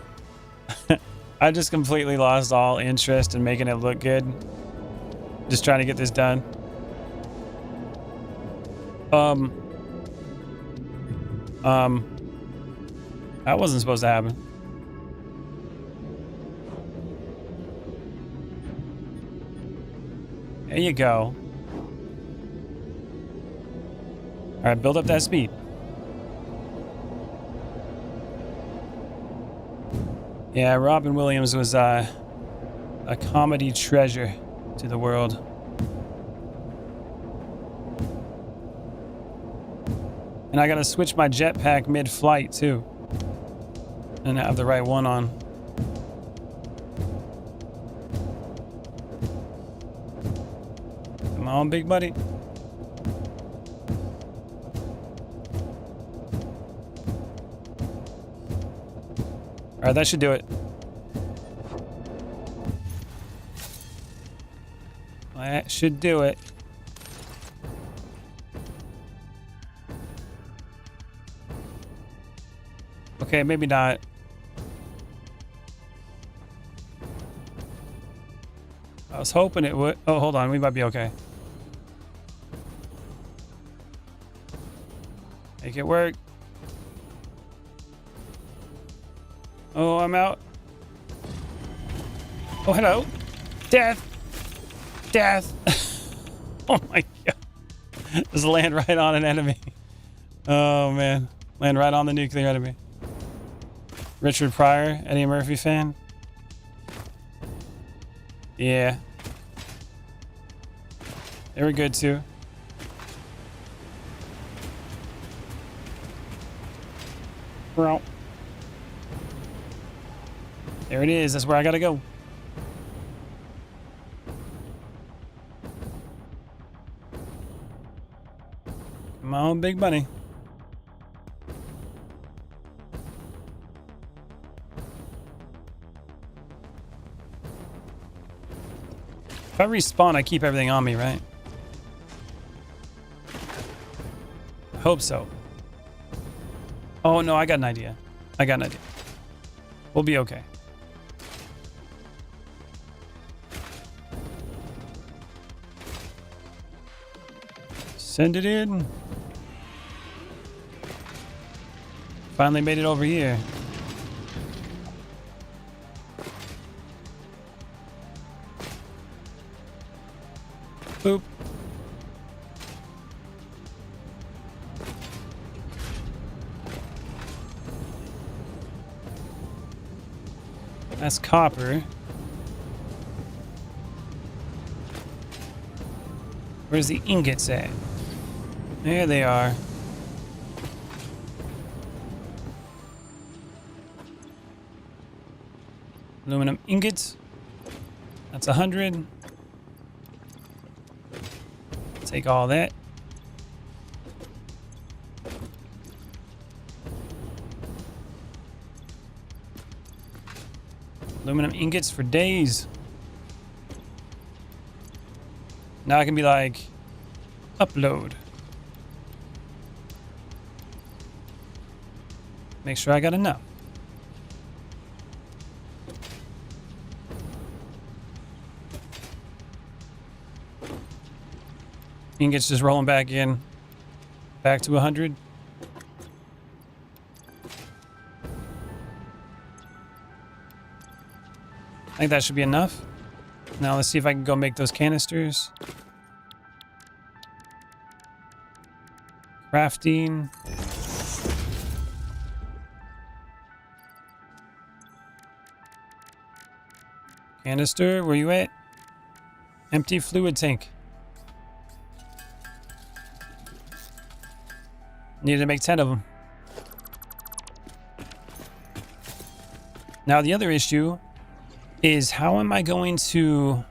I just completely lost all interest in making it look good. Just trying to get this done. That wasn't supposed to happen. There you go. All right, build up that speed. Yeah, Robin Williams was a comedy treasure to the world. And I gotta switch my jetpack mid-flight too. And have the right one on. Come on, big buddy. All right, that should do it. That should do it. Okay, maybe not. I was hoping it would. Oh, hold on. We might be okay. Make it work. Oh, I'm out. Oh, hello. Death. Death. Oh my god. Just land right on an enemy. Oh man. Land right on the nuclear enemy. Richard Pryor, Eddie Murphy fan. Yeah. They were good too. There it is. That's where I gotta go. Come on, big bunny. If I respawn, I keep everything on me, right? I hope so. Oh no, I got an idea. I got an idea. We'll be okay. Send it in. Finally made it over here. Boop. That's copper. Where's the ingots at? There they are. Aluminum ingots. That's 100. Take all that. Aluminum ingots for days. Now I can be like, upload. Make sure I got enough. Ingots just rolling back in. Back to 100. I think that should be enough. Now let's see if I can go make those canisters. Crafting. Canister, where you at? Empty fluid tank. Needed to make 10 of them. Now the other issue is how am I going to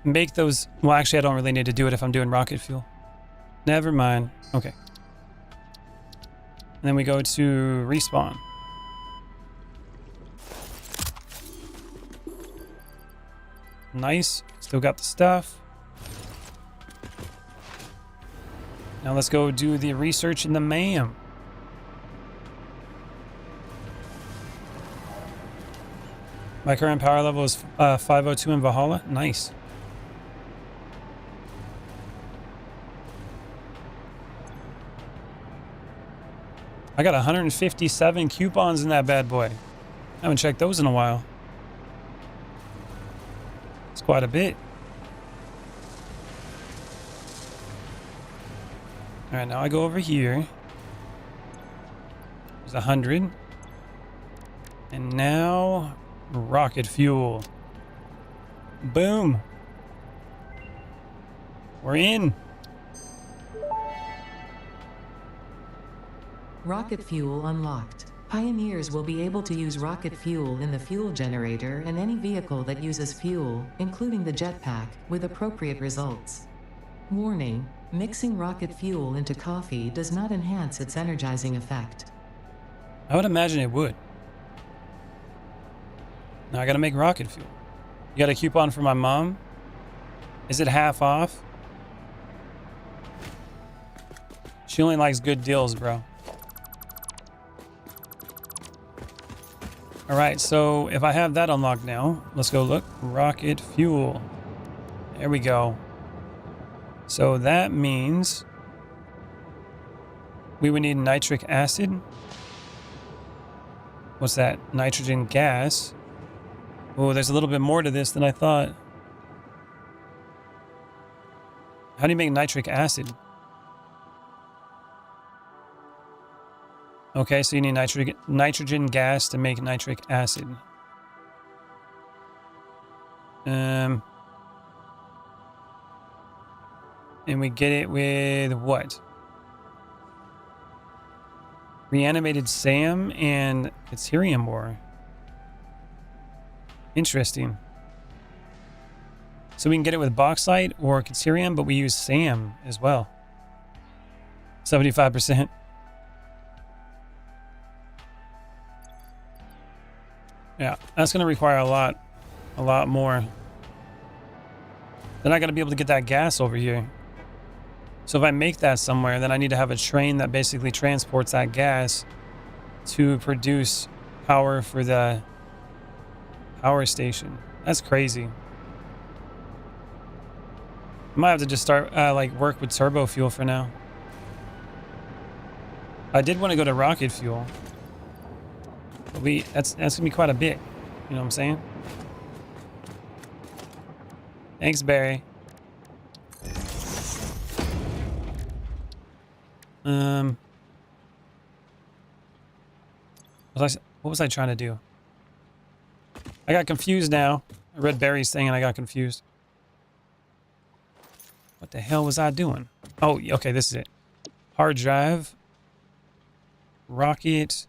make those? Well, actually, I don't really need to do it if I'm doing rocket fuel. Never mind. Okay. And then we go to respawn. Nice. Still got the stuff. Now let's go do the research in the MAM. My current power level is 502 in Valhalla. Nice. I got 157 coupons in that bad boy. I haven't checked those in a while. It's quite a bit. All right, now I go over here. There's 100. And now rocket fuel. Boom. We're in. Rocket fuel unlocked. Pioneers will be able to use rocket fuel in the fuel generator and any vehicle that uses fuel, including the jetpack, with appropriate results. Warning: mixing rocket fuel into coffee does not enhance its energizing effect. I would imagine it would. Now I gotta make rocket fuel. You got a coupon for my mom? Is it half off? She only likes good deals, bro. All right, so if I have that unlocked now, let's go look. Rocket fuel. There we go. So that means we would need nitric acid. What's that? Nitrogen gas. Oh, there's a little bit more to this than I thought. How do you make nitric acid? Okay, so you need nitrogen gas to make nitric acid. And we get it with what? Reanimated SAM and Ethereum ore. Interesting. So we can get it with bauxite or Caterium, but we use SAM as well. 75%. Yeah, that's going to require a lot more. Then I got to be able to get that gas over here. So if I make that somewhere, then I need to have a train that basically transports that gas to produce power for the power station. That's crazy. I might have to just start like work with turbo fuel for now. I did want to go to rocket fuel. But that's gonna be quite a bit. You know what I'm saying? Thanks, Barry. What was I trying to do? I got confused now. I read Barry's thing and I got confused. What the hell was I doing? Oh, okay, this is it. Hard drive. Rocket.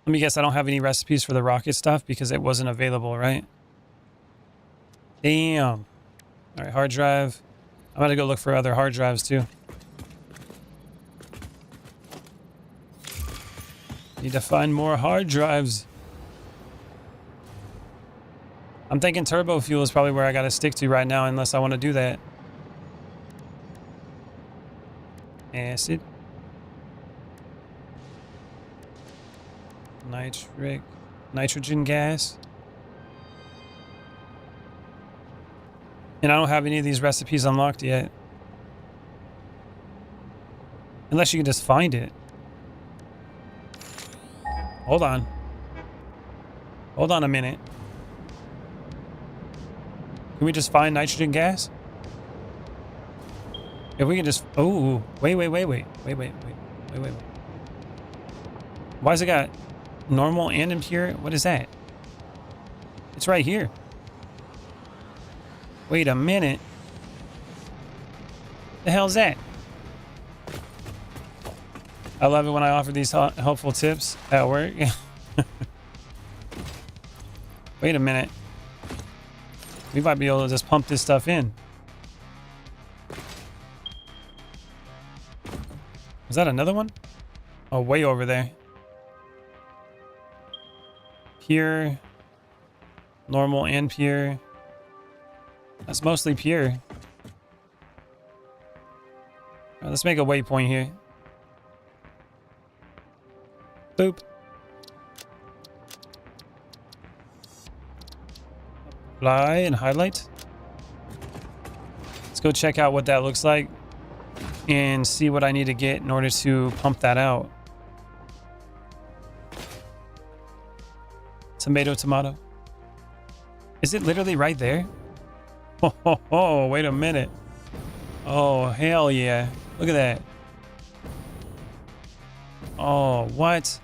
Let me guess, I don't have any recipes for the rocket stuff because it wasn't available, right? Damn. All right, hard drive. I'm gonna go look for other hard drives too. Need to find more hard drives. I'm thinking turbo fuel is probably where I gotta stick to right now, unless I want to do that. Acid. Nitrogen gas. And I don't have any of these recipes unlocked yet. Unless you can just find it. Hold on. Hold on a minute. Can we just find nitrogen gas? If we can just... Oh, wait. Why's it got normal and impure? What is that? It's right here. Wait a minute. The hell's that? I love it when I offer these helpful tips at work. Wait a minute. We might be able to just pump this stuff in. Was that another one? Oh, way over there. Pure. Normal and pure. That's mostly pure. All right, let's make a waypoint here. Boop. Apply and highlight. Let's go check out what that looks like and see what I need to get in order to pump that out. Tomato. Is it literally right there? Oh, wait a minute. Oh, hell yeah. Look at that. Oh, what?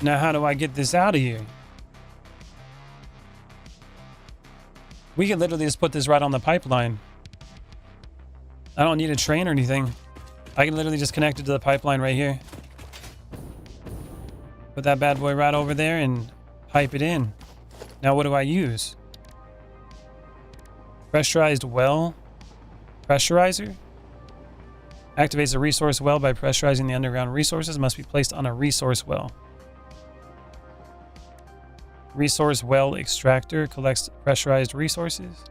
Now, how do I get this out of here? We can literally just put this right on the pipeline. I don't need a train or anything. I can literally just connect it to the pipeline right here. Put that bad boy right over there and pipe it in. Now, what do I use? Pressurized well. Pressurizer? Activates a resource well by pressurizing the underground resources. Must be placed on a resource well. Resource well extractor collects pressurized resources.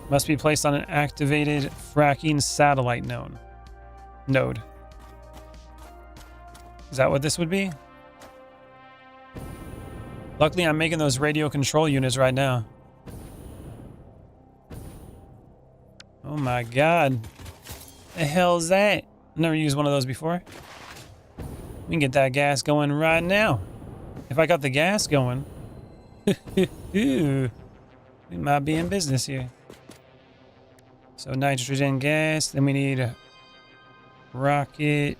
Must be placed on an activated fracking satellite node. Is that what this would be? Luckily, I'm making those radio control units right now. Oh my god. The hell's that? Never used one of those before. We can get that gas going right now. If I got the gas going, we might be in business here. So nitrogen gas, then we need rocket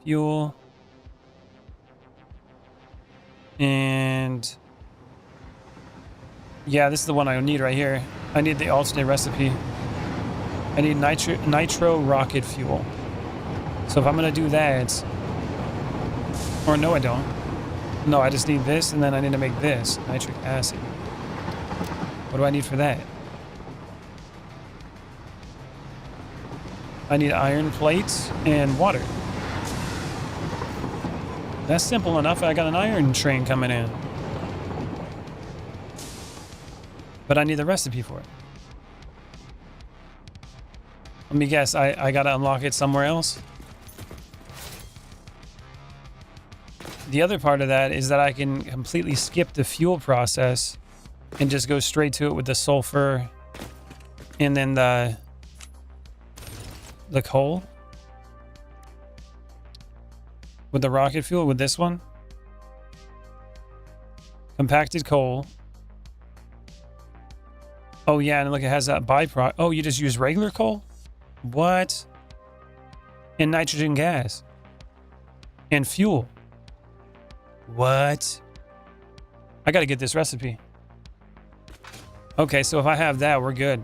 fuel. And yeah, this is the one I need right here. I need the alternate recipe. I need nitro rocket fuel. So if I'm gonna do that, or no, I don't. No, I just need this, and then I need to make this nitric acid. What do I need for that? I need iron plates and water. That's simple enough. I got an iron train coming in. But I need the recipe for it. Let me guess, I gotta unlock it somewhere else. The other part of that is that I can completely skip the fuel process and just go straight to it with the sulfur and then the coal. With the rocket fuel, with this one. Compacted coal. Oh yeah, and look, it has that byproduct. Oh, you just use regular coal? What? And nitrogen gas. And fuel. What? I gotta get this recipe. Okay, so if I have that, we're good.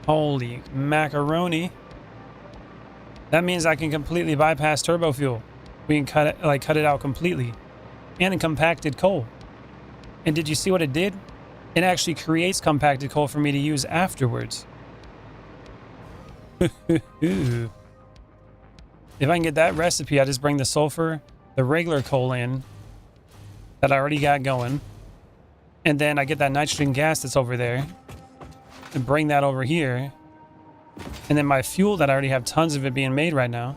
Holy macaroni. That means I can completely bypass turbo fuel. We can cut it out completely. And in compacted coal. And did you see what it did? It actually creates compacted coal for me to use afterwards. If I can get that recipe, I just bring the sulfur, the regular coal in that I already got going. And then I get that nitrogen gas that's over there and bring that over here. And then my fuel that I already have tons of it being made right now.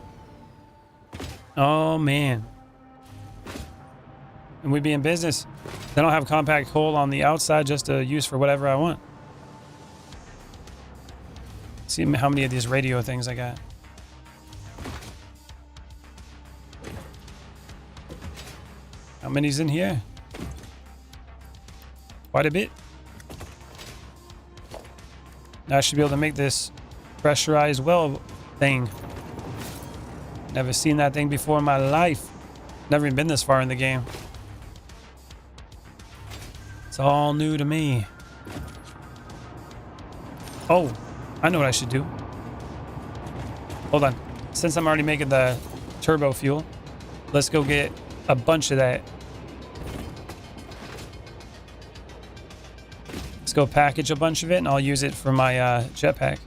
Oh, man. And we'd be in business. Then I'll have compact coal on the outside just to use for whatever I want. See how many of these radio things I got. How many's in here? Quite a bit. Now I should be able to make this pressurized well thing. Never seen that thing before in my life. Never even been this far in the game. It's all new to me. Oh, I know what I should do. Hold on. Since I'm already making the turbo fuel, let's go get a bunch of that. Let's go package a bunch of it and I'll use it for my jetpack.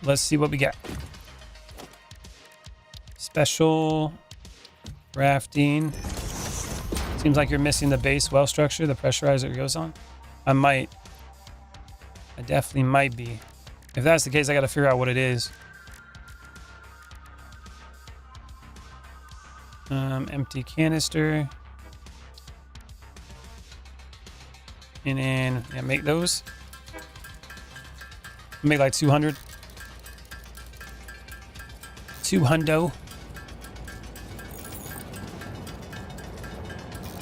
Let's see what we got. Special rafting. Seems like you're missing the base well structure the pressurizer goes on. I might. I definitely might be. If that's the case, I got to figure out what it is. Empty canister. And then, yeah, make those. Make like 200. 200.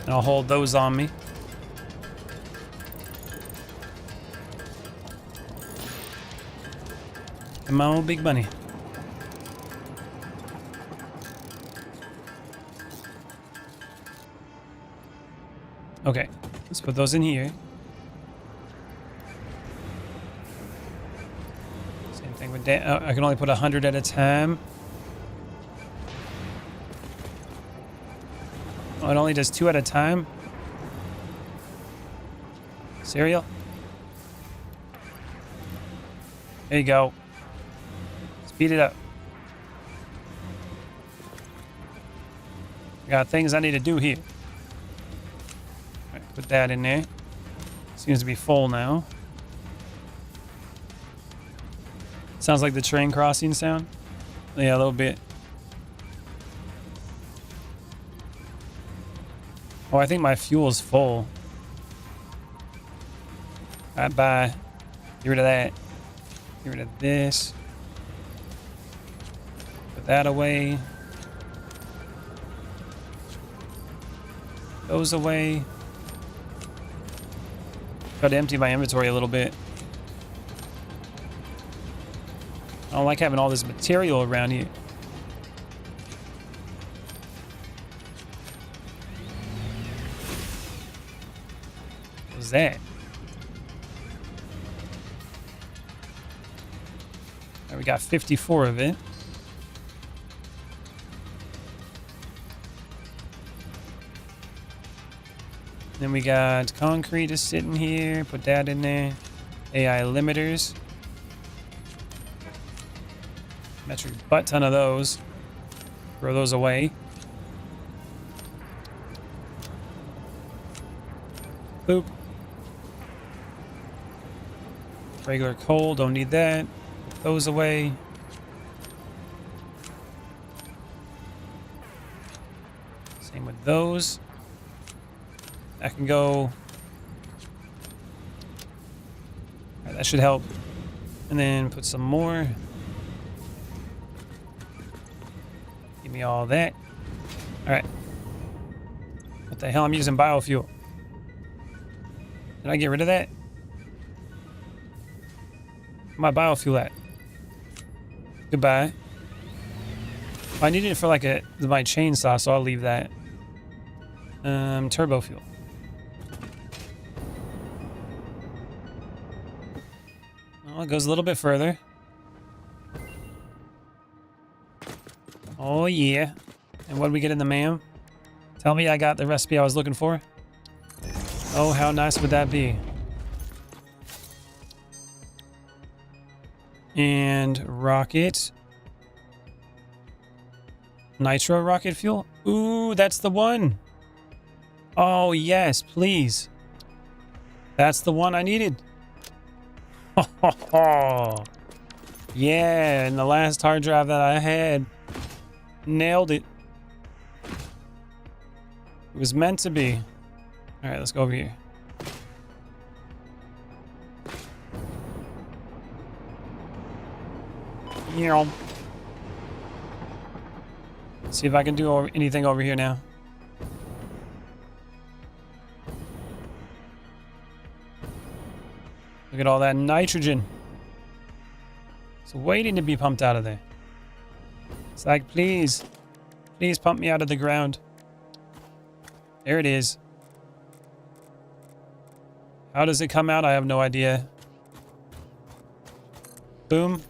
And I'll hold those on me. Come on, big bunny. Okay, let's put those in here. Same thing with that. I can only put 100 at a time. Oh, it only does 2 at a time. Cereal. There you go. Speed it up. Got things I need to do here. All right, put that in there. Seems to be full now. Sounds like the train crossing sound. Yeah, a little bit. Oh, I think my fuel's full. Alright, bye. Get rid of that. Get rid of this. Put that away. Those away. Try to empty my inventory a little bit. I don't like having all this material around here. What's that? Right, we got 54 of it. Then we got concrete just sitting here. Put that in there. AI limiters. Metric butt ton of those. Throw those away. Boop. Regular coal, don't need that. Put those away. Same with those. That can go. Alright, that should help. And then put some more. Give me all that. Alright. What the hell? I'm using biofuel. Did I get rid of that? Where's my biofuel at? Goodbye. Oh, I needed it for like my chainsaw, so I'll leave that. Turbo fuel. Oh, it goes a little bit further. Oh yeah. And what do we get in the MAM? Tell me I got the recipe I was looking for. Oh, how nice would that be? And rocket. Nitro rocket fuel. Ooh, that's the one. Oh, yes, please. That's the one I needed. Yeah, and the last hard drive that I had. Nailed it. It was meant to be. All right, let's go over here. Yeah. See if I can do anything over here now. Look at all that nitrogen. It's waiting to be pumped out of there. It's like, please, please pump me out of the ground. There it is. How does it come out? I have no idea. Boom.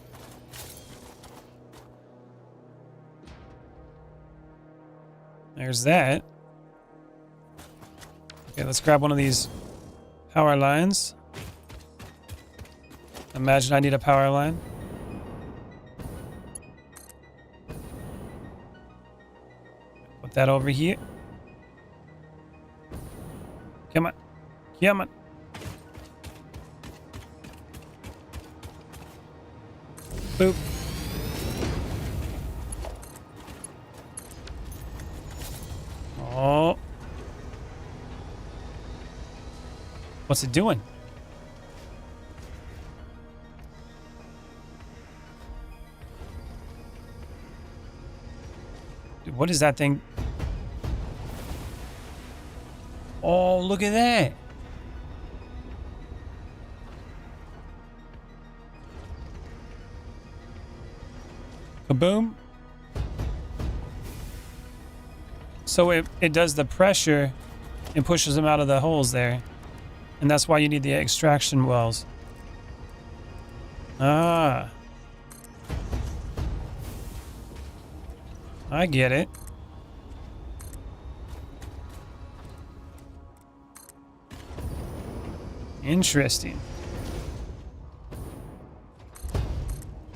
There's that. Okay, let's grab one of these power lines. Imagine I need a power line. Put that over here. Come on. Come on. Boop. Oh. What's it doing? Dude, what is that thing? Oh, look at that. Kaboom. So it does the pressure and pushes them out of the holes there. And that's why you need the extraction wells. Ah. I get it. Interesting.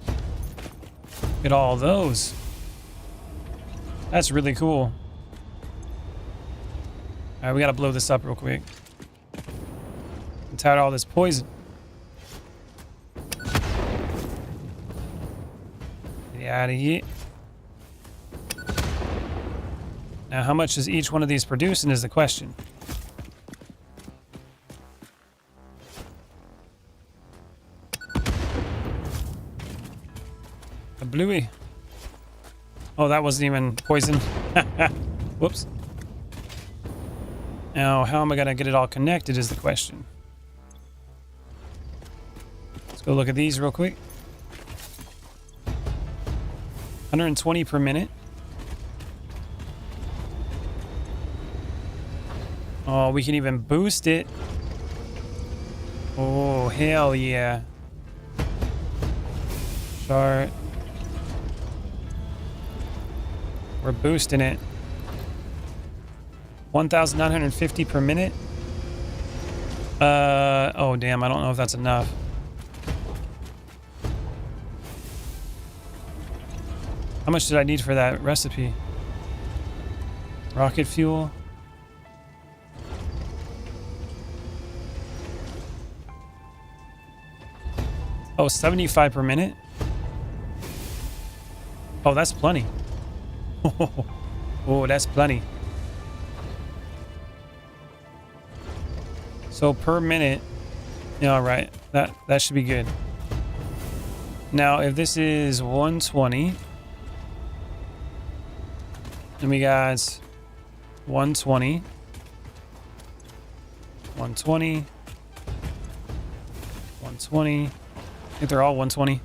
Look at all those. That's really cool. All right, we gotta blow this up real quick. I'm tired of all this poison. Get out of here. Now, how much is each one of these producing is the question. A bluey. Oh, that wasn't even poison. Whoops. Now, how am I going to get it all connected is the question. Let's go look at these real quick. 120 per minute. Oh, we can even boost it. Oh, hell yeah. Chart. We're boosting it. 1,950 per minute. Oh damn, I don't know if that's enough. How much did I need for that recipe? Rocket fuel. Oh, 75 per minute. Oh, that's plenty. Oh, that's plenty. So per minute, yeah, all right, that should be good. Now, if this is 120, and we got 120, 120, 120. I think they're all 120.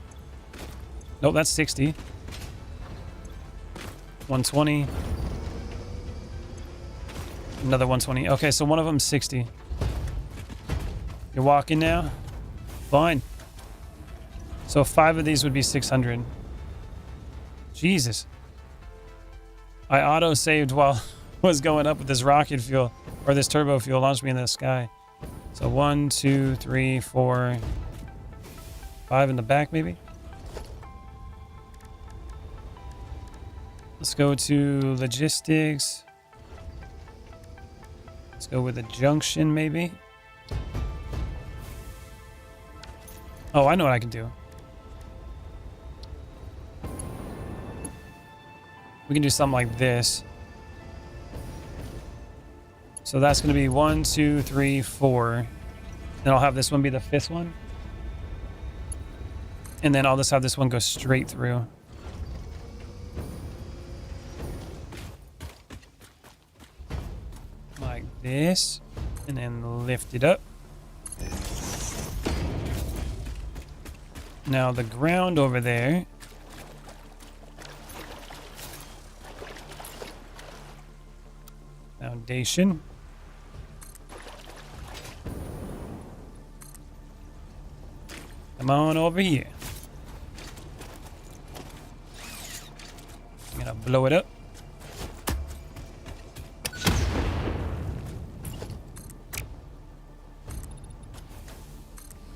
Nope, that's 60. 120. Another 120. Okay, so one of them's 60. You're walking now? Fine. So 5 of these would be 600. Jesus. I auto-saved while was going up with this rocket fuel or this turbo fuel launched me in the sky. So 1, 2, 3, 4, 5 in the back, maybe. Let's go to logistics. Let's go with a junction, maybe. Oh, I know what I can do. We can do something like this. So that's going to be 1, 2, 3, 4. Then I'll have this one be the 5th one. And then I'll just have this one go straight through. Like this. And then lift it up. Now the ground over there. Foundation. Come on over here. I'm gonna blow it up.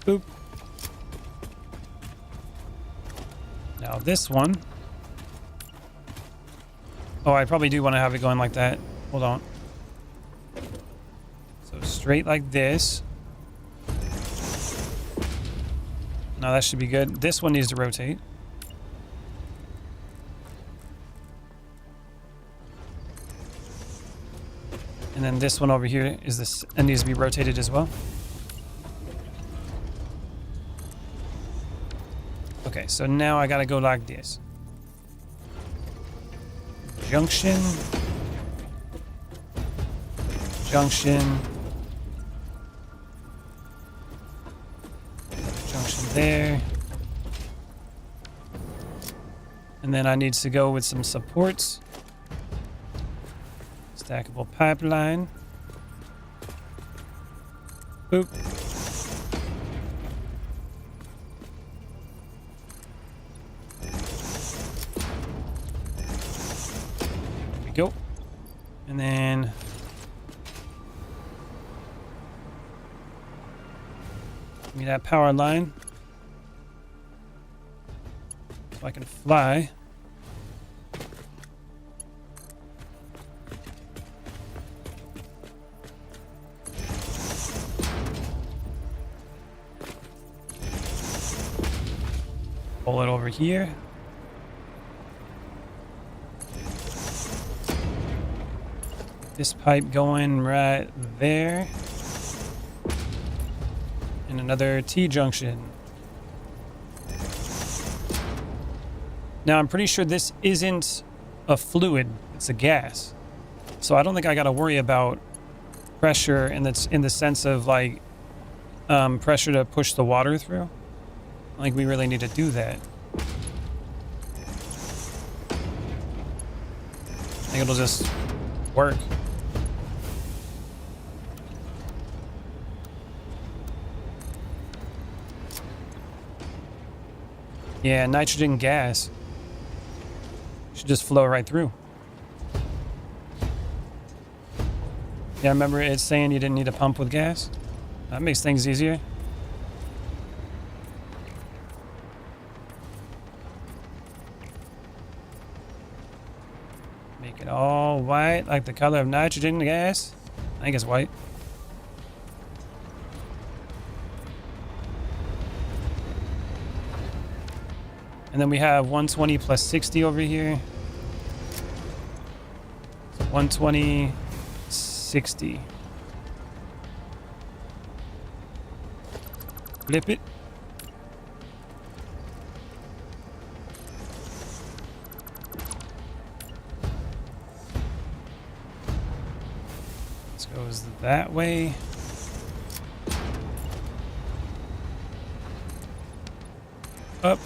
Boop. Now this one. Oh, I probably do want to have it going like that. Hold on. So straight like this. Now that should be good. This one needs to rotate. And then this one over here is this, and needs to be rotated as well. Okay, so now I gotta go like this. Junction. Junction. Junction there. And then I need to go with some supports. Stackable pipeline. Boop. There we go. And then give me that power line so I can fly. Pull it over here. This pipe going right there. And another T-junction. Now I'm pretty sure this isn't a fluid, it's a gas. So I don't think I gotta worry about pressure in the sense of like pressure to push the water through. Like we really need to do that. I think it'll just work. Yeah, nitrogen gas should just flow right through. Yeah, remember it's saying you didn't need a pump with gas? That makes things easier. Make it all white, like the color of nitrogen gas. I think it's white. And then we have 120 plus 60 over here. So 120, 60. Flip it. This goes that way. Up.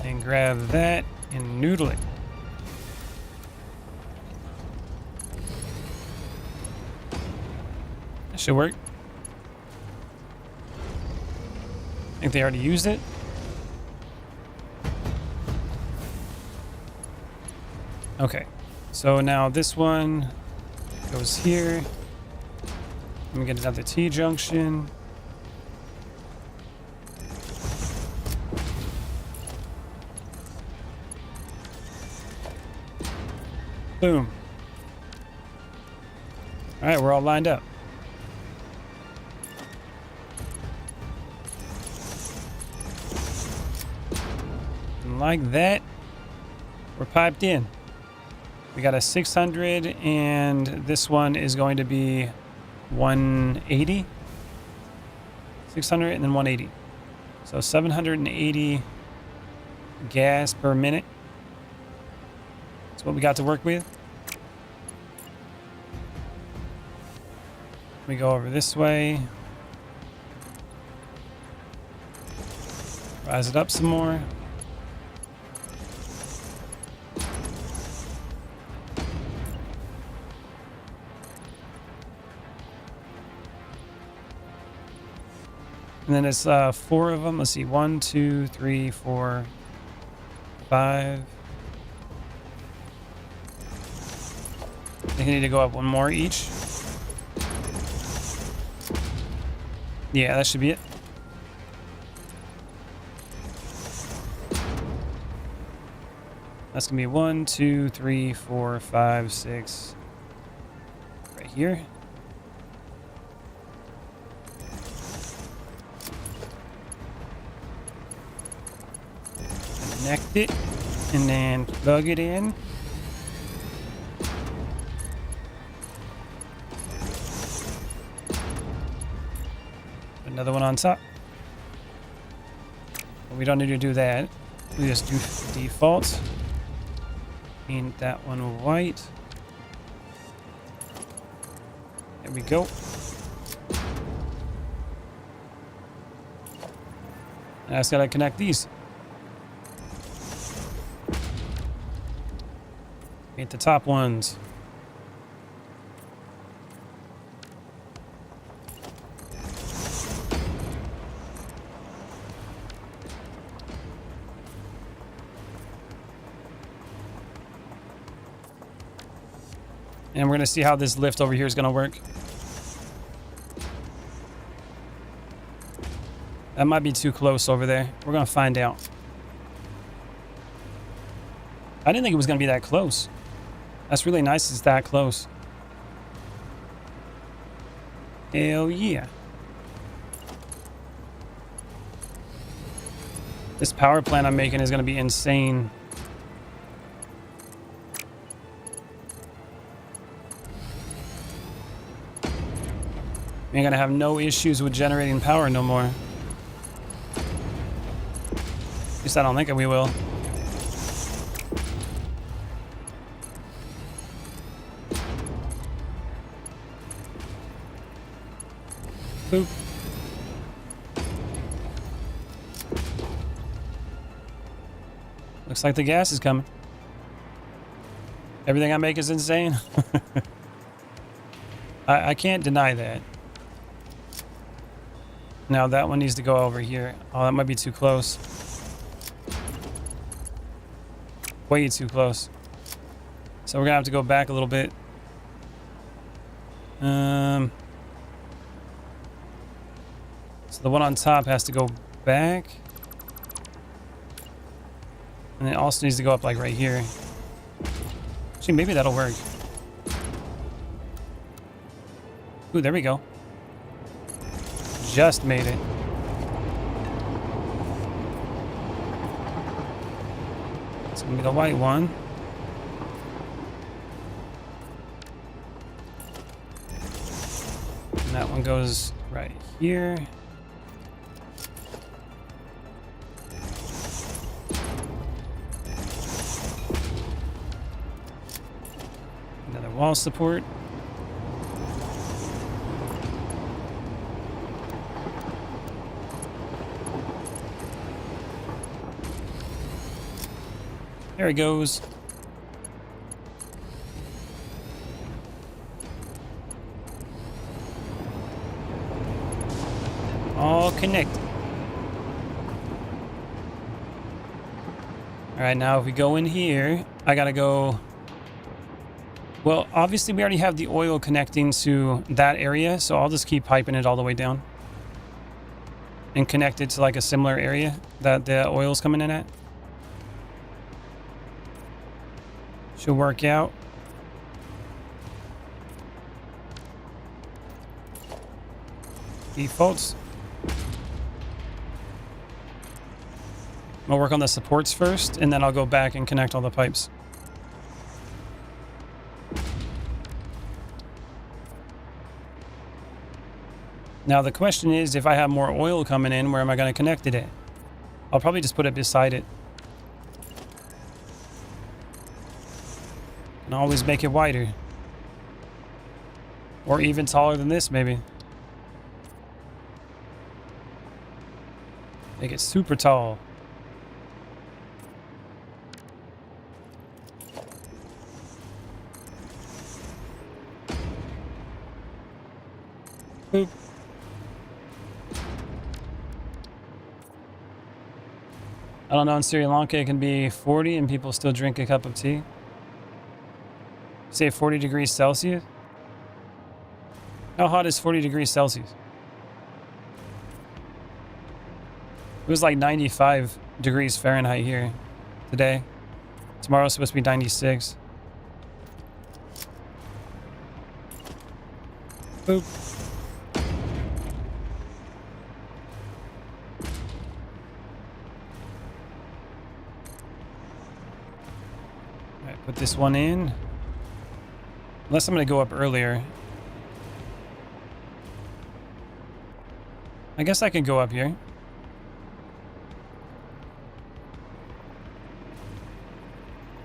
And grab that and noodle it. That should work. I think they already used it. Okay. So now this one goes here. Let me get another T-junction. Boom. All right, we're all lined up. And like that, we're piped in. We got a 600, and this one is going to be 180. 600 and then 180. So 780 gas per minute. That's what we got to work with. We go over this way. Rise it up some more. And then it's 4 of them. Let's see. 1, 2, 3, 4, 5. I think I need to go up one more each. Yeah, that should be it. That's gonna be 1, 2, 3, 4, 5, 6. Right here. Connect it and then plug it in. Another one on top. But we don't need to do that. We just do default. Paint that one white. There we go. And I just gotta connect these. Paint the top ones. And we're going to see how this lift over here is going to work. That might be too close over there. We're going to find out. I didn't think it was going to be that close. That's really nice it's that close. Hell yeah. This power plant I'm making is going to be insane. We ain't gonna have no issues with generating power no more. At least I don't think we will. Boop. Looks like the gas is coming. Everything I make is insane. I can't deny that. Now that one needs to go over here. Oh, that might be too close. Way too close. So we're gonna have to go back a little bit. So the one on top has to go back. And it also needs to go up like right here. Actually, maybe that'll work. Ooh, there we go. Just made it. It's gonna be the white one. And that one goes right here. Another wall support. There it goes. All connected. All right, now if we go in here, I gotta go Well, obviously we already have the oil connecting to that area, so I'll just keep piping it all the way down and connect it to like a similar area that the oil's coming in at. Should work out. Defaults. I'll work on the supports first, and then I'll go back and connect all the pipes. Now the question is, if I have more oil coming in, where am I going to connect it at? I'll probably just put it beside it. And always make it wider. Or even taller than this, maybe. Make it super tall. Boop. I don't know, in Sri Lanka it can be 40 and people still drink a cup of tea. Say 40 degrees Celsius? How hot is 40 degrees Celsius? It was like 95 degrees Fahrenheit here today. Tomorrow's supposed to be 96. Boop. Alright, put this one in. Unless I'm going to go up earlier. I guess I could go up here.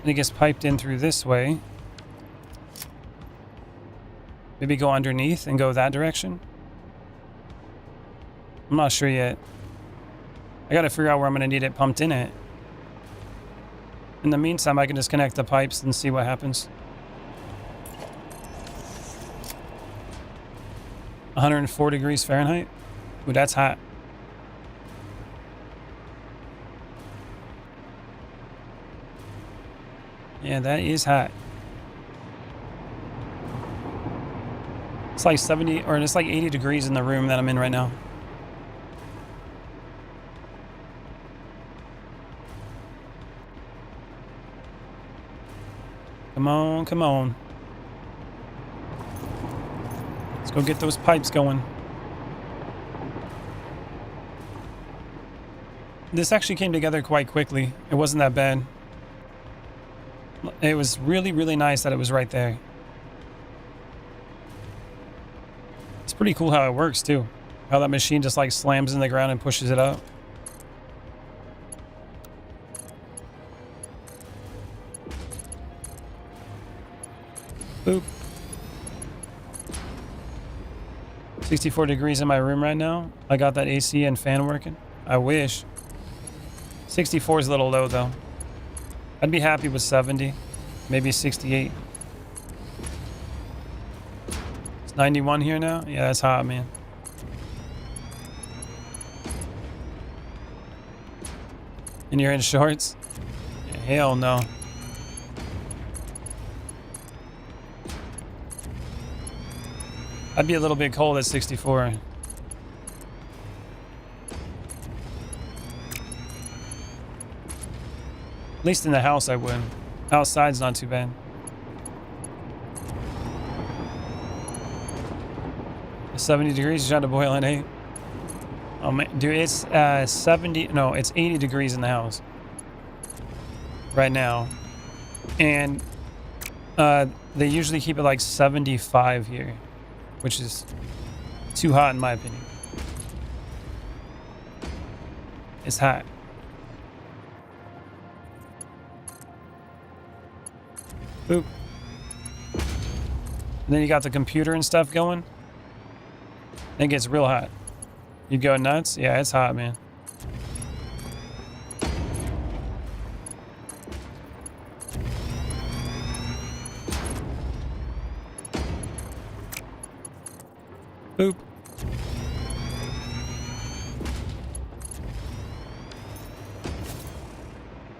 And it gets piped in through this way. Maybe go underneath and go that direction. I'm not sure yet. I gotta figure out where I'm gonna need it pumped in at. In the meantime, I can just connect the pipes and see what happens. 104 degrees Fahrenheit. Ooh, that's hot. Yeah, that is hot. It's like 70, or it's like 80 degrees in the room that I'm in right now. Come on, come on. Let's go get those pipes going. This actually came together quite quickly. It wasn't that bad. It was really, really nice that it was right there. It's pretty cool how it works too. How that machine just like slams in the ground and pushes it up. Boop. 64 degrees in my room right now. I got that AC and fan working. I wish. 64 is a little low though. I'd be happy with 70, maybe 68. It's 91 here now. Yeah, that's hot, man. And you're in shorts? Yeah, hell no. I'd be a little bit cold at 64. At least in the house I would. Outside's not too bad. It's 70 degrees, you trying to boil in 8. Oh man, dude, it's 70, no, it's 80 degrees in the house. Right now. And they usually keep it like 75 here. Which is too hot in my opinion. It's hot. Boop. And then you got the computer and stuff going. Then it gets real hot. You go nuts? Yeah, it's hot, man. Boop.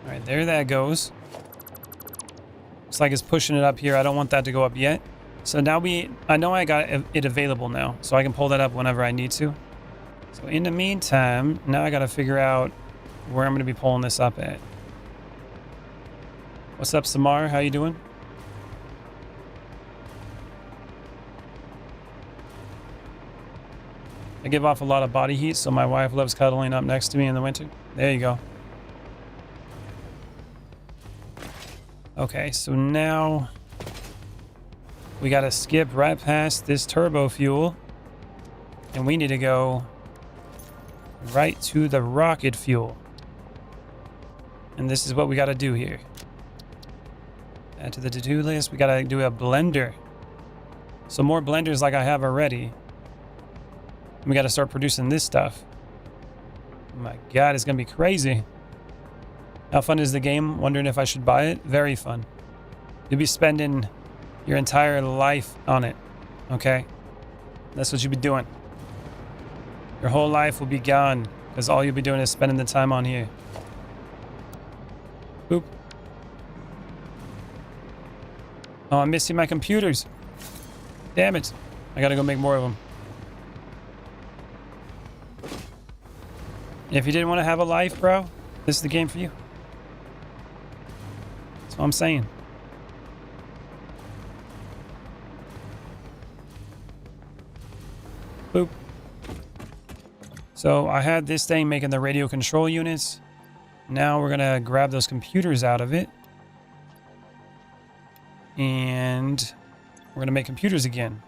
Alright, there that goes. Looks looks like it's pushing it up here. I don't want that to go up yet. So now I know I got it available now, so I can pull that up whenever I need to. So in the meantime, now I got to figure out where I'm going to be pulling this up at. What's up, Samar? How you doing? I give off a lot of body heat, so my wife loves cuddling up next to me in the winter. There you go. Okay, so now we got to skip right past this turbo fuel, and we need to go right to the rocket fuel. And this is what we got to do here. Add to the to-do list. We got to do a blender. So more blenders like I have already. We got to start producing this stuff. Oh my God, it's going to be crazy. How fun is the game? Wondering if I should buy it? Very fun. You'll be spending your entire life on it. Okay? That's what you'll be doing. Your whole life will be gone because all you'll be doing is spending the time on here. Boop. Oh, I'm missing my computers. Damn it. I gotta go make more of them. If you didn't want to have a life, bro, this is the game for you. That's what I'm saying. Boop. So I had this thing making the radio control units. Now we're gonna grab those computers out of it. And we're gonna make computers again.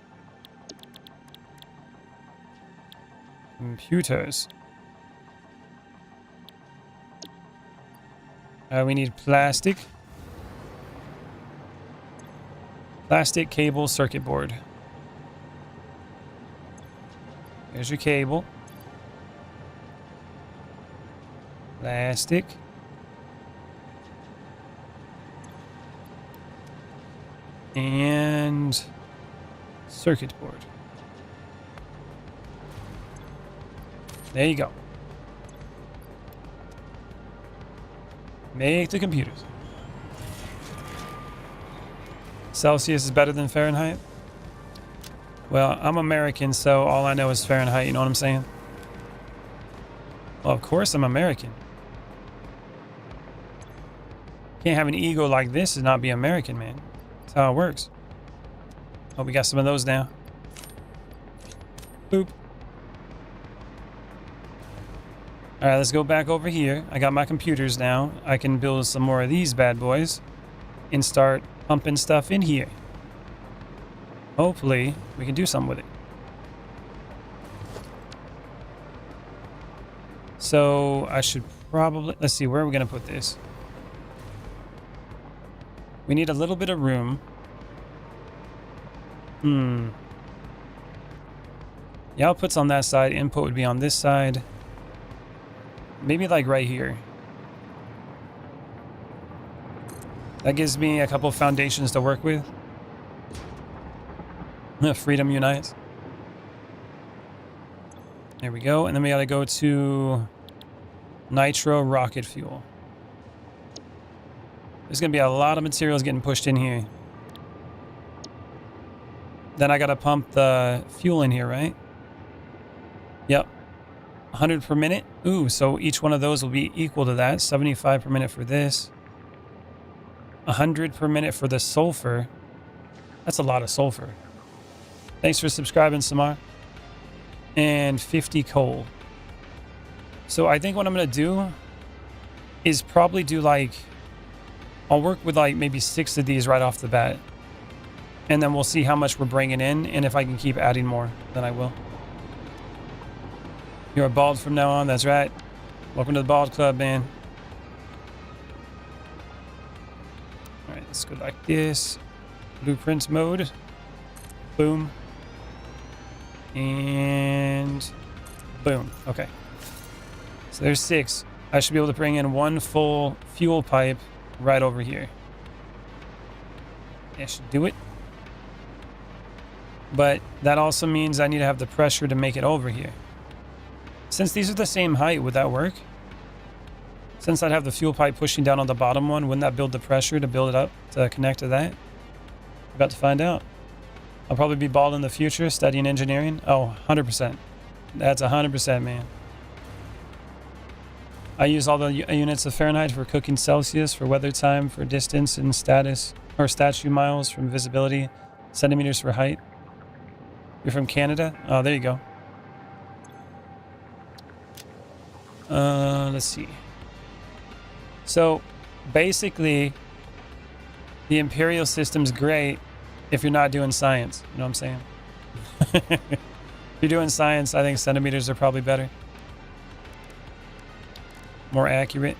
Computers. We need plastic. Plastic cable circuit board. There's your cable. Plastic. And circuit board. There you go. Make the computers. Celsius is better than Fahrenheit? Well, I'm American, so all I know is Fahrenheit, you know what I'm saying? Well, of course I'm American. Can't have an ego like this and not be American, man. That's how it works. Oh, we got some of those now. Boop. Alright, let's go back over here. I got my computers now. I can build some more of these bad boys and start pumping stuff in here. Hopefully, we can do something with it. So, I should probably... Let's see, where are we going to put this? We need a little bit of room. The output's on that side. Input would be on this side. Maybe like right here. That gives me a couple foundations to work with. Freedom unites. There we go. And then we gotta go to nitro rocket fuel. There's gonna be a lot of materials getting pushed in here. Then I gotta pump the fuel in here, right? Yep. 100 per minute. Ooh, so each one of those will be equal to that. 75 per minute for this. 100 per minute for the sulfur. That's a lot of sulfur. Thanks for subscribing, Samar. And 50 coal. So I think what I'm going to do is probably do like... I'll work with like maybe 6 of these right off the bat. And then we'll see how much we're bringing in. And if I can keep adding more, then I will. You're a bald from now on, that's right. Welcome to the bald club, man. Alright, let's go like this. Blueprints mode. Boom. And boom. Okay. So there's 6. I should be able to bring in 1 full fuel pipe right over here. That should do it. But that also means I need to have the pressure to make it over here. Since these are the same height, would that work? Since I'd have the fuel pipe pushing down on the bottom one, wouldn't that build the pressure to build it up to connect to that? About to find out. I'll probably be bald in the future studying engineering. Oh, 100%. That's 100%, man. I use all the units of Fahrenheit for cooking Celsius, for weather time, for distance and status, or statue miles, from visibility, centimeters for height. You're from Canada? Oh, there you go. Let's see. So, basically, the imperial system's great if you're not doing science. You know what I'm saying? If you're doing science, I think centimeters are probably better. More accurate.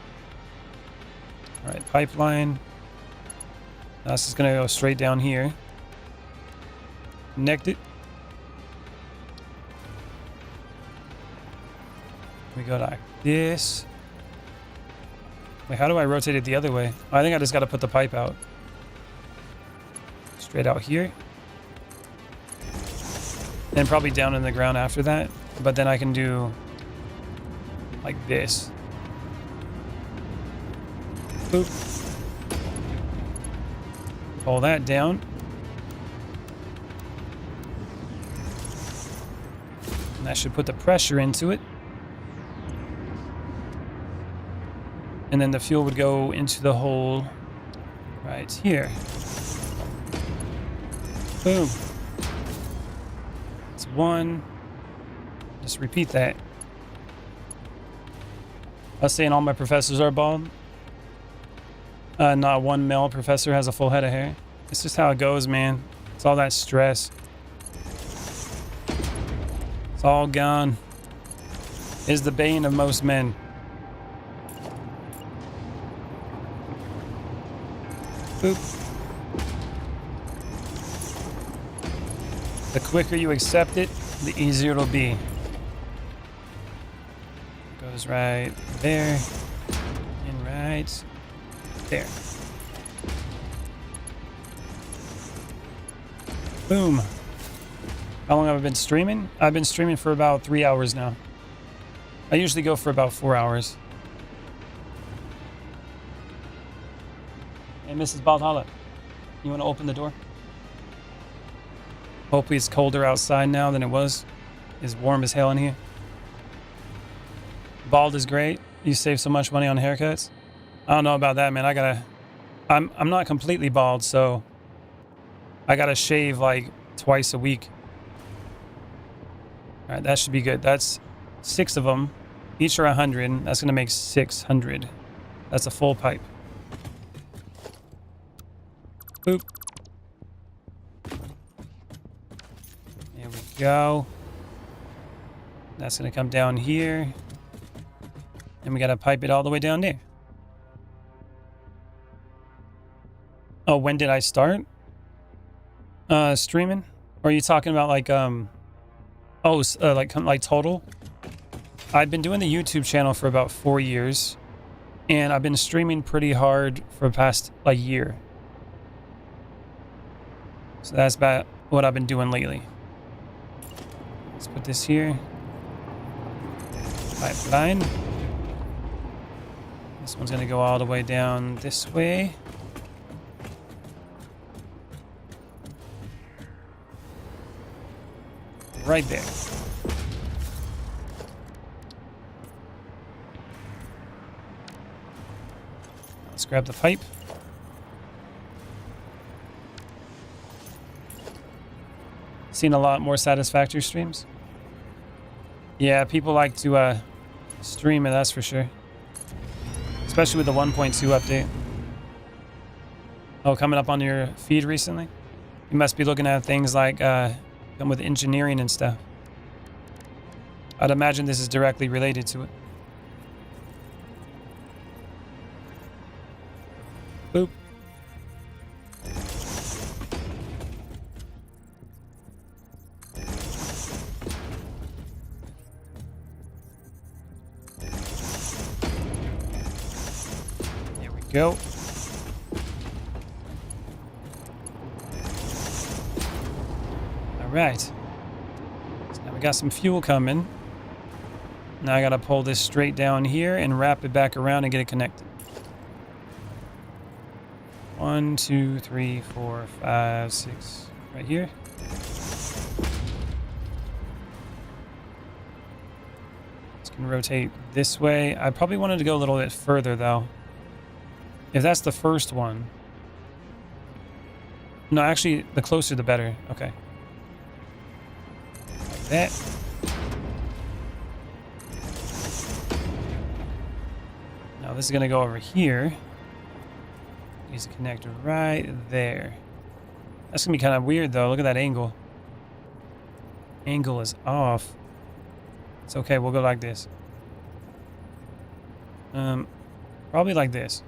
All right, pipeline. Now this is going to go straight down here. Connect it. We go like this. Wait, how do I rotate it the other way? I think I just got to put the pipe out. Straight out here. And probably down in the ground after that. But then I can do like this. Boop. Pull that down. And that should put the pressure into it. And then the fuel would go into the hole right here. Boom. That's one. Just repeat that. I was saying all my professors are bald. Not one male professor has a full head of hair. It's just how it goes, man. It's all that stress. It's all gone. Is the bane of most men. Boop. The quicker you accept it, the easier it'll be. Goes right there and right there. Boom. How long have I been streaming? I've been streaming for about 3 hours now. I usually go for about 4 hours. Hey, Mrs. Baldhala, you want to open the door? Hopefully it's colder outside now than it was. It's warm as hell in here. Bald is great. You save so much money on haircuts. I don't know about that, man. I'm not completely bald, so I gotta shave like twice a week. All right, that should be good. That's 6 of them. Each are 100. That's gonna make 600. That's a full pipe. Boop. There we go. That's gonna come down here. And we gotta pipe it all the way down there. Oh, when did I start? Streaming? Or are you talking about like, like total? I've been doing the YouTube channel for about 4 years. And I've been streaming pretty hard for the past like year. So that's about what I've been doing lately. Let's put this here. Pipeline. This one's gonna go all the way down this way. Right there. Let's grab the pipe. Seen a lot more Satisfactory streams. Yeah, people like to stream it, that's for sure. Especially with the 1.2 update. Oh, coming up on your feed recently? You must be looking at things like with engineering and stuff. I'd imagine this is directly related to it. Boop. There we go. All right. So now we got some fuel coming. Now I gotta pull this straight down here and wrap it back around and get it connected. 1, 2, 3, 4, 5, 6. Right here. It's gonna rotate this way. I probably wanted to go a little bit further though. If that's the first one. No, actually, the closer the better. Okay. Like that. Now this is gonna go over here. Needs to connect right there. That's gonna be kind of weird though. Look at that angle. Angle is off. It's okay. We'll go like this. Probably like this.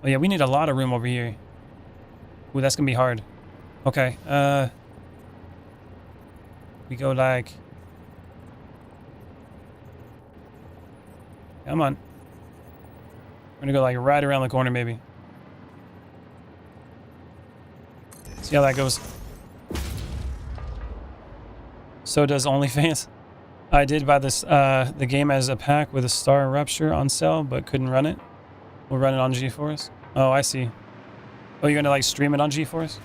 Oh yeah, we need a lot of room over here. Ooh, that's gonna be hard. Okay. We go like. Come on. We're gonna go like right around the corner, maybe. See how that goes. So does OnlyFans. I did buy this the game as a pack with a Star Rupture on sale, but couldn't run it. We'll run it on GeForce. Oh, I see. Oh, you're gonna like stream it on GeForce?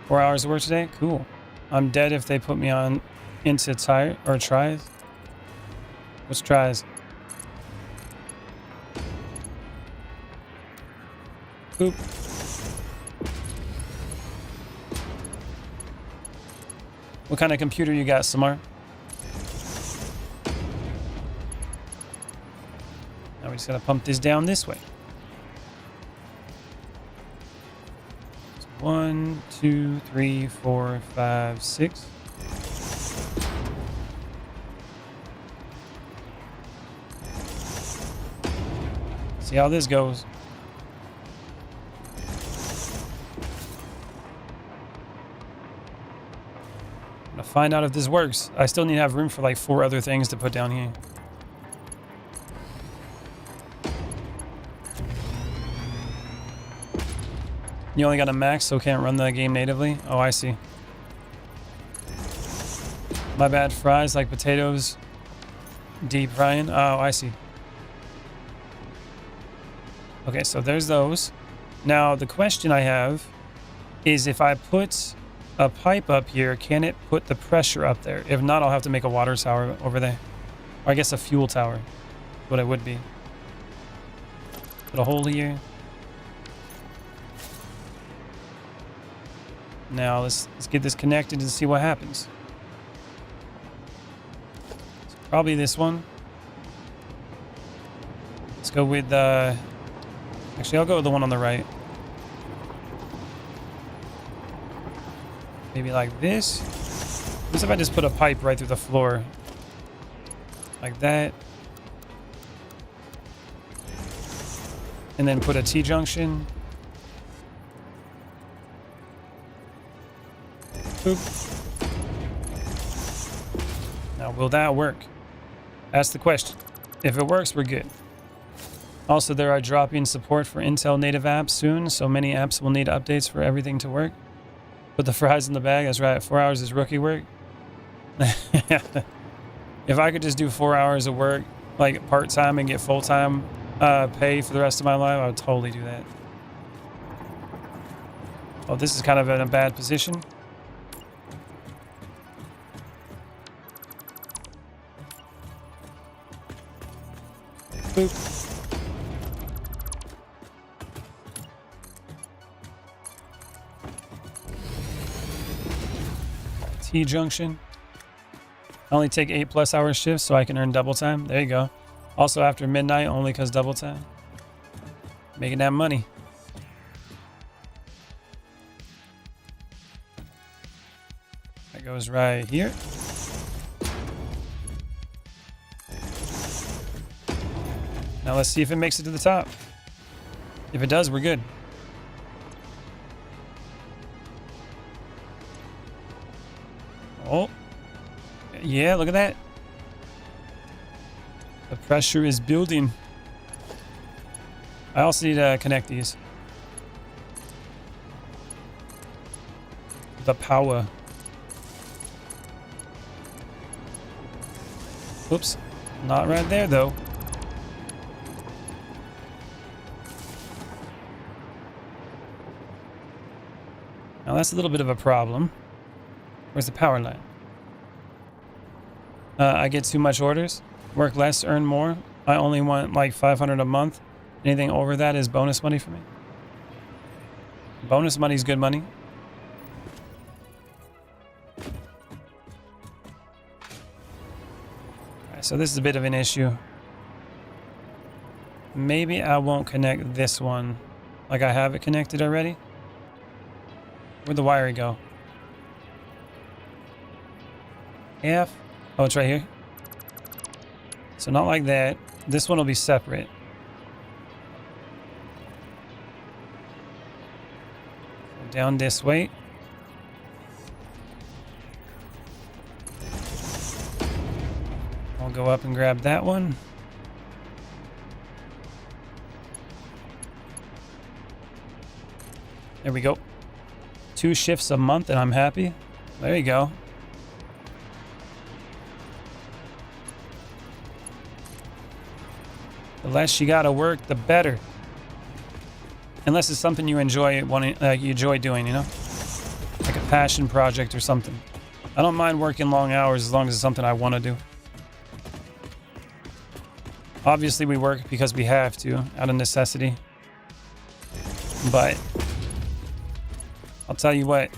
4 hours of work today? Cool. I'm dead if they put me on into tire or tries. What's tries? Boop. What kind of computer you got, Samar? Now we just gotta pump this down this way. 1, 2, 3, 4, 5, 6. See how this goes. I'm gonna find out if this works. I still need to have room for like 4 other things to put down here. You only got a Mac, so can't run the game natively? Oh, I see. My bad, fries like potatoes deep frying. Oh, I see. Okay, so there's those. Now, the question I have is if I put a pipe up here, can it put the pressure up there? If not, I'll have to make a water tower over there. Or I guess a fuel tower. What it would be. Put a hole here. Now let's get this connected and see what happens. So probably this one. Let's go with actually I'll go with the one on the right. Maybe like this. What if I just put a pipe right through the floor? Like that. And then put a T-junction. Boop. Now, will that work? That's the question. If it works, we're good. Also, there are dropping support for Intel native apps soon, so many apps will need updates for everything to work. Put the fries in the bag. That's right. 4 hours is rookie work. If I could just do 4 hours of work, like part-time and get full-time pay for the rest of my life, I would totally do that. Oh, this is kind of in a bad position. Boop. T-junction. I only take 8+ hour shifts so I can earn double time. There you go. Also after midnight, only because double time. Making that money. That goes right here. Now let's see if it makes it to the top. If it does, we're good. Oh. Yeah, look at that. The pressure is building. I also need to connect these. The power. Oops. Not right there, though. Now that's a little bit of a problem. Where's the power line? I get too much orders. Work less, earn more. I only want like 500 a month. Anything over that is bonus money for me. Bonus money is good money. Alright, so this is a bit of an issue. Maybe I won't connect this one like I have it connected already. Where'd the wire go? F. Oh, it's right here. So not like that. This one will be separate. Down this way. I'll go up and grab that one. There we go. 2 shifts a month and I'm happy. There you go. The less you gotta work, the better. Unless it's something you enjoy you enjoy doing, you know? Like a passion project or something. I don't mind working long hours as long as it's something I want to do. Obviously we work because we have to, out of necessity. But I'll tell you what,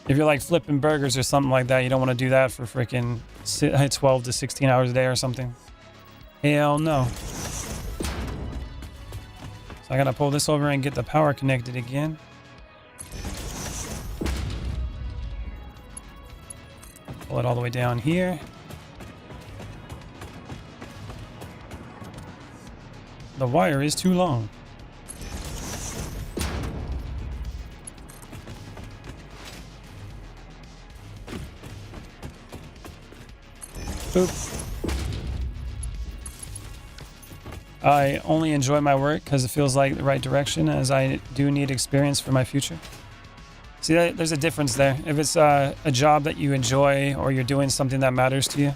if you're like flipping burgers or something like that, you don't want to do that for freaking 12 to 16 hours a day or something. Hell no. So I gotta pull this over and get the power connected again. Pull it all the way down here. The wire is too long. Boop. I only enjoy my work because it feels like the right direction, as I do need experience for my future. See, there's a difference there. If it's a job that you enjoy or you're doing something that matters to you,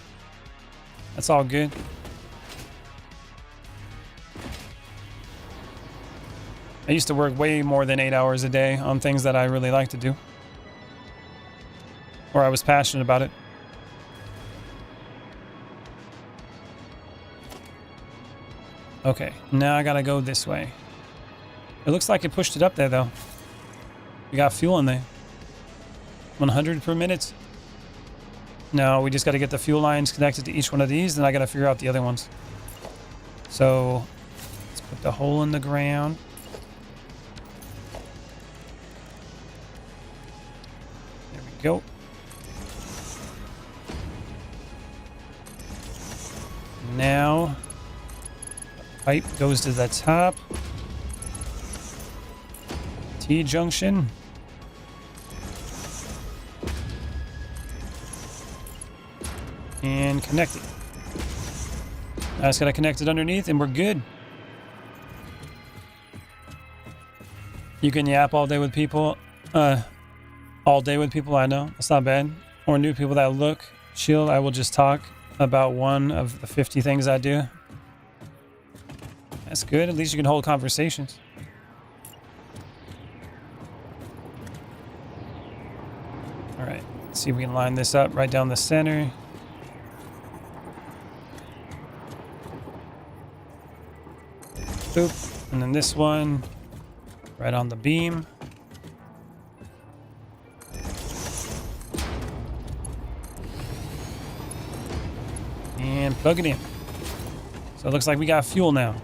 that's all good. I used to work way more than 8 hours a day on things that I really like to do, or I was passionate about it. Okay, now I gotta go this way. It looks like it pushed it up there, though. We got fuel in there. 100 per minute. Now we just gotta get the fuel lines connected to each one of these, then I gotta figure out the other ones. So, let's put the hole in the ground. There we go. Now pipe goes to the top. T-junction. And connect it. Now it's got to connect it underneath and we're good. You can yap all day with people. All day with people, I know. That's not bad. Or new people that look chill. I will just talk about one of the 50 things I do. That's good. At least you can hold conversations. All right. Let's see if we can line this up right down the center. Boop. And then this one right on the beam. And plug it in. So it looks like we got fuel now.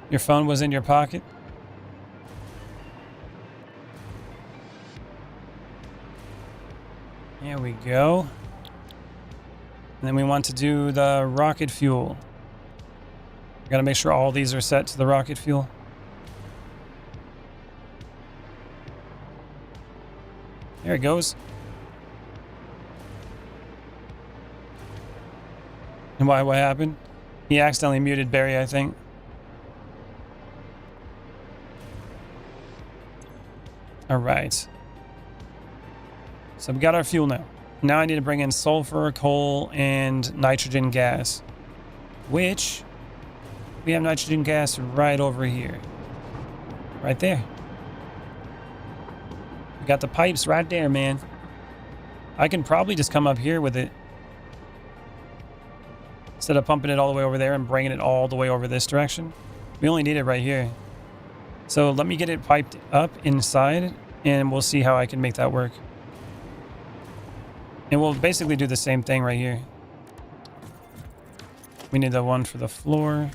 Your phone was in your pocket? There we go. And then we want to do the rocket fuel. We gotta make sure all these are set to the rocket fuel. There it goes. And what happened? He accidentally muted Barry, I think. All right. So we got our fuel now. Now I need to bring in sulfur, coal, and nitrogen gas. Which, we have nitrogen gas right over here. Right there. We got the pipes right there, man. I can probably just come up here with it. Instead of pumping it all the way over there and bringing it all the way over this direction. We only need it right here. So let me get it piped up inside and we'll see how I can make that work. And we'll basically do the same thing right here. We need the one for the floor.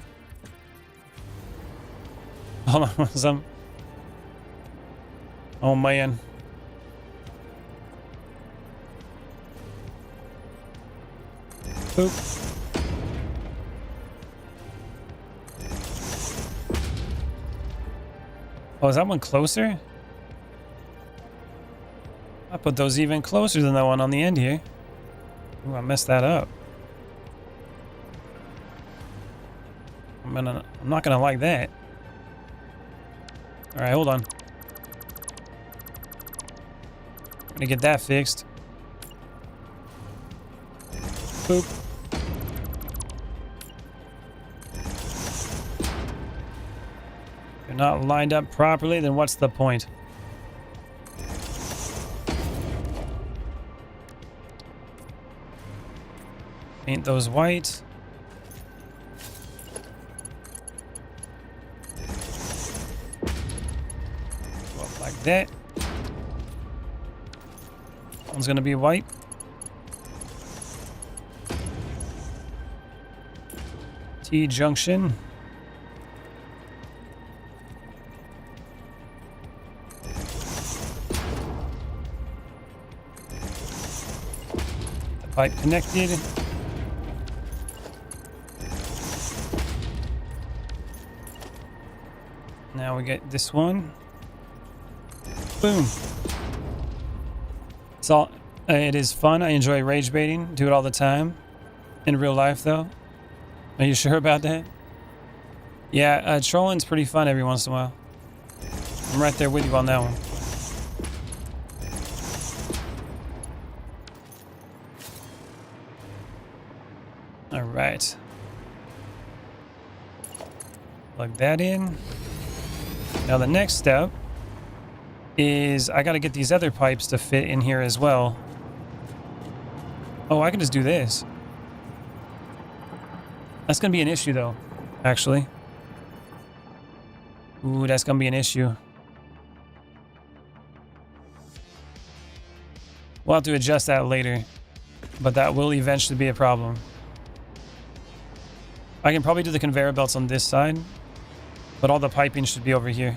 Hold on, some. Oh man. Boop. Oh, is that one closer? I put those even closer than that one on the end here. Ooh, I messed that up. I'm not gonna like that. All right, hold on. I'm gonna get that fixed. Boop. They're not lined up properly, then what's the point? Paint those white. Go up like that. One's gonna be white. T-junction. The pipe connected. Now we get this one. Boom. It's all. It is fun. I enjoy rage baiting. Do it all the time. In real life, though. Are you sure about that? Yeah, trolling's pretty fun every once in a while. I'm right there with you on that one. All right. Plug that in. Now the next step is I got to get these other pipes to fit in here as well. Oh, I can just do this. That's going to be an issue though, actually. Ooh, that's going to be an issue. We'll have to adjust that later, but that will eventually be a problem. I can probably do the conveyor belts on this side, but all the piping should be over here.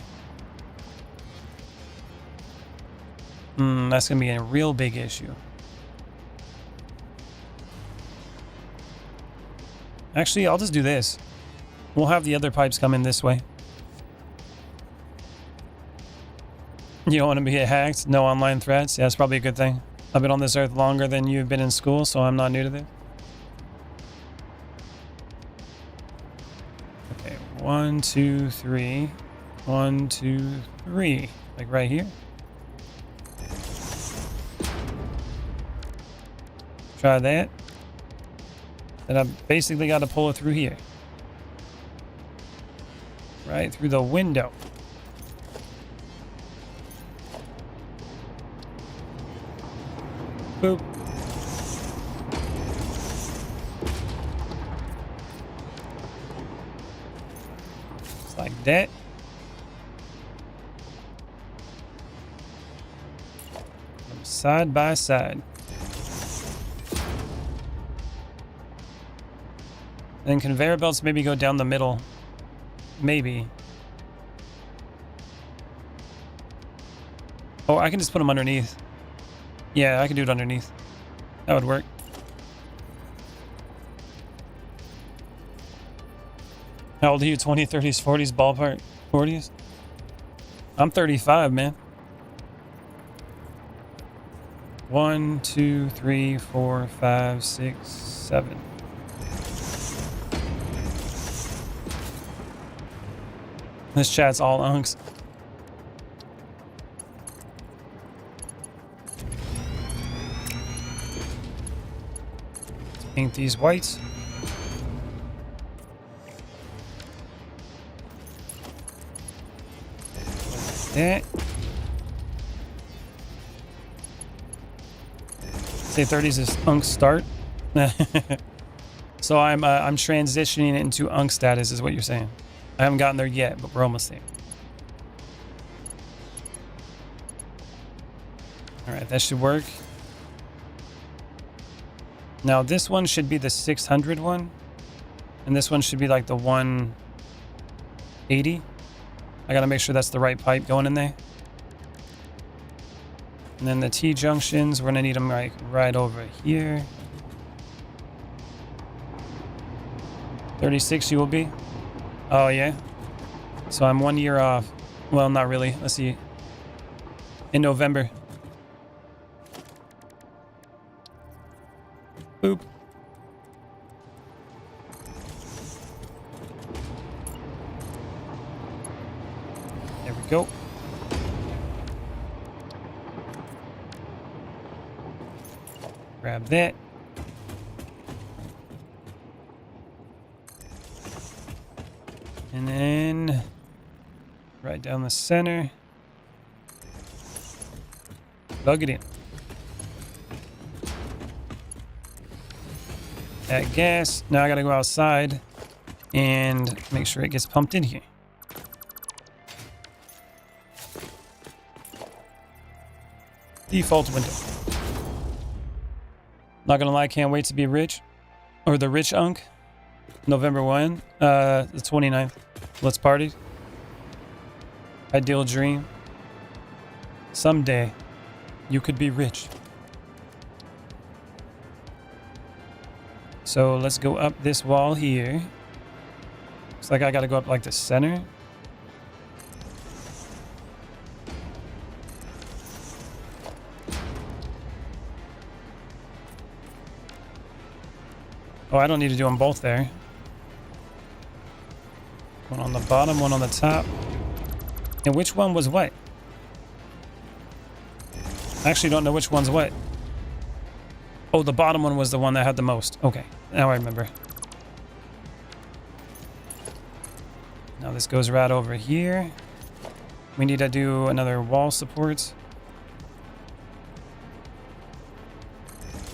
That's going to be a real big issue. Actually, I'll just do this. We'll have the other pipes come in this way. You don't want to be hacked? No online threats? Yeah, that's probably a good thing. I've been on this earth longer than you've been in school, so I'm not new to this. Okay, 1, 2, 3. 1, 2, 3. Like right here. Try that. Then I basically got to pull it through here. Right through the window. Boop. Just like that. Side by side. Then conveyor belts maybe go down the middle. Maybe. Oh, I can just put them underneath. Yeah, I can do it underneath. That would work. How old are you? 20s, 30s, 40s, ballpark? 40s? I'm 35, man. 1, 2, 3, 4, 5, 6, 7. This chat's all unks. Paint these whites. Like that. Say 30s is Unk start. So I'm transitioning into Unk status is what you're saying. I haven't gotten there yet, but we're almost there. All right, that should work. Now this one should be the 600 one, and this one should be like the 180. I gotta make sure that's the right pipe going in there. And then the T junctions, we're gonna need them like right over here. 36 you will be. Oh yeah. So I'm 1 year off. Well, not really. Let's see. In November. Boop. There we go. Grab that. And then right down the center. Plug it in. That gas. Now I gotta go outside and make sure it gets pumped in here. Default window. Not gonna lie, can't wait to be rich. Or the rich unk. November 1. The 29th. Let's party. Ideal dream. Someday you could be rich. So let's go up this wall here. Looks like I gotta go up like the center. Oh, I don't need to do them both there. One on the bottom, one on the top. And which one was what? I actually don't know which one's what. Oh, the bottom one was the one that had the most. Okay, now I remember. Now this goes right over here. We need to do another wall support.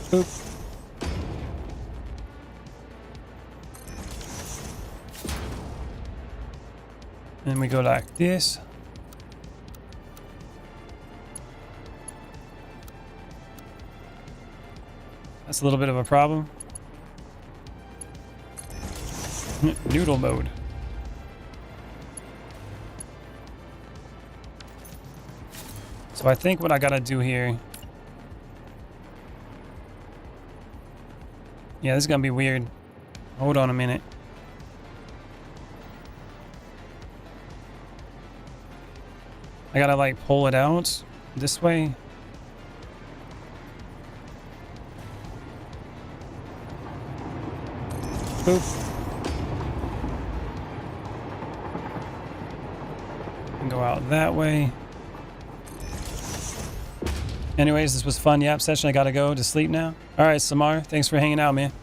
Boop. And we go like this. That's a little bit of a problem. Noodle mode. So I think what I gotta do here. Yeah, this is gonna be weird. Hold on a minute. I gotta like pull it out this way. Boop. And go out that way. Anyways, this was fun yap session. I gotta go to sleep now. All right, Samar, thanks for hanging out, man.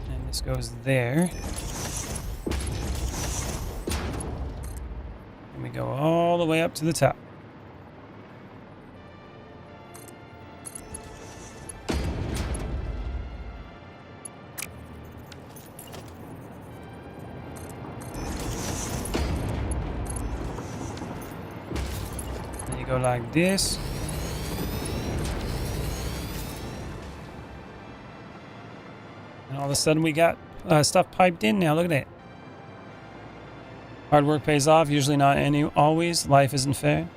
And this goes there. And we go all the way up to the top. Go like this. And all of a sudden we got stuff piped in now. Look at that. Hard work pays off. Usually not always. Life isn't fair.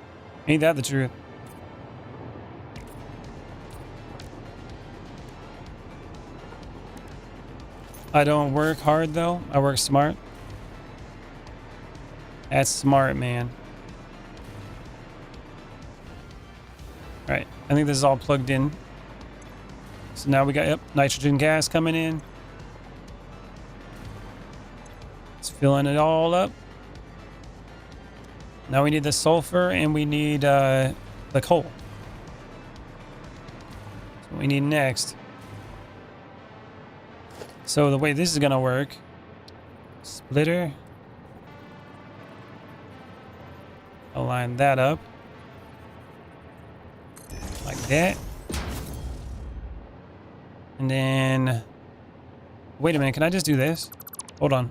Ain't that the truth? I don't work hard though. I work smart. That's smart, man. Alright, I think this is all plugged in. So now we got, nitrogen gas coming in. It's filling it all up. Now we need the sulfur and we need the coal. That's what we need next. So the way this is gonna work, splitter. Align that up. Like that. And then, wait a minute, can I just do this? Hold on.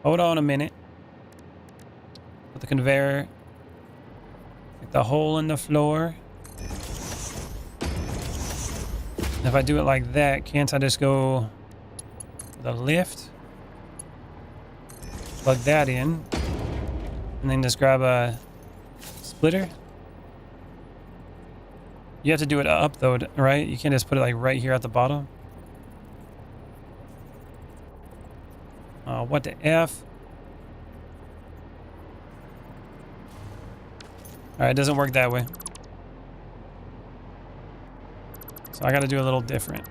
Hold on a minute. Put the conveyor, like the hole in the floor. And if I do it like that, can't I just go the lift? Plug that in. And then just grab a splitter. You have to do it up though, right? You can't just put it like right here at the bottom. What the F? Alright, it doesn't work that way. So I gotta do a little different.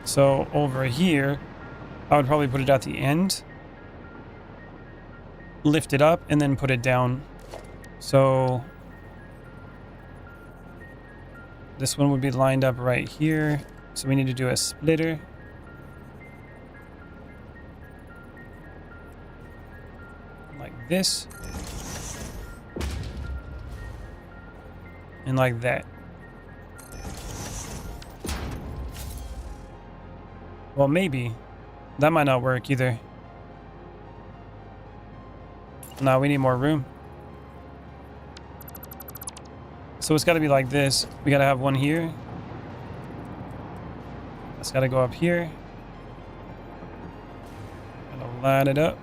So over here, I would probably put it at the end. Lift it up and then put it down. So this one would be lined up right here. So we need to do a splitter. Like this. And like that. Well, maybe. That might not work either. No, we need more room. So it's got to be like this. We got to have one here. It's got to go up here. Gotta line it up.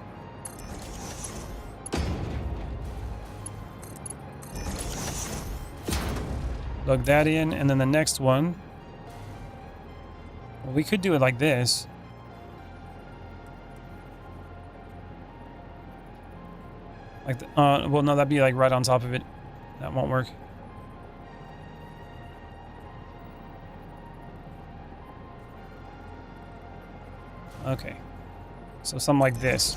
Plug that in, and then the next one. Well, we could do it like this. Like, well, no, that'd be like right on top of it. That won't work. Okay. So something like this.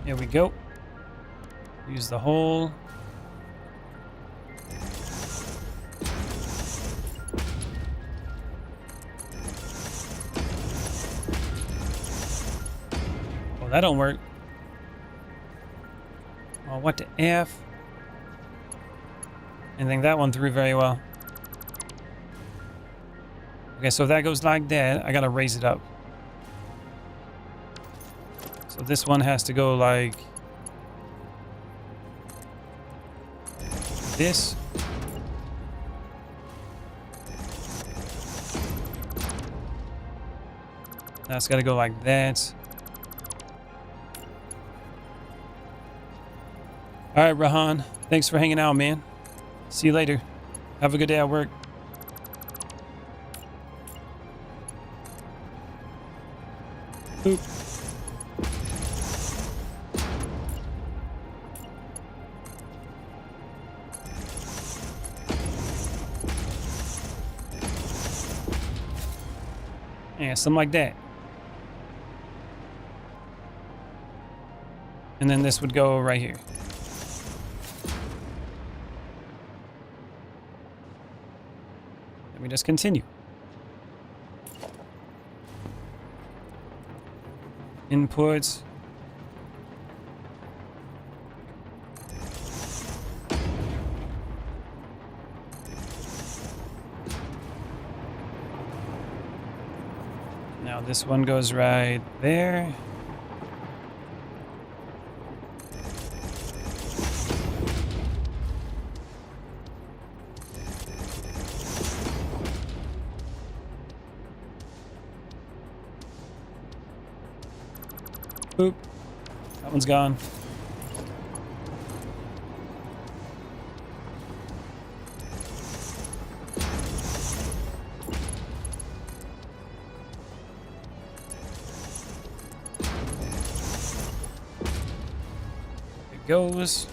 Here we go. Use the hole. Well, that don't work. Oh, what the F? I think that one through very well. Okay, so if that goes like that, I gotta raise it up. So this one has to go like this. That's got to go like that. All right, Rahan. Thanks for hanging out, man. See you later. Have a good day at work. Boop. Yeah, something like that. And then this would go right here. Let me just continue. Inputs. Now this one goes right there. Boop. That one's gone. goes.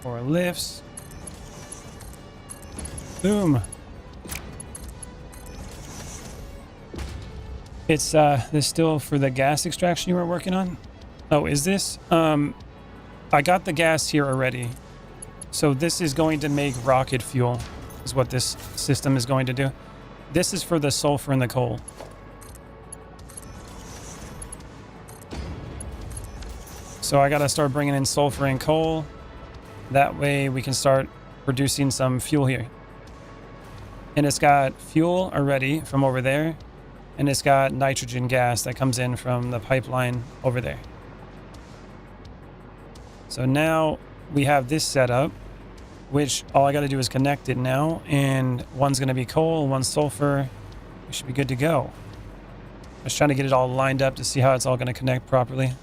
Four lifts. Boom. It's this still for the gas extraction you were working on? Oh, is this? I got the gas here already. So this is going to make rocket fuel, is what this system is going to do. This is for the sulfur and the coal. So I gotta start bringing in sulfur and coal. That way we can start producing some fuel here. And it's got fuel already from over there. And it's got nitrogen gas that comes in from the pipeline over there. So now we have this set up, which all I got to do is connect it now. And one's going to be coal, one's sulfur. We should be good to go. I was trying to get it all lined up to see how it's all going to connect properly.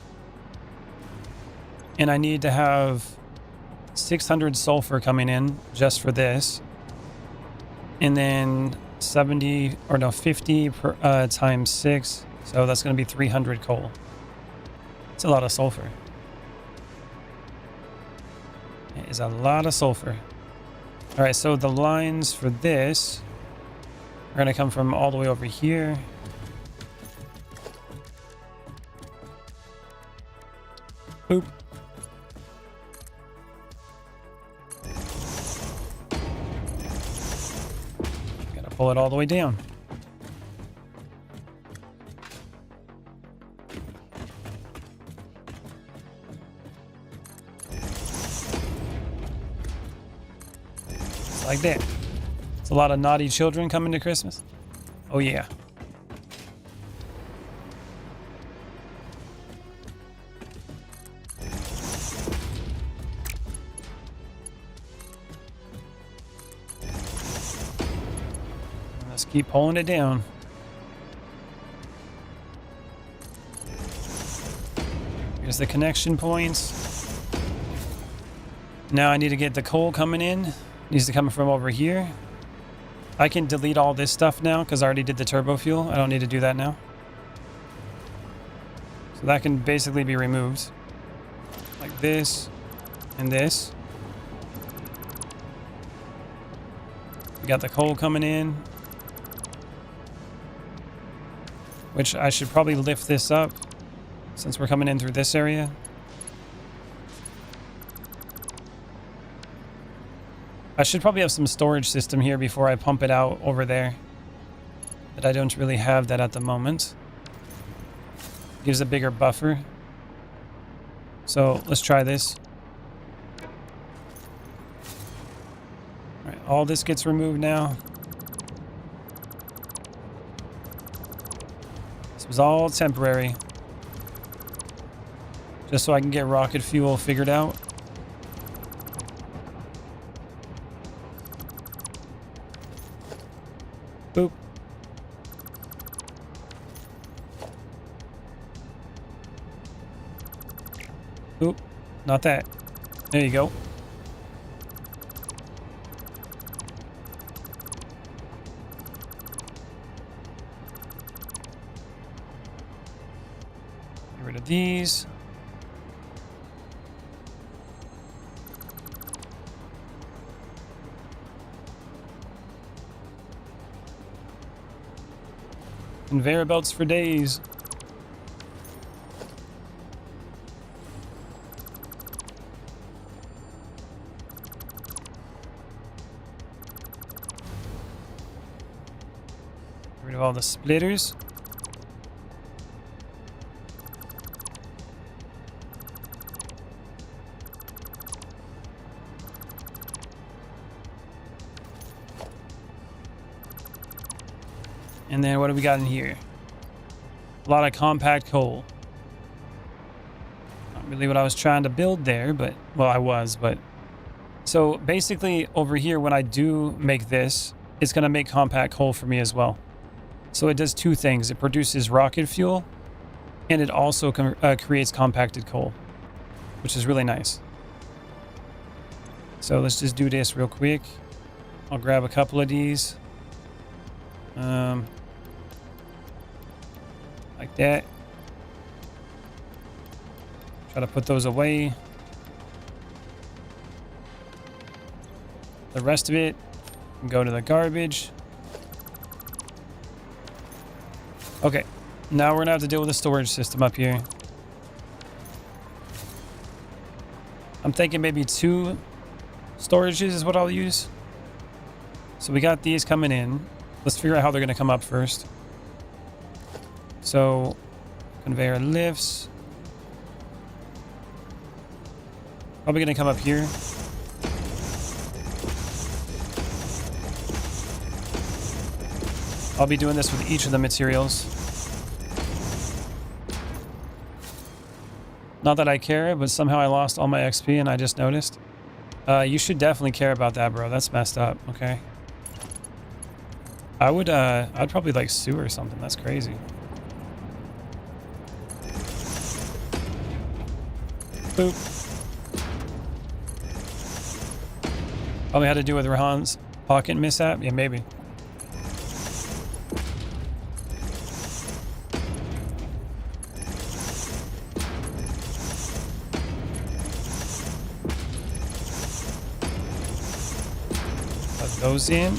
And I need to have 600 sulfur coming in just for this. And then 50 per, times 6. So that's going to be 300 coal. It's a lot of sulfur. It is a lot of sulfur. All right, so the lines for this are going to come from all the way over here. Boop. Gotta pull it all the way down. Like that. It's a lot of naughty children coming to Christmas. Oh yeah. Let's keep pulling it down. Here's the connection points. Now I need to get the coal coming in. Needs to come from over here. I can delete all this stuff now because I already did the turbo fuel. I don't need to do that now. So that can basically be removed. Like this and this. We got the coal coming in. Which I should probably lift this up since we're coming in through this area. I should probably have some storage system here before I pump it out over there. But I don't really have that at the moment. Gives a bigger buffer. So let's try this. All right, all this gets removed now. This was all temporary. Just so I can get rocket fuel figured out. Boop. Oop, not that. There you go. Get rid of these. Conveyor belts for days. Get rid of all the splitters. And then what do we got in here? A lot of compact coal. Not really what I was trying to build there, but, well, I was, but. So basically over here, when I do make this, it's going to make compact coal for me as well. So it does two things. It produces rocket fuel, and it also creates compacted coal. which is really nice. So let's just do this real quick. I'll grab a couple of these. Like that. Try to put those away. The rest of it can go to the garbage. Okay, now we're gonna have to deal with the storage system up here. I'm thinking maybe 2 storages is what I'll use. So we got these coming in. Let's figure out how they're gonna come up first. So conveyor lifts. Probably gonna come up here. I'll be doing this with each of the materials. Not that I care, but somehow I lost all my XP and I just noticed. You should definitely care about that, bro. That's messed up, okay? I'd probably like sue or something. That's crazy. Boop. Probably had to do with Rahan's pocket mishap. Yeah, maybe. Those in.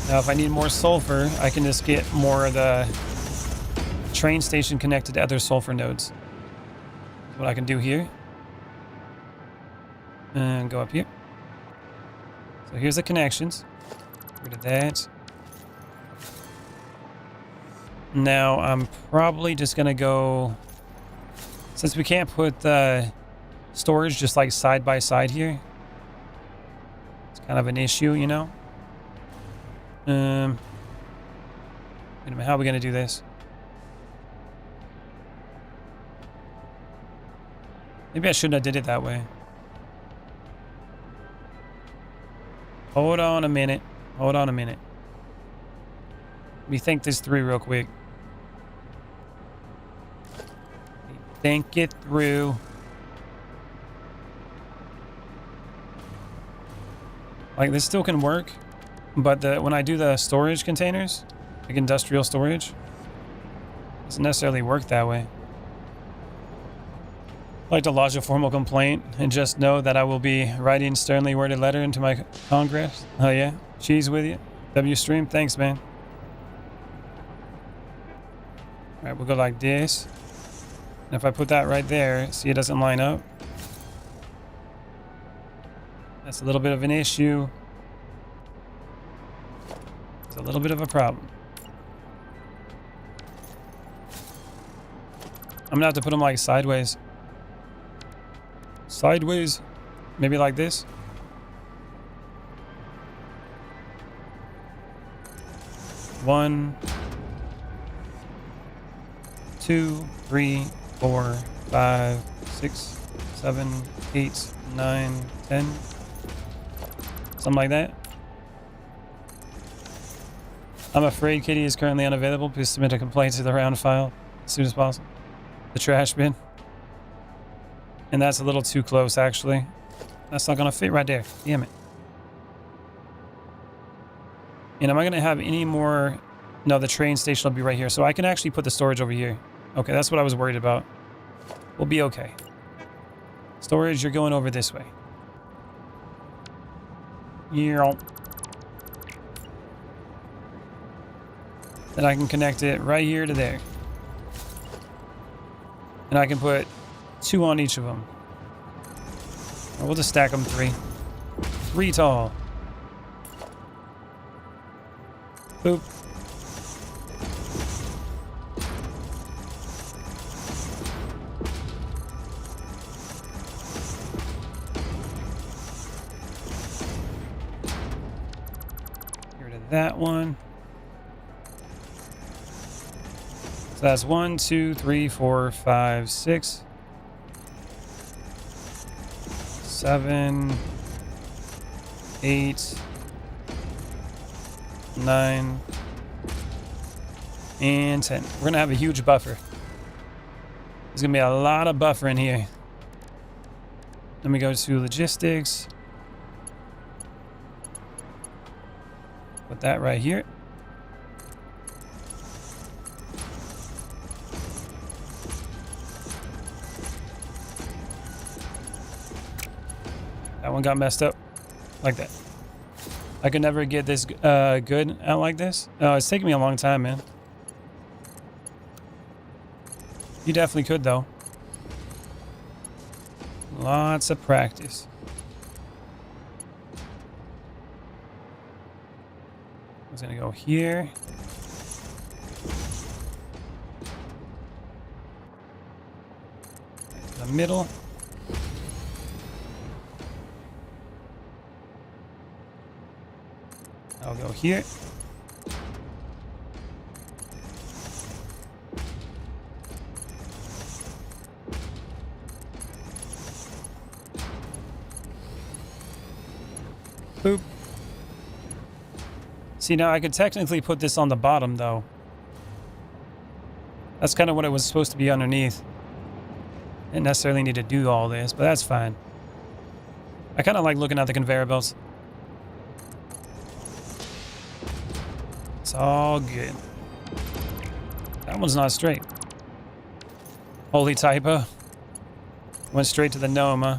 Now if I need more sulfur, I can just get more of the train station connected to other sulfur nodes. That's what I can do here. And go up here. So here's the connections. Get rid of that. Now I'm probably just gonna go, since we can't put the storage just like side by side here, it's kind of an issue, you know. Wait a minute, how are we gonna do this? Maybe I shouldn't have did it that way. Hold on a minute. Hold on a minute. Let me think this through real quick. Think it through. Like this still can work, but when I do the storage containers, like industrial storage, it doesn't necessarily work that way. I'd like to lodge a formal complaint and just know that I will be writing sternly worded letter into my Congress. Oh yeah, cheese with you. W stream, thanks man. All right, we'll go like this. And if I put that right there, see it doesn't line up. That's a little bit of an issue. It's a little bit of a problem. I'm gonna have to put them like sideways. Sideways, maybe like this. One, 2, 3, 4, 5, 6, 7, 8, 9, 10. Something like that. I'm afraid Kitty is currently unavailable. Please submit a complaint to the round file as soon as possible. The trash bin. And that's a little too close, actually. That's not gonna fit right there. Damn it. And am I gonna have any more? No, the train station will be right here. So I can actually put the storage over here. Okay, that's what I was worried about. We'll be okay. Storage, you're going over this way. Yeah. Then I can connect it right here to there. And I can put 2 on each of them. Or we'll just stack them 3. 3 tall. Boop. Get rid of that one. So that's 1, 2, 3, 4, 5, 6, 7, 8, 9, and 10. We're going to have a huge buffer. There's going to be a lot of buffer in here. Let me go to logistics. Put that right here. That one got messed up like that. I could never get this good out like this. Oh, it's taking me a long time, man. You definitely could, though. Lots of practice. I was gonna go here. Back to the middle. I'll go here. Boop. See, now I could technically put this on the bottom, though. That's kind of what it was supposed to be underneath. Didn't necessarily need to do all this, but that's fine. I kind of like looking at the conveyor belts. It's all good. That one's not straight. Holy typo. Went straight to the gnome, huh?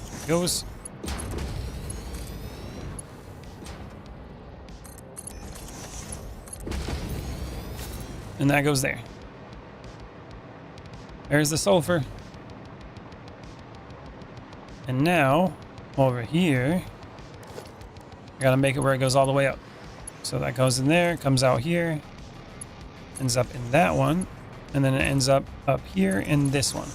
There it goes. And that goes there. There's the sulfur. And now, over here, I gotta make it where it goes all the way up. So that goes in there, comes out here, ends up in that one, and then it ends up here in this one.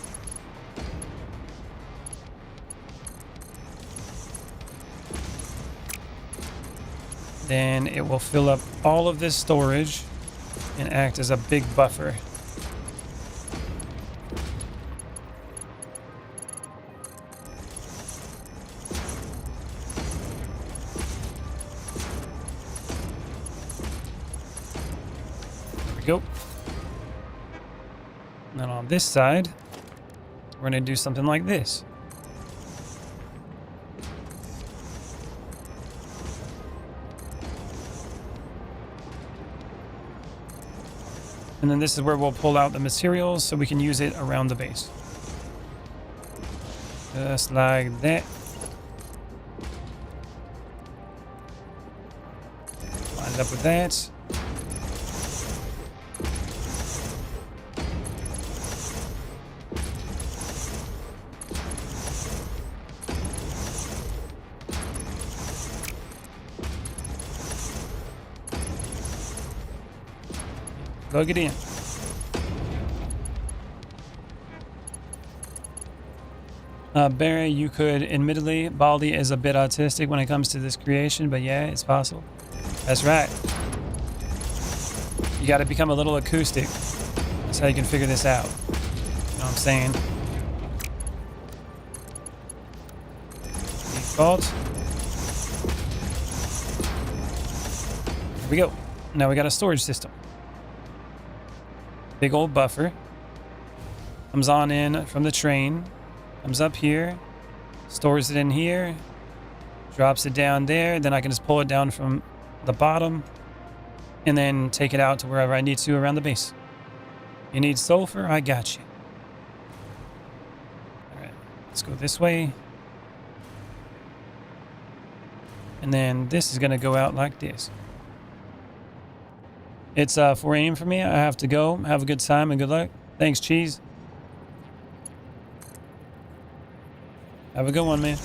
Then it will fill up all of this storage and act as a big buffer. There we go. And then on this side, we're going to do something like this. And then this is where we'll pull out the materials so we can use it around the base. Just like that. Line it up with that. Plug it in. Barry, you could, admittedly, Baldy is a bit autistic when it comes to this creation, but yeah, it's possible. That's right. You got to become a little acoustic. That's how you can figure this out. You know what I'm saying? Default. Here we go. Now we got a storage system. Big old buffer. Comes on in from the train. Comes up here. Stores it in here. Drops it down there. Then I can just pull it down from the bottom. And then take it out to wherever I need to around the base. You need sulfur? I got you. Alright. Let's go this way. And then this is going to go out like this. It's 4 a.m. for me. I have to go. Have a good time and good luck. Thanks, Cheese. Have a good one, man.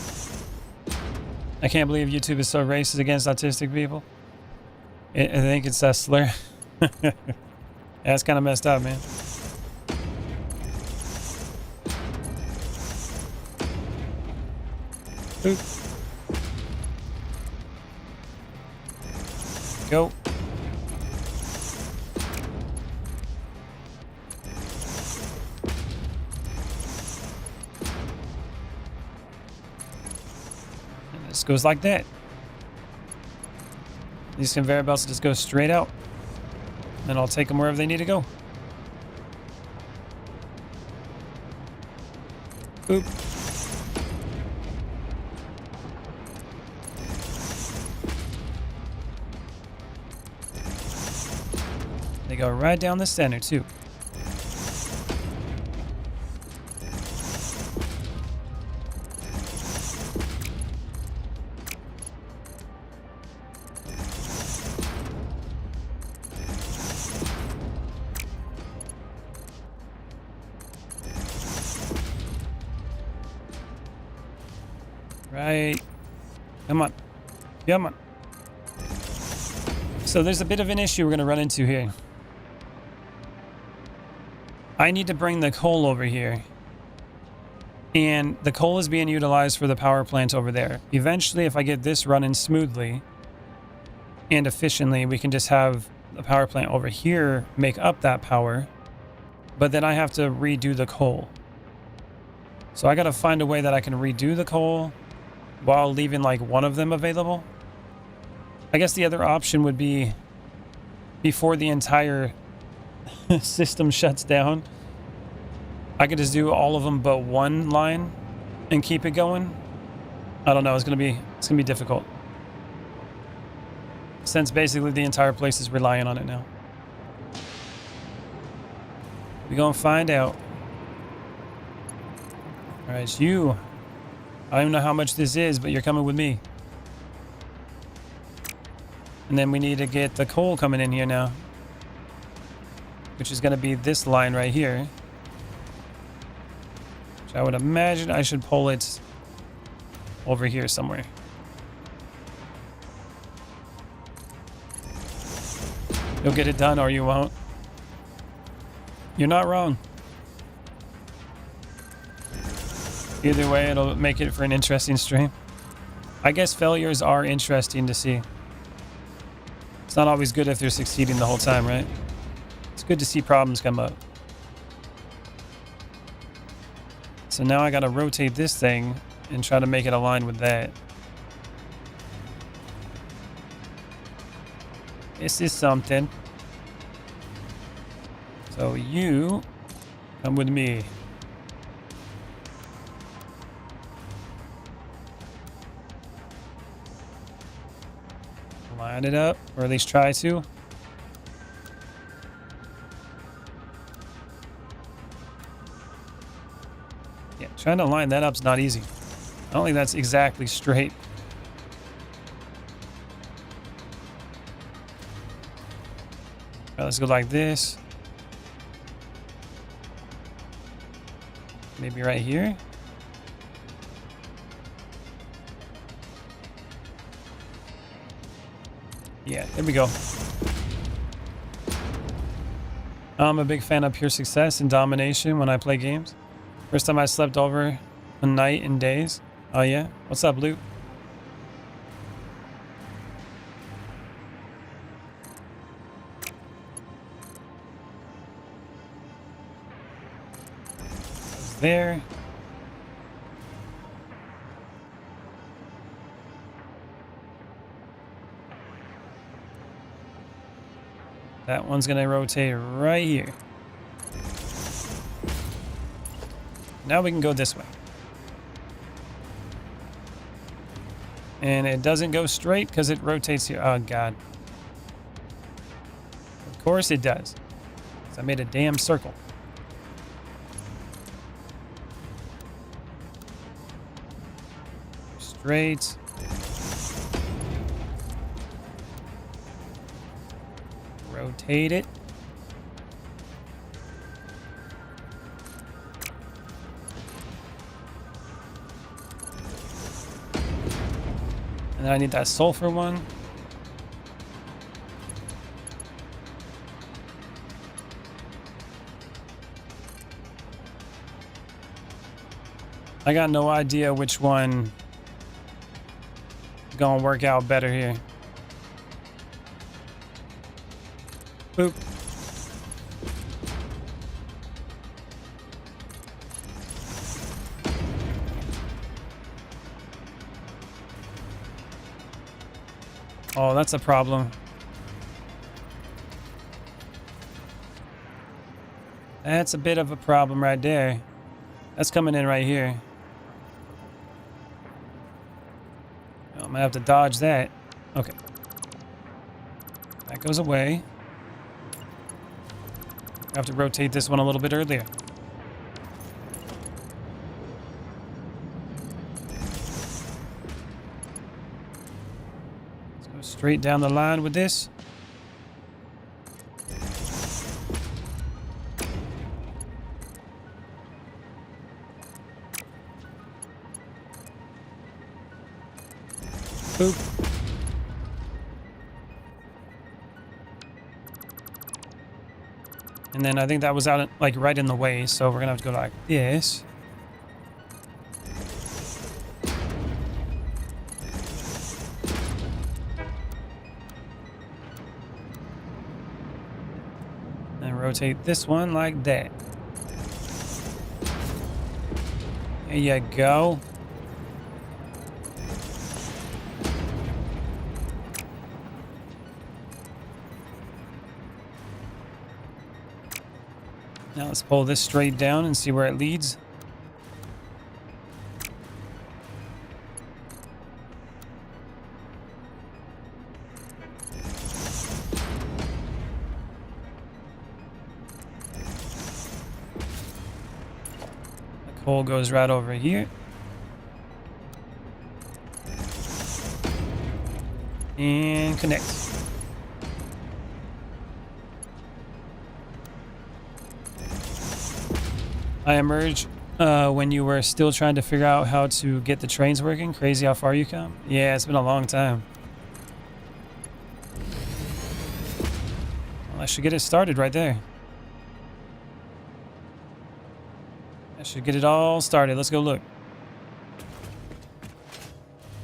I can't believe YouTube is so racist against autistic people. I think it's a slur. Yeah, it's kind of messed up, man. Oop. Go. This goes like that. These conveyor belts just go straight out. And I'll take them wherever they need to go. Oop. They go right down the center, too. Right. Come on. Come on. So there's a bit of an issue we're going to run into here. I need to bring the coal over here. And the coal is being utilized for the power plant over there. Eventually, if I get this running smoothly and efficiently, we can just have the power plant over here make up that power. But then I have to redo the coal. So I got to find a way that I can redo the coal while leaving like one of them available. I guess the other option would be before the entire system shuts down, I could just do all of them but one line and keep it going. I don't know. It's gonna be difficult, since basically the entire place is relying on it now. We gonna find out. All right, you. I don't even know how much this is, but you're coming with me. And then we need to get the coal coming in here now, which is going to be this line right here. Which I would imagine I should pull it over here somewhere. You'll get it done or you won't. You're not wrong. Either way, it'll make it for an interesting stream. I guess failures are interesting to see. It's not always good if they're succeeding the whole time, right? It's good to see problems come up. So now I gotta rotate this thing and try to make it align with that. This is something. So you come with me. Line it up, or at least try to. Yeah, trying to line that up is not easy. I don't think that's exactly straight. All right, let's go like this. Maybe right here. Yeah, there we go. I'm a big fan of pure success and domination when I play games. First time I slept over a night and days. Oh yeah? What's up, Luke? There. That one's gonna rotate right here. Now we can go this way. And it doesn't go straight because it rotates here. Oh god. Of course it does. 'Cause I made a damn circle. Straight. Rotate it. And then I need that sulfur one. I got no idea which one is gonna work out better here. Boop. Oh, that's a problem. That's a bit of a problem right there. That's coming in right here. I'm gonna have to dodge that. Okay. That goes away. I have to rotate this one a little bit earlier. Let's go straight down the line with this. Boop. And then I think that was out like right in the way, so we're gonna have to go like this. And rotate this one like that. There you go. Now let's pull this straight down and see where it leads. The coal goes right over here. And connect. I emerged when you were still trying to figure out how to get the trains working. Crazy how far you come. Yeah, it's been a long time. Well, I should get it started right there. I should get it all started. Let's go look.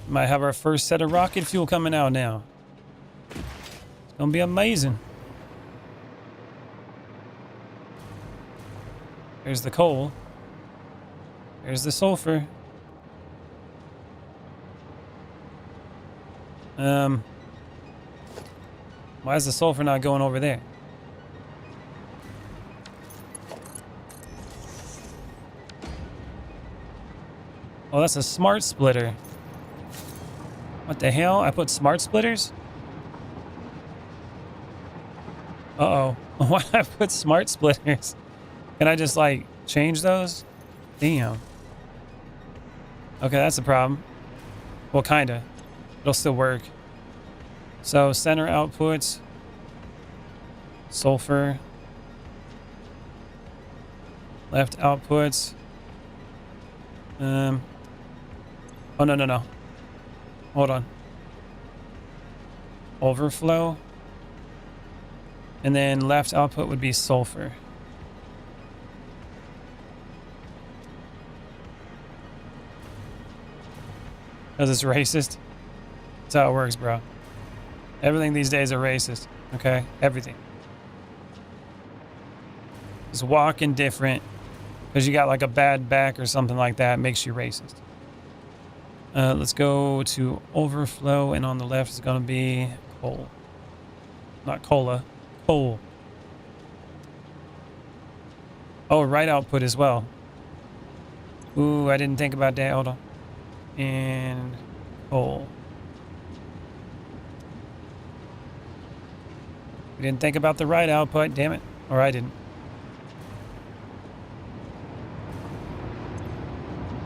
Might have our first set of rocket fuel coming out now. It's gonna be amazing. There's the coal. There's the sulfur. Why is the sulfur not going over there? Oh, that's a smart splitter. What the hell? I put smart splitters? Uh-oh. Why did I put smart splitters? Can I just, like, change those? Damn. Okay, that's a problem. Well, kinda. It'll still work. So, center outputs. Sulfur. Left outputs. Oh, no. Hold on. Overflow. And then left output would be sulfur. Because it's racist. That's how it works, bro. Everything these days are racist. Okay? Everything. Just walking different. Because you got like a bad back or something like that. Makes you racist. Let's go to overflow. And on the left is going to be coal. Not cola. Coal. Oh, right output as well. Ooh, I didn't think about that. Hold on. And coal. We didn't think about the right output. Damn it. Or I didn't.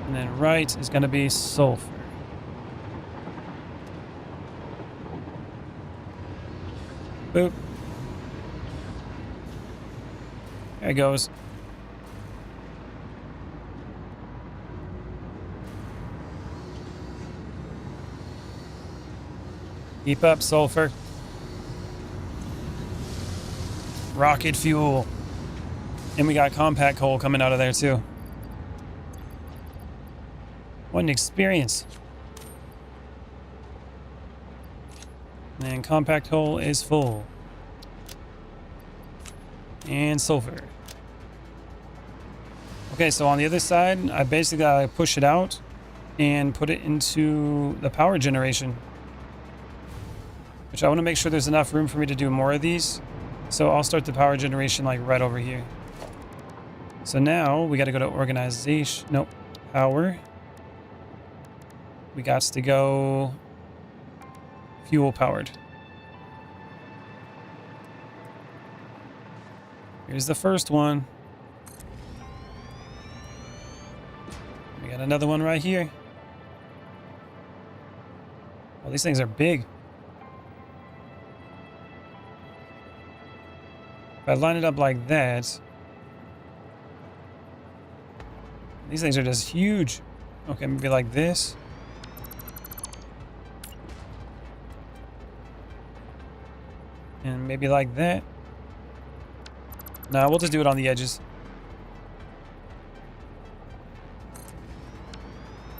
And then right is going to be sulfur. Boop. There it goes. Keep up, sulfur. Rocket fuel. And we got compact coal coming out of there too. What an experience. And compact coal is full. And sulfur. Okay, so on the other side, I basically gotta push it out and put it into the power generation. which I want to make sure there's enough room for me to do more of these. So I'll start the power generation like right over here. So now we got to go to organization. Nope. Power. We got to go fuel powered. Here's the first one. We got another one right here. Oh, these things are big. If I line it up like that, these things are just huge. Okay, maybe like this. And maybe like that. No, we'll just do it on the edges.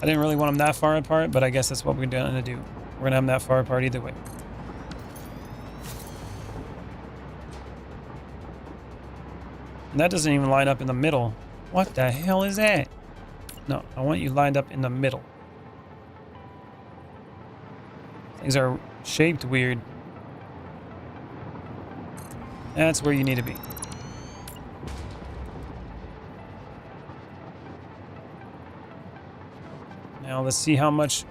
I didn't really want them that far apart, but I guess that's what we're going to do. We're going to have them that far apart either way. And that doesn't even line up in the middle. What the hell is that? No, I want you lined up in the middle. Things are shaped weird. That's where you need to be. Now let's see how much,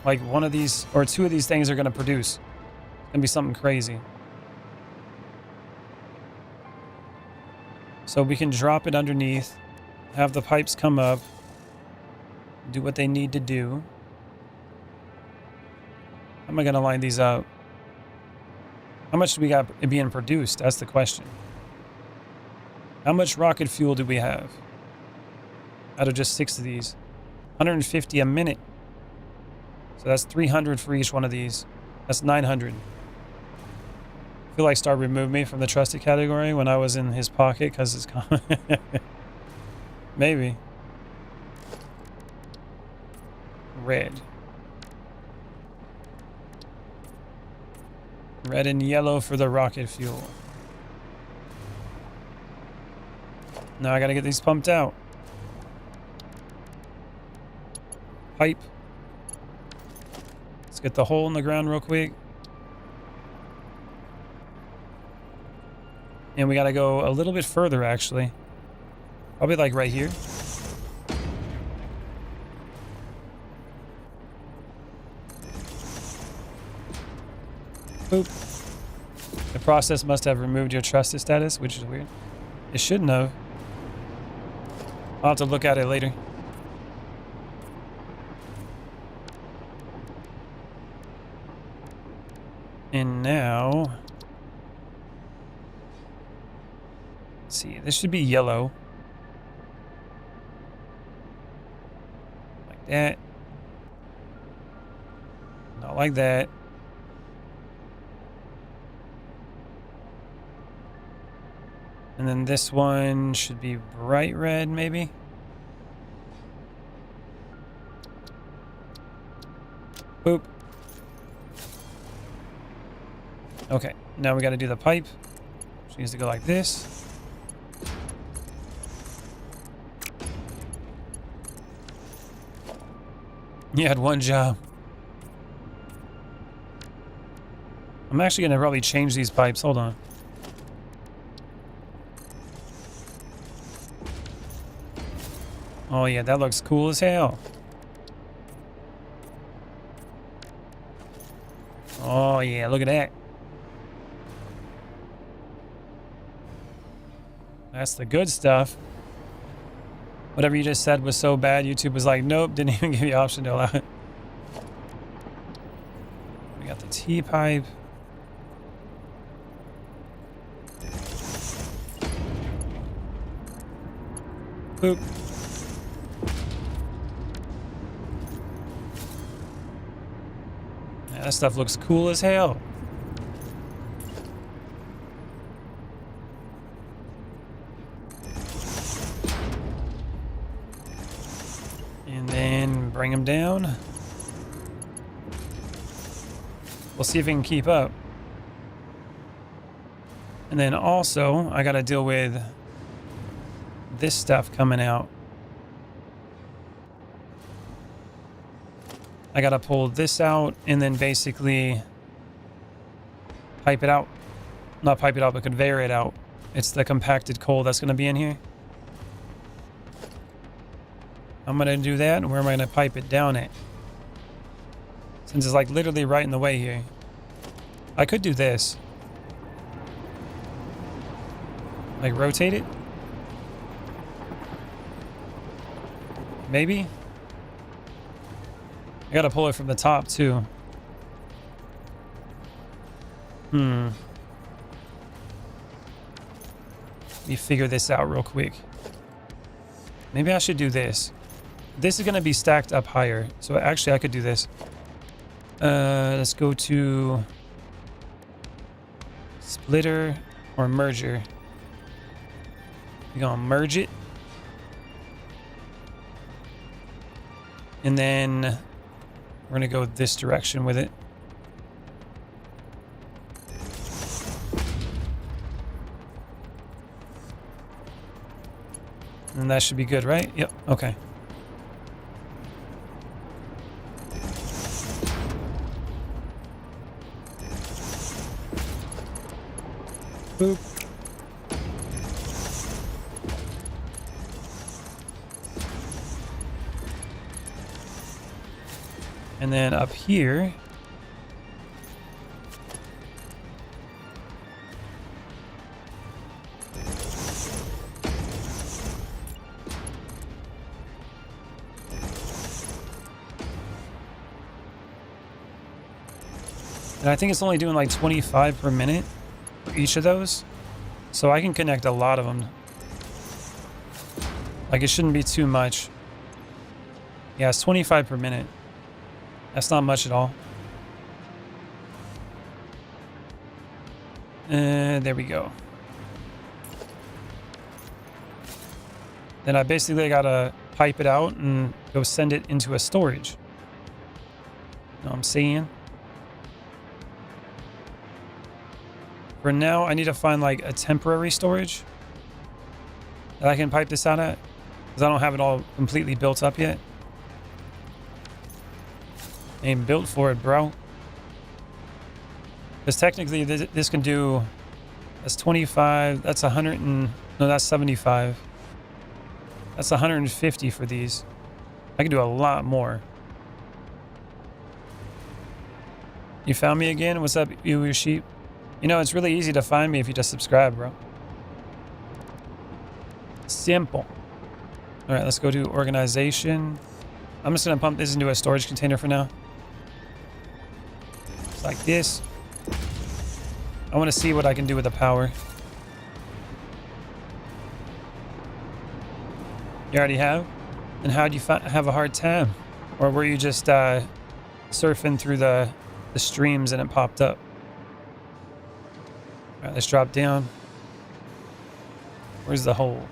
like one of these or two of these things are going to produce. It's going to be something crazy. So we can drop it underneath, have the pipes come up, do what they need to do. How am I going to line these up? How much do we got being produced? That's the question. How much rocket fuel do we have out of just 6 of these? 150 a minute. So that's 300 for each one of these. That's 900. I feel like Star removed me from the trusted category when I was in his pocket because it's maybe. Red. Red and yellow for the rocket fuel. Now I gotta get these pumped out. Pipe. Let's get the hole in the ground real quick. And we gotta go a little bit further actually. Probably like right here. Boop. The process must have removed your trusted status, which is weird. It shouldn't have. I'll have to look at it later. And now, let's see, this should be yellow. Like that. Not like that. And then this one should be bright red, maybe. Boop. Okay, now we got to do the pipe. Which needs to go like this. You had one job. I'm actually going to probably change these pipes. Hold on. Oh yeah, that looks cool as hell. Oh yeah, look at that. That's the good stuff. Whatever you just said was so bad, YouTube was like, nope, didn't even give you the option to allow it. We got the T-pipe. Boop. Yeah, that stuff looks cool as hell. And then bring them down. We'll see if we can keep up. And then also, I got to deal with this stuff coming out. I gotta pull this out and then basically pipe it out. Not pipe it out, but conveyor it out. It's the compacted coal that's going to be in here. I'm going to do that. And where am I going to pipe it down at? Since it's like literally right in the way here. I could do this. Like rotate it? Maybe? I gotta pull it from the top too. Let me figure this out real quick. Maybe I should do this. This is gonna be stacked up higher. So actually I could do this. Let's go to splitter or merger. We're gonna merge it. And then we're gonna go this direction with it. And that should be good, right? Yep, okay. Boop. And then up here, and I think it's only doing like 25 per minute for each of those. So I can connect a lot of them. Like it shouldn't be too much. Yeah, it's 25 per minute. That's not much at all. There we go. Then I basically gotta pipe it out and go send it into a storage. You know what I'm saying? For now, I need to find like a temporary storage that I can pipe this out at, because I don't have it all completely built up yet. Ain't built for it, bro. Because technically this can do, that's 25, that's 100 and, no, that's 75. That's 150 for these. I can do a lot more. You found me again? What's up, you your sheep? You know, it's really easy to find me if you just subscribe, bro. Simple. All right, let's go to organization. I'm just gonna pump this into a storage container for now. Just like this. I want to see what I can do with the power. You already have? And how do you have a hard time? Or were you just surfing through the streams and it popped up? All right, let's drop down. Where's the hole?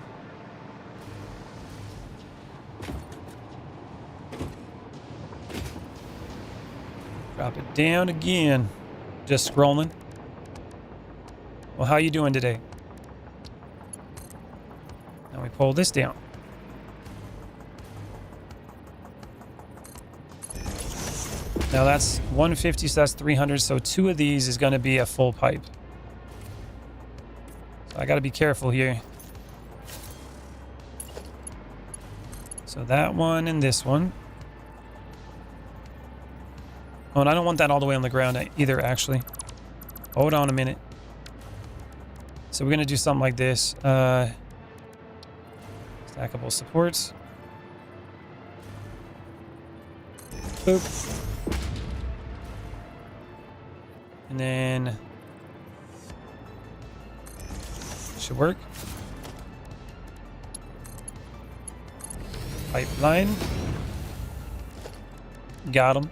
Drop it down again. Just scrolling. Well, how you doing today? Now we pull this down. Now that's 150, so that's 300. So 2 of these is going to be a full pipe. So I got to be careful here. So that one and this one. Oh, and I don't want that all the way on the ground either, actually. Hold on a minute. So we're going to do something like this. Stackable supports. Boop. And then should work. Pipeline. Got him.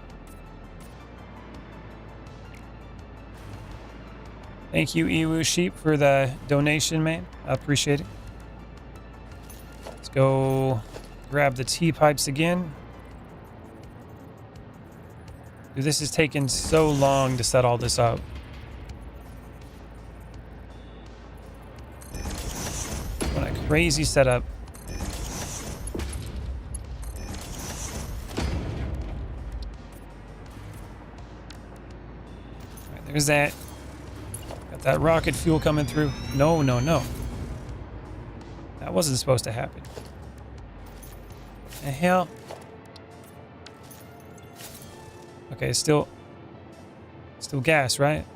Thank you, Ewu Sheep, for the donation, man. I appreciate it. Let's go grab the T-pipes again. Dude, this is taking so long to set all this up. What a crazy setup. All right, there's that. that rocket fuel coming through. No, no, no. That wasn't supposed to happen. The hell? Okay, still gas, right?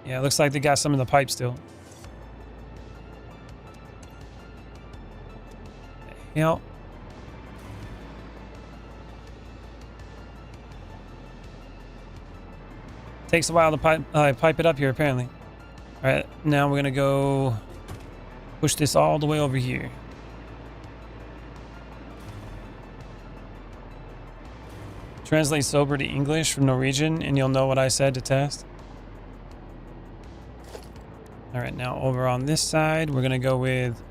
Yeah, it looks like they got some in the pipe still. The hell? Takes a while to pipe it up here, apparently. All right, now we're gonna go push this all the way over here. Translate sober to English from Norwegian, and you'll know what I said to test. All right, now over on this side, we're gonna go with.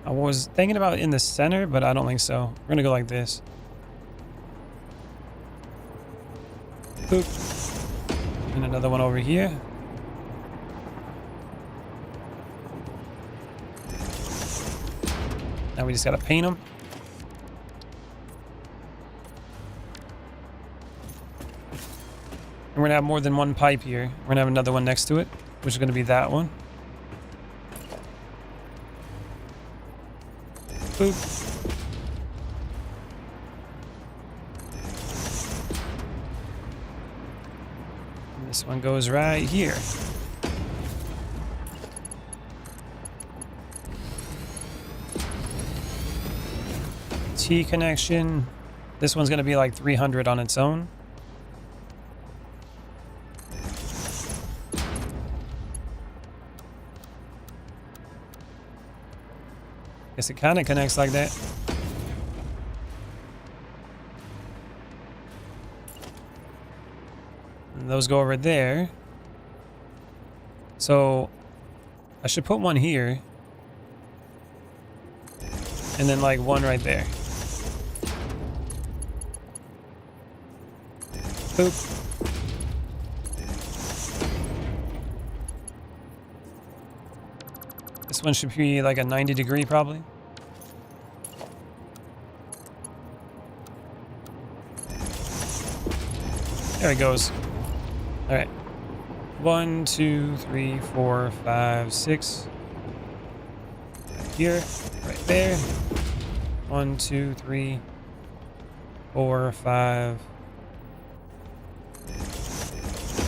I was thinking about in the center, but I don't think so. We're gonna go like this. Boop. And another one over here. Now we just gotta paint them. And we're gonna have more than one pipe here. We're gonna have another one next to it, which is gonna be that one. Boop. This one goes right here. T connection. This one's going to be like 300 on its own. Guess it kind of connects like that. Those go over there. So I should put one here. And then like one right there. Boop. This one should be like a 90-degree probably. There it goes. All right. 1, 2, 3, 4, 5, 6. Right here, right there. 1, 2, 3, 4, 5.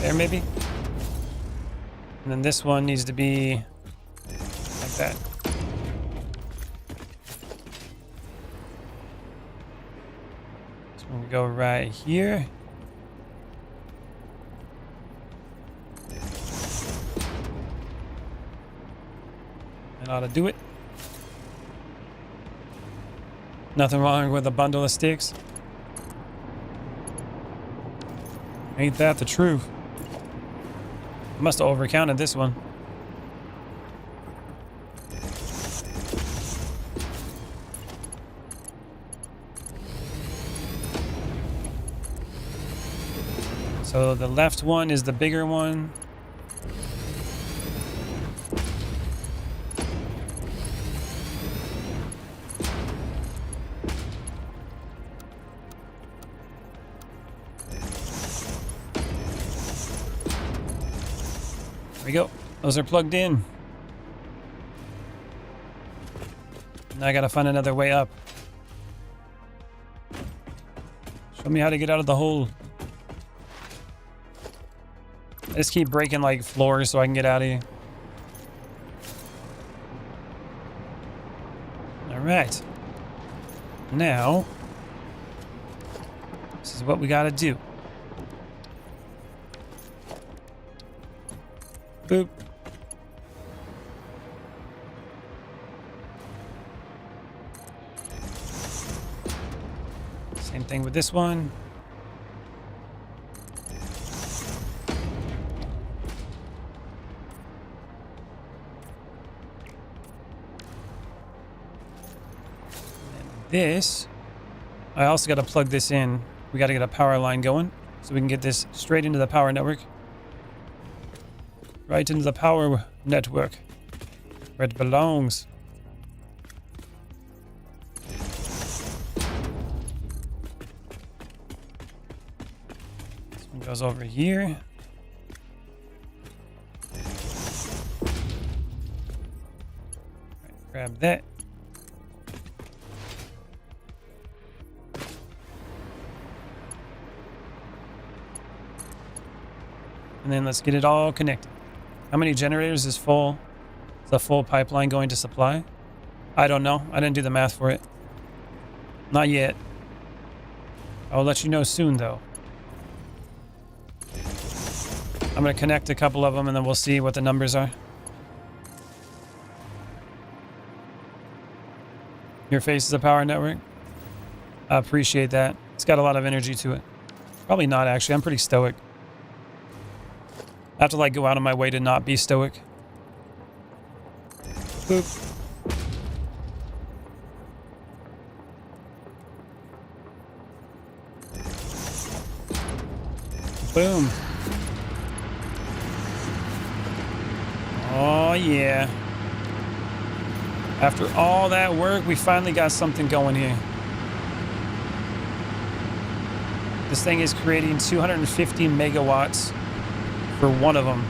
There maybe. And then this one needs to be like that. So we go right here. That ought to do it. Nothing wrong with a bundle of sticks. Ain't that the truth? I must have overcounted this one. So the left one is the bigger one. There we go. Those are plugged in. Now I gotta find another way up. Show me how to get out of the hole. I just keep breaking like floors so I can get out of here. Alright. Now, this is what we gotta do. Boop. Same thing with this one. This, I also got to plug this in. We got to get a power line going so we can get this straight into the power network. Right into the power network where it belongs. It goes over here. Right, grab that. And then let's get it all connected. How many generators is full? Is the full pipeline going to supply? I don't know. I didn't do the math for it. Not yet. I'll let you know soon, though. I'm going to connect a couple of them, and then we'll see what the numbers are. Your face is a power network? I appreciate that. It's got a lot of energy to it. Probably not, actually. I'm pretty stoic. I have to, like, go out of my way to not be stoic. Boop. Boom. Oh, yeah. After all that work, we finally got something going here. This thing is creating 250 megawatts for one of them.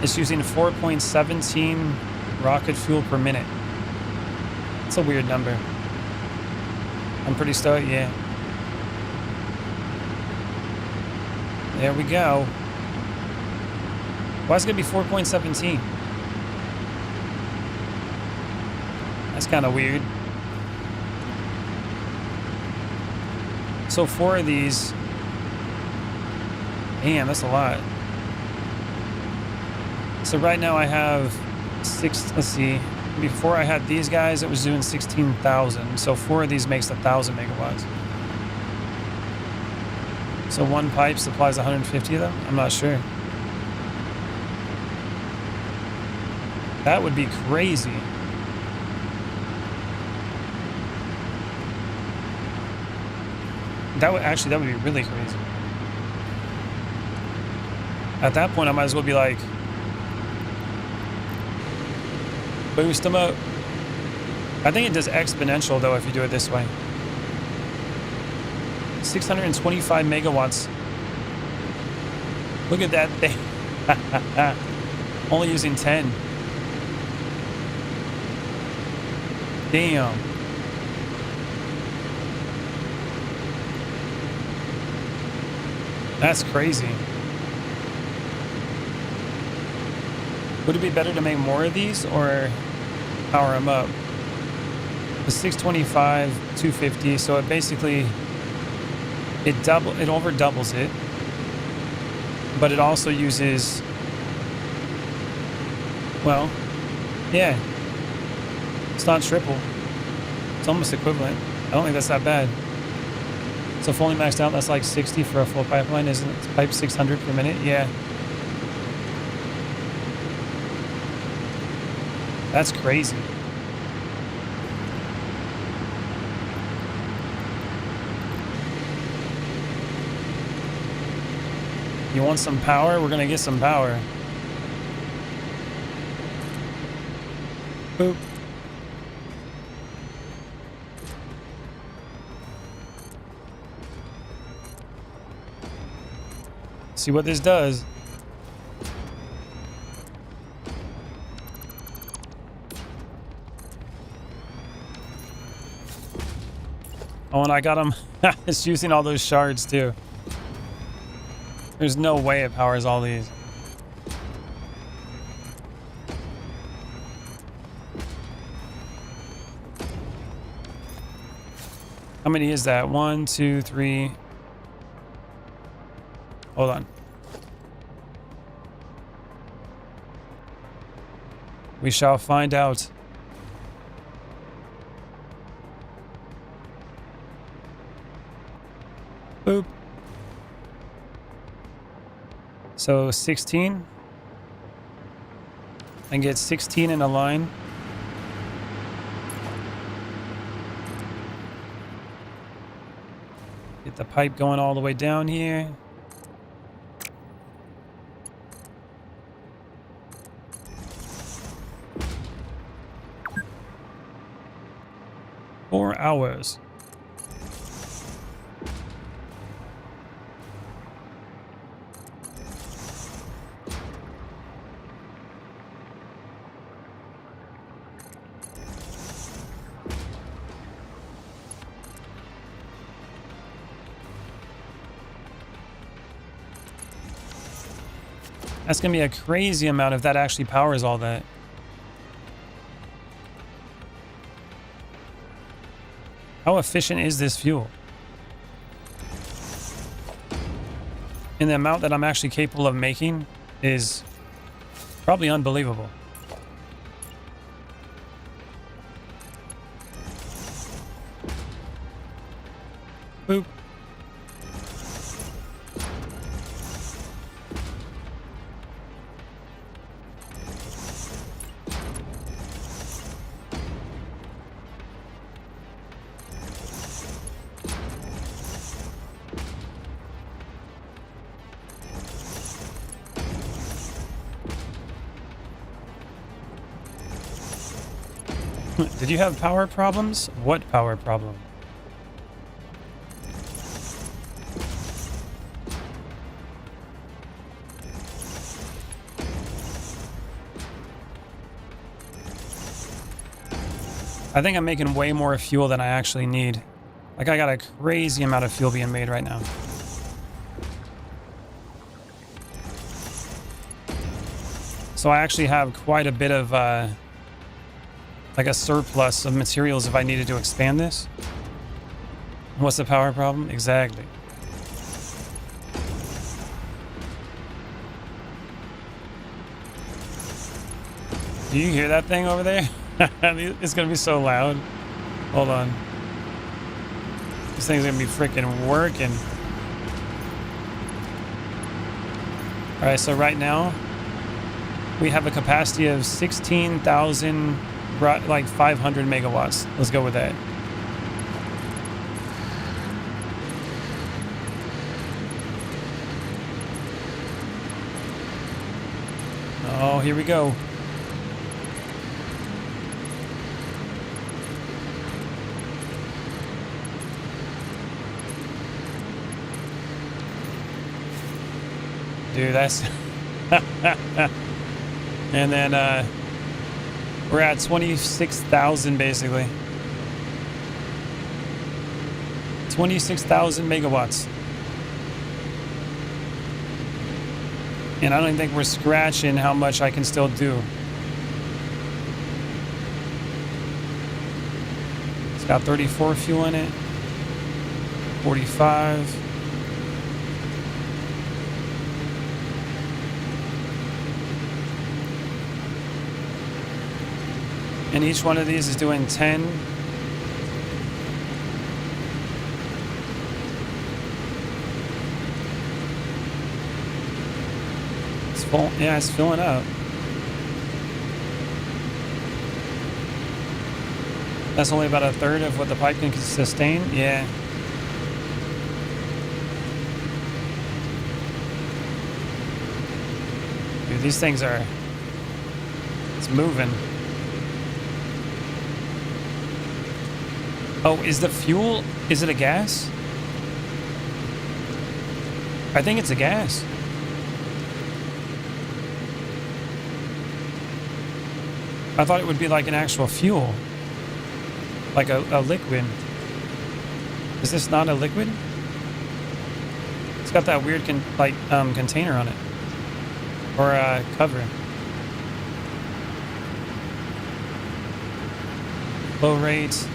It's using 4.17 rocket fuel per minute. It's a weird number. I'm pretty stoked, yeah. There we go. Why is it going to be 4.17? That's kind of weird. So 4 of these. Damn, that's a lot. So right now I have 6, let's see. Before I had these guys, it was doing 16,000. So 4 of these makes 1,000 megawatts. So one pipe supplies 150 of them? I'm not sure. That would be crazy. That would be really crazy. At that point, I might as well be like, boost them up. I think it does exponential though if you do it this way. 625 megawatts. Look at that thing. Only using 10. Damn. That's crazy. Would it be better to make more of these or power them up? The 625, 250, so it basically it over doubles it, but it also uses, well, yeah, it's not triple, it's almost equivalent. I don't think that's that bad. So fully maxed out, that's like 60 for a full pipeline, isn't it? Pipe 600 per minute, yeah. That's crazy. You want some power? We're gonna get some power. Boop. See what this does. Oh, and I got him. It's using all those shards too. There's no way it powers all these. How many is that? 1, 2, 3. Hold on. We shall find out. Boop. So 16. And get 16 in a line. Get the pipe going all the way down here. $4 hours. That's going to be a crazy amount if that actually powers all that. How efficient is this fuel? And the amount that I'm actually capable of making is probably unbelievable. Boop. Did you have power problems? What power problem? I think I'm making way more fuel than I actually need. Like, I got a crazy amount of fuel being made right now. So I actually have quite a bit of like a surplus of materials if I needed to expand this. What's the power problem? Exactly. Do you hear that thing over there? It's gonna be so loud. Hold on. This thing's gonna be freaking working. All right, so right now we have a capacity of 16,000, like 500 megawatts. Let's go with that. Oh, here we go. Dude, that's... And then we're at 26,000 basically. 26,000 megawatts. And I don't even think we're scratching how much I can still do. It's got 34 fuel in it. 45. And each one of these is doing 10. It's full. Yeah, it's filling up. That's only about a third of what the pipe can sustain. Yeah. Dude, these things are... It's moving. Oh, is the fuel, is it a gas? I think it's a gas. I thought it would be like an actual fuel. Like a liquid. Is this not a liquid? It's got that weird container on it. Or cover. Low rates.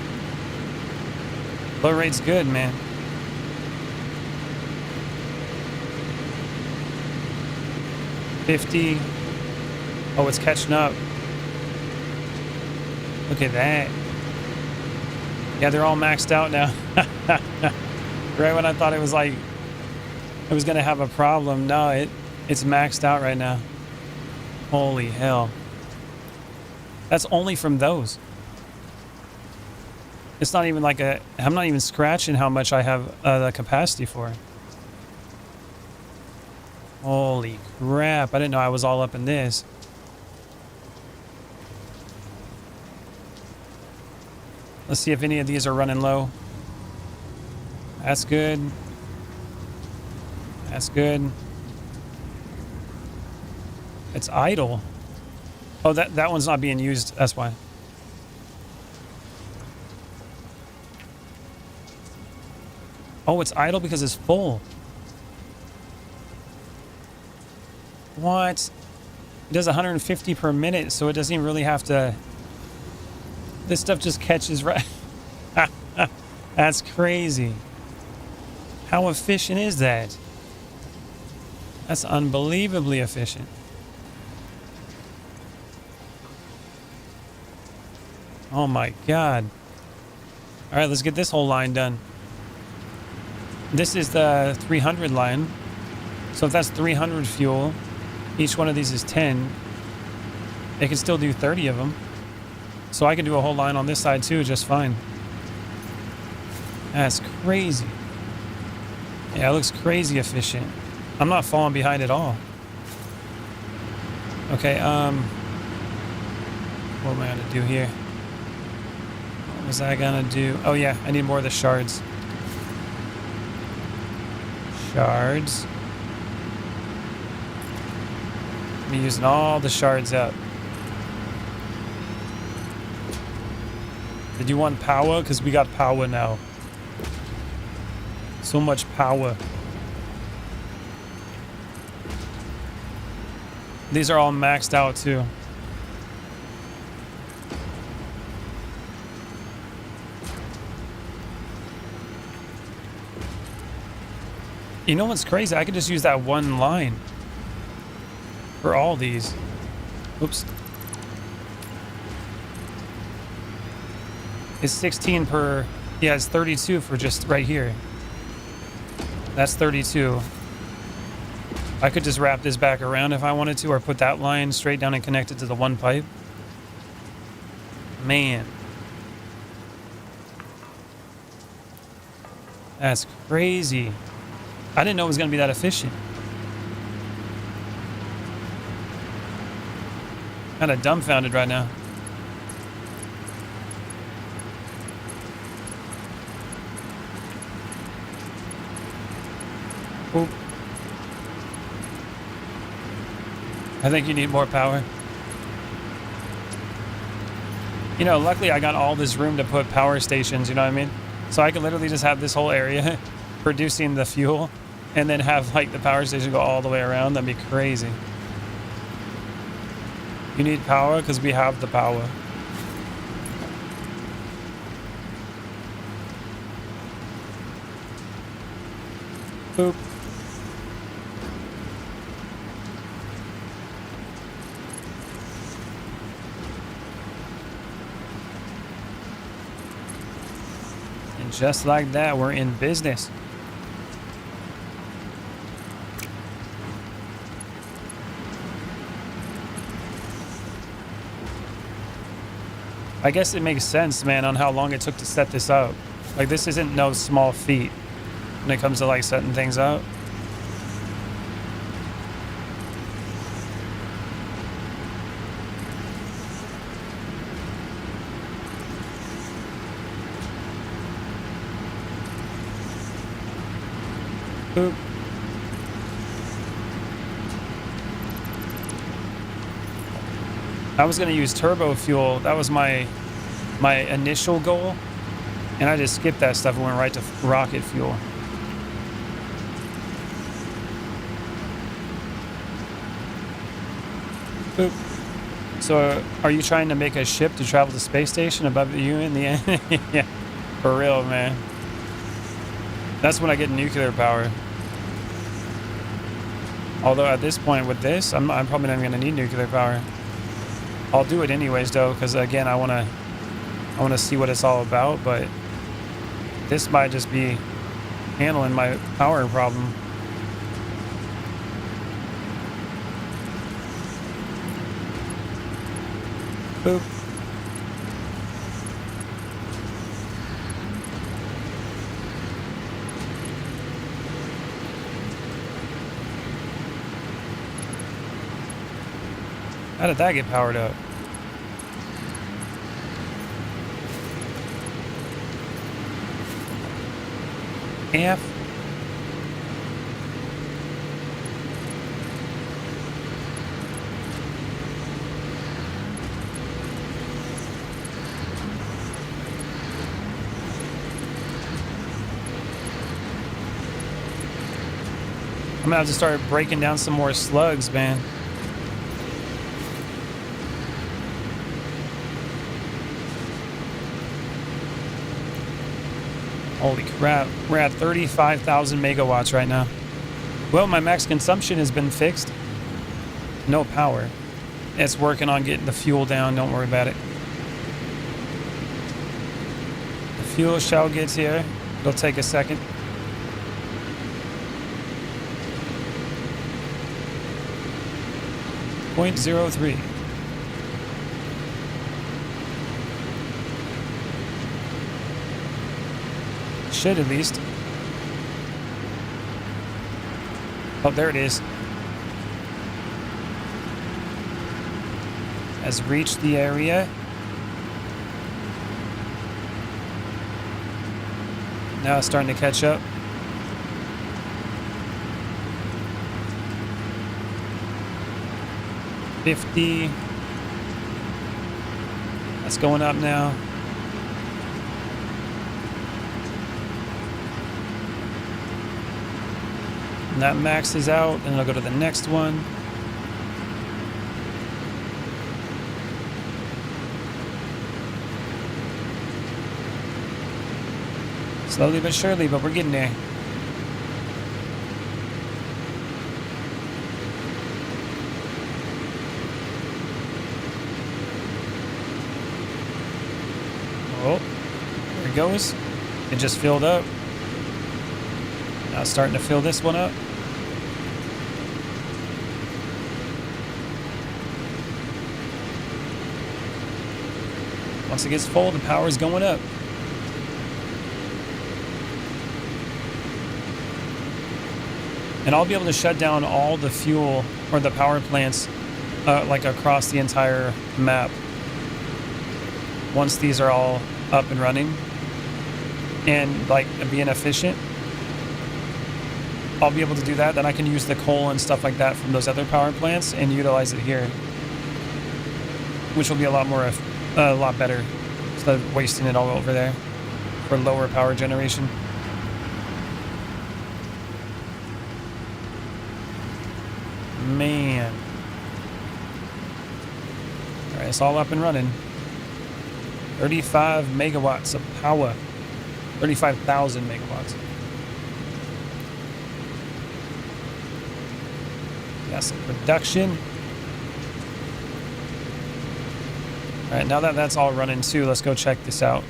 Low rate's good, man. $50. Oh, it's catching up. Look at that. Yeah, they're all maxed out now. Right when I thought it was like it was gonna have a problem. No, it's maxed out right now. Holy hell. That's only from those. It's not even like I'm not even scratching how much I have the capacity for. Holy crap. I didn't know I was all up in this. Let's see if any of these are running low. That's good. That's good. It's idle. Oh, that one's not being used. That's why. Oh, it's idle because it's full. What? It does 150 per minute, so it doesn't even really have to... This stuff just catches right... That's crazy. How efficient is that? That's unbelievably efficient. Oh my god. Alright, let's get this whole line done. This is the 300 line. So if that's 300 fuel, each one of these is 10. It can still do 30 of them. So I can do a whole line on this side too, just fine. That's crazy. Yeah, it looks crazy efficient. I'm not falling behind at all. Okay, what am I gonna do here? What was I gonna do? Oh yeah, I need more of the shards. Shards. I'm using all the shards up. Did you want power? Because we got power now. So much power. These are all maxed out too. You know what's crazy? I could just use that one line for all these. Oops. It's 16 per... Yeah, it's 32 for just right here. That's 32. I could just wrap this back around if I wanted to, or put that line straight down and connect it to the one pipe. Man. That's crazy. I didn't know it was going to be that efficient. Kind of dumbfounded right now. Oop. I think you need more power. You know, luckily I got all this room to put power stations, you know what I mean? So I could literally just have this whole area producing the fuel and then have like the power station go all the way around. That'd be crazy. You need power because we have the power. Boop. And just like that, we're in business. I guess it makes sense, man, on how long it took to set this up. Like, this isn't no small feat when it comes to, like, setting things up. Boop. I was going to use turbo fuel. That was my initial goal. And I just skipped that stuff and went right to rocket fuel. Boop. So are you trying to make a ship to travel to the space station above you in the end? Yeah, for real, man. That's when I get nuclear power. Although at this point with this, I'm probably not even going to need nuclear power. I'll do it anyways though, because again, I want to see what it's all about, but this might just be handling my power problem. Boop. How did that get powered up? F. I'm gonna have to start breaking down some more slugs, man. Holy crap. We're at 35,000 megawatts right now. Well, my max consumption has been fixed. No power. It's working on getting the fuel down. Don't worry about it. The fuel shell gets here. It'll take a second. .03. Should at least. Oh, there it is. Has reached the area. Now it's starting to catch up. $50. That's going up now. And that maxes out, and I'll go to the next one. Slowly but surely, but we're getting there. Oh, there it goes. It just filled up. Now it's starting to fill this one up. Once it gets full, the power's going up. And I'll be able to shut down all the fuel or the power plants like across the entire map. Once these are all up and running and like being efficient, I'll be able to do that. Then I can use the coal and stuff like that from those other power plants and utilize it here, which will be a lot better instead of wasting it all over there for lower power generation. Man. All right, it's all up and running. 35 megawatts of power. 35,000 megawatts. Got some production. All right, now that that's all running too, let's go check this out.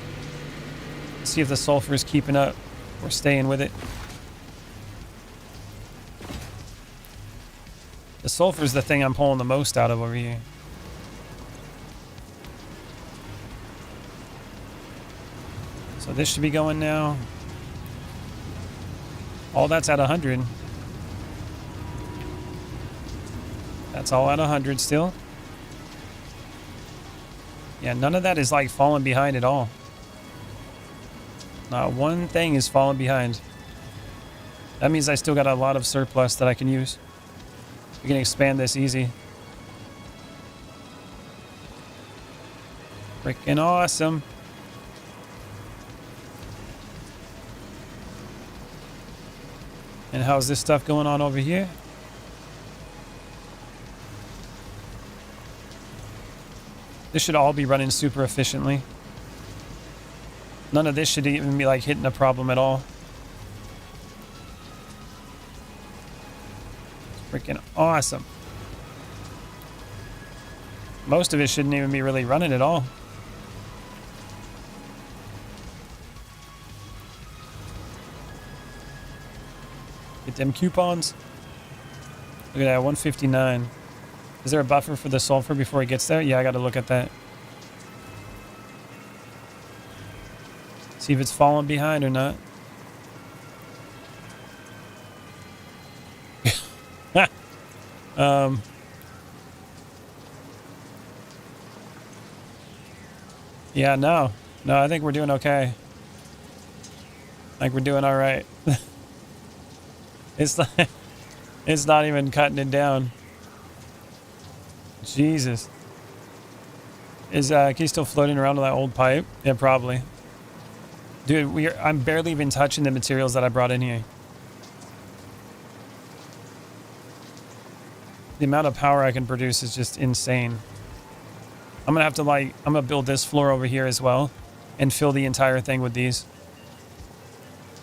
See if the sulfur is keeping up. We're staying with it. The sulfur is the thing I'm pulling the most out of over here. So this should be going now. All that's at 100. That's all at 100 still. Yeah, none of that is like falling behind at all. Not one thing is falling behind. That means I still got a lot of surplus that I can use. We can expand this easy. Freaking awesome. And how's this stuff going on over here? This should all be running super efficiently. None of this should even be like hitting a problem at all. Freaking awesome. Most of it shouldn't even be really running at all. Get them coupons. Look at that, 159. Is there a buffer for the sulfur before it gets there? Yeah, I gotta look at that. See if it's falling behind or not. Yeah, no, I think we're doing okay. I think we're doing all right. It's not even cutting it down. Jesus. Is he still floating around on that old pipe? Yeah, probably. Dude, I'm barely even touching the materials that I brought in here. The amount of power I can produce is just insane. I'm gonna build this floor over here as well and fill the entire thing with these.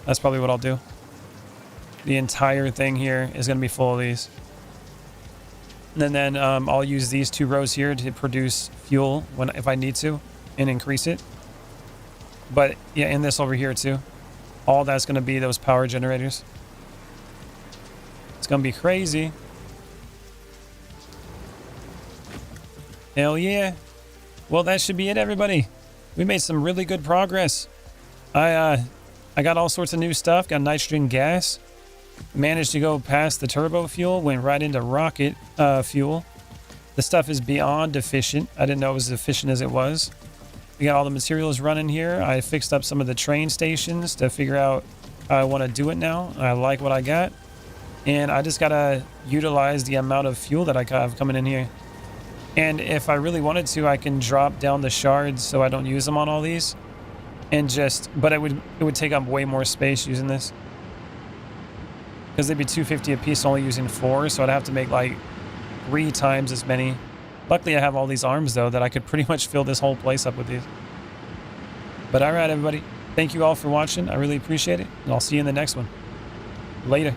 That's probably what I'll do. The entire thing here is going to be full of these. And then I'll use these 2 rows here to produce fuel if I need to and increase it. But yeah, and this over here too. All that's going to be those power generators. It's going to be crazy. Hell yeah. Well, that should be it, everybody. We made some really good progress. I got all sorts of new stuff. Got nitrogen gas. Managed to go past the turbo fuel. Went right into rocket fuel. The stuff is beyond efficient. I didn't know it was as efficient as it was. We got all the materials running here. I fixed up some of the train stations to figure out how I want to do it now. I like what I got. And I just got to utilize the amount of fuel that I have coming in here. And if I really wanted to, I can drop down the shards so I don't use them on all these. And just, but it would take up way more space using this. Because they'd be 250 a piece, only using 4, so I'd have to make like 3 times as many. Luckily, I have all these arms, though, that I could pretty much fill this whole place up with these. But all right, everybody. Thank you all for watching. I really appreciate it. And I'll see you in the next one. Later.